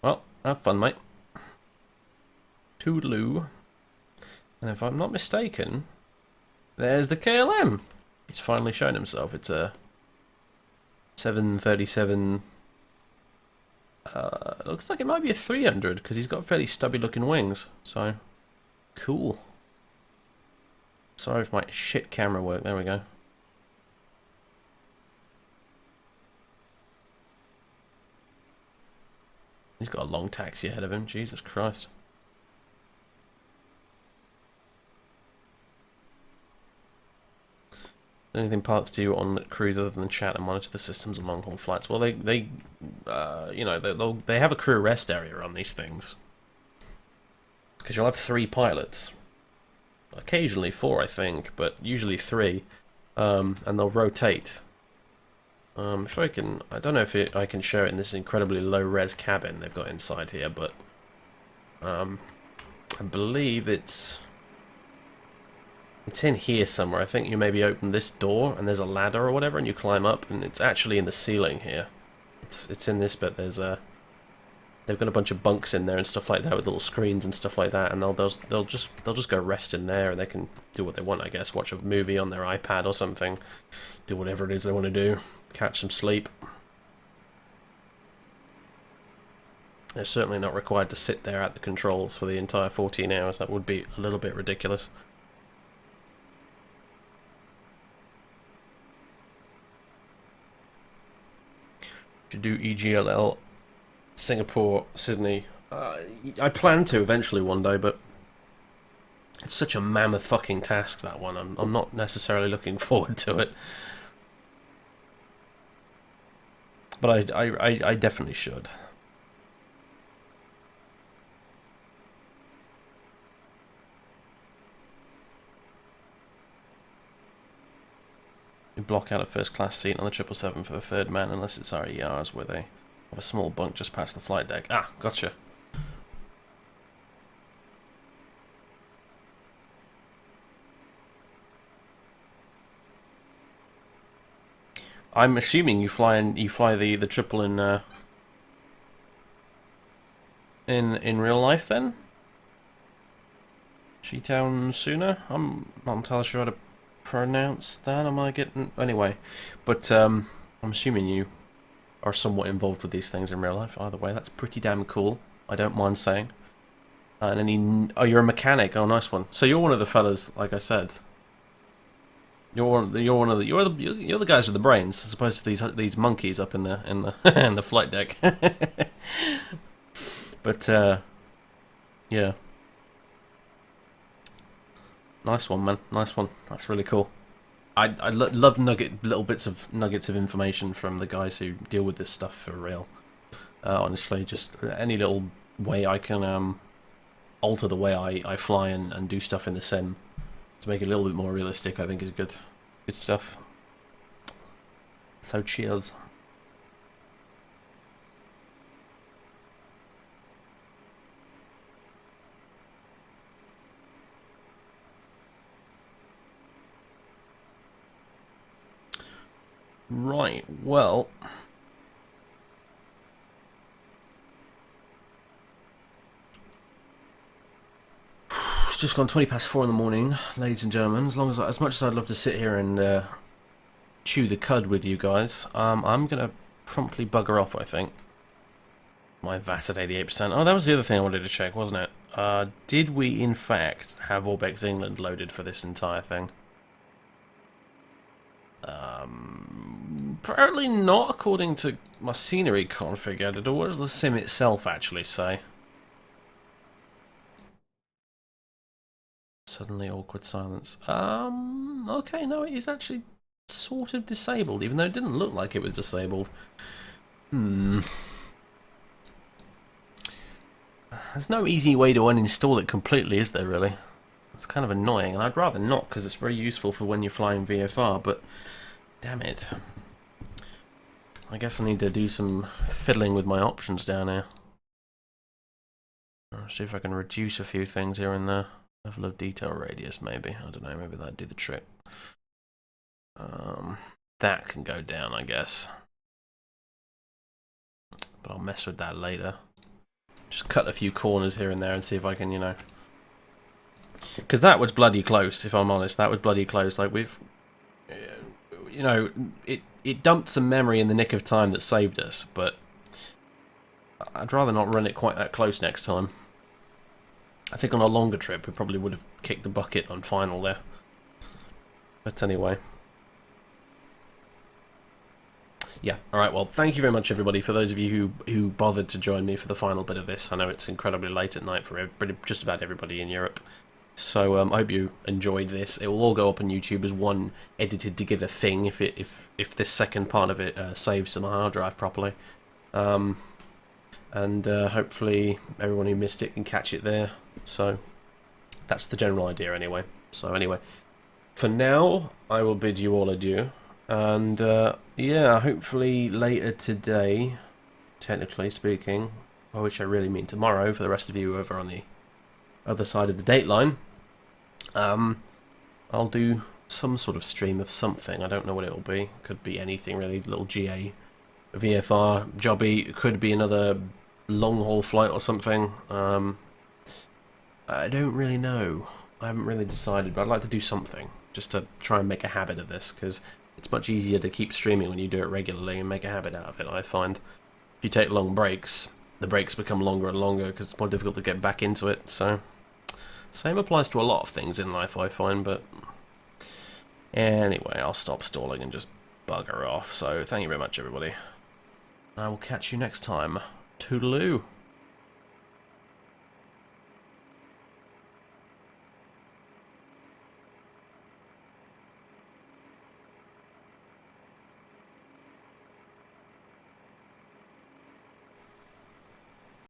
Well, have fun, mate. Toodaloo. And if I'm not mistaken, there's the KLM. He's finally shown himself. It's a 737. It looks like it might be a 300 because he's got fairly stubby looking wings. So, cool. Sorry if my shit camera work. There we go. He's got a long taxi ahead of him. Jesus Christ. Anything pilots do on the cruise other than chat and monitor the systems on long-haul flights? Well, they have a crew rest area on these things because you'll have 3 pilots, occasionally 4, I think, but usually 3, and they'll rotate. If I can, I don't know if I can show it in this incredibly low-res cabin they've got inside here, but I believe it's in here somewhere. I think you maybe open this door and there's a ladder or whatever and you climb up, and it's actually in the ceiling here. It's in this bit. There's they've got a bunch of bunks in there and stuff like that with little screens and stuff like that, and they'll just go rest in there and they can do what they want, I guess. Watch a movie on their iPad or something. Do whatever it is they want to do. Catch some sleep. They're certainly not required to sit there at the controls for the entire 14 hours. That would be a little bit ridiculous. To do EGLL, Singapore, Sydney. I plan to eventually one day, but it's such a mammoth fucking task, that one. I'm not necessarily looking forward to it. But I definitely should. You block out a first class seat on the 777 for the third man unless it's RERs where they have a small bunk just past the flight deck. Ah, gotcha. I'm assuming you fly the triple in real life then? Cheetown sooner? I'm not entirely sure how to pronounce that. Am I getting anyway? But I'm assuming you are somewhat involved with these things in real life. Either way, that's pretty damn cool. I don't mind saying. And oh, you're a mechanic. Oh, nice one. So you're one of the fellas, like I said. You're the guys with the brains, as opposed to these monkeys up in the in the flight deck. But yeah, nice one, man. Nice one. That's really cool. I love little bits of nuggets of information from the guys who deal with this stuff for real. Honestly, just any little way I can alter the way I fly and do stuff in the sim to make it a little bit more realistic, I think is good. Good stuff. So cheers. Right, well, it's just gone 4:20 in the morning, ladies and gentlemen. As much as I'd love to sit here and chew the cud with you guys, I'm gonna promptly bugger off, I think. My VAT at 88%. Oh, that was the other thing I wanted to check, wasn't it? Did we in fact have Orbex England loaded for this entire thing? Apparently not, according to my scenery config editor. What does the sim itself actually say? Suddenly awkward silence. Okay, no, it is actually sort of disabled, even though it didn't look like it was disabled. There's no easy way to uninstall it completely, is there, really? It's kind of annoying, and I'd rather not, because it's very useful for when you're flying VFR, but damn it. I guess I need to do some fiddling with my options down here. I'll see if I can reduce a few things here and there. Level of detail radius, maybe. I don't know, maybe that'd do the trick. That can go down, I guess. But I'll mess with that later. Just cut a few corners here and there and see if I can, you know... Because that was bloody close, if I'm honest. That was bloody close. Like, we've... You know, it dumped some memory in the nick of time that saved us, but... I'd rather not run it quite that close next time. I think on a longer trip we probably would have kicked the bucket on final there. But anyway. Yeah, alright, well, thank you very much, everybody, for those of you who bothered to join me for the final bit of this. I know it's incredibly late at night for just about everybody in Europe. So I hope you enjoyed this. It will all go up on YouTube as one edited together thing if this second part of it saves to my hard drive properly. And hopefully everyone who missed it can catch it there. So that's the general idea anyway. So anyway, for now, I will bid you all adieu. And yeah, hopefully later today, technically speaking, by which I really mean tomorrow for the rest of you over on the other side of the date line, I'll do some sort of stream of something. I don't know what it'll be. Could be anything really. Little GA VFR jobby. Could be another long haul flight or something. I don't really know. I haven't really decided, but I'd like to do something just to try and make a habit of this, because it's much easier to keep streaming when you do it regularly and make a habit out of it. I find if you take long breaks, the breaks become longer and longer because it's more difficult to get back into it. So same applies to a lot of things in life, I find. But anyway, I'll stop stalling and just bugger off. So thank you very much, everybody. I will catch you next time. Toodaloo.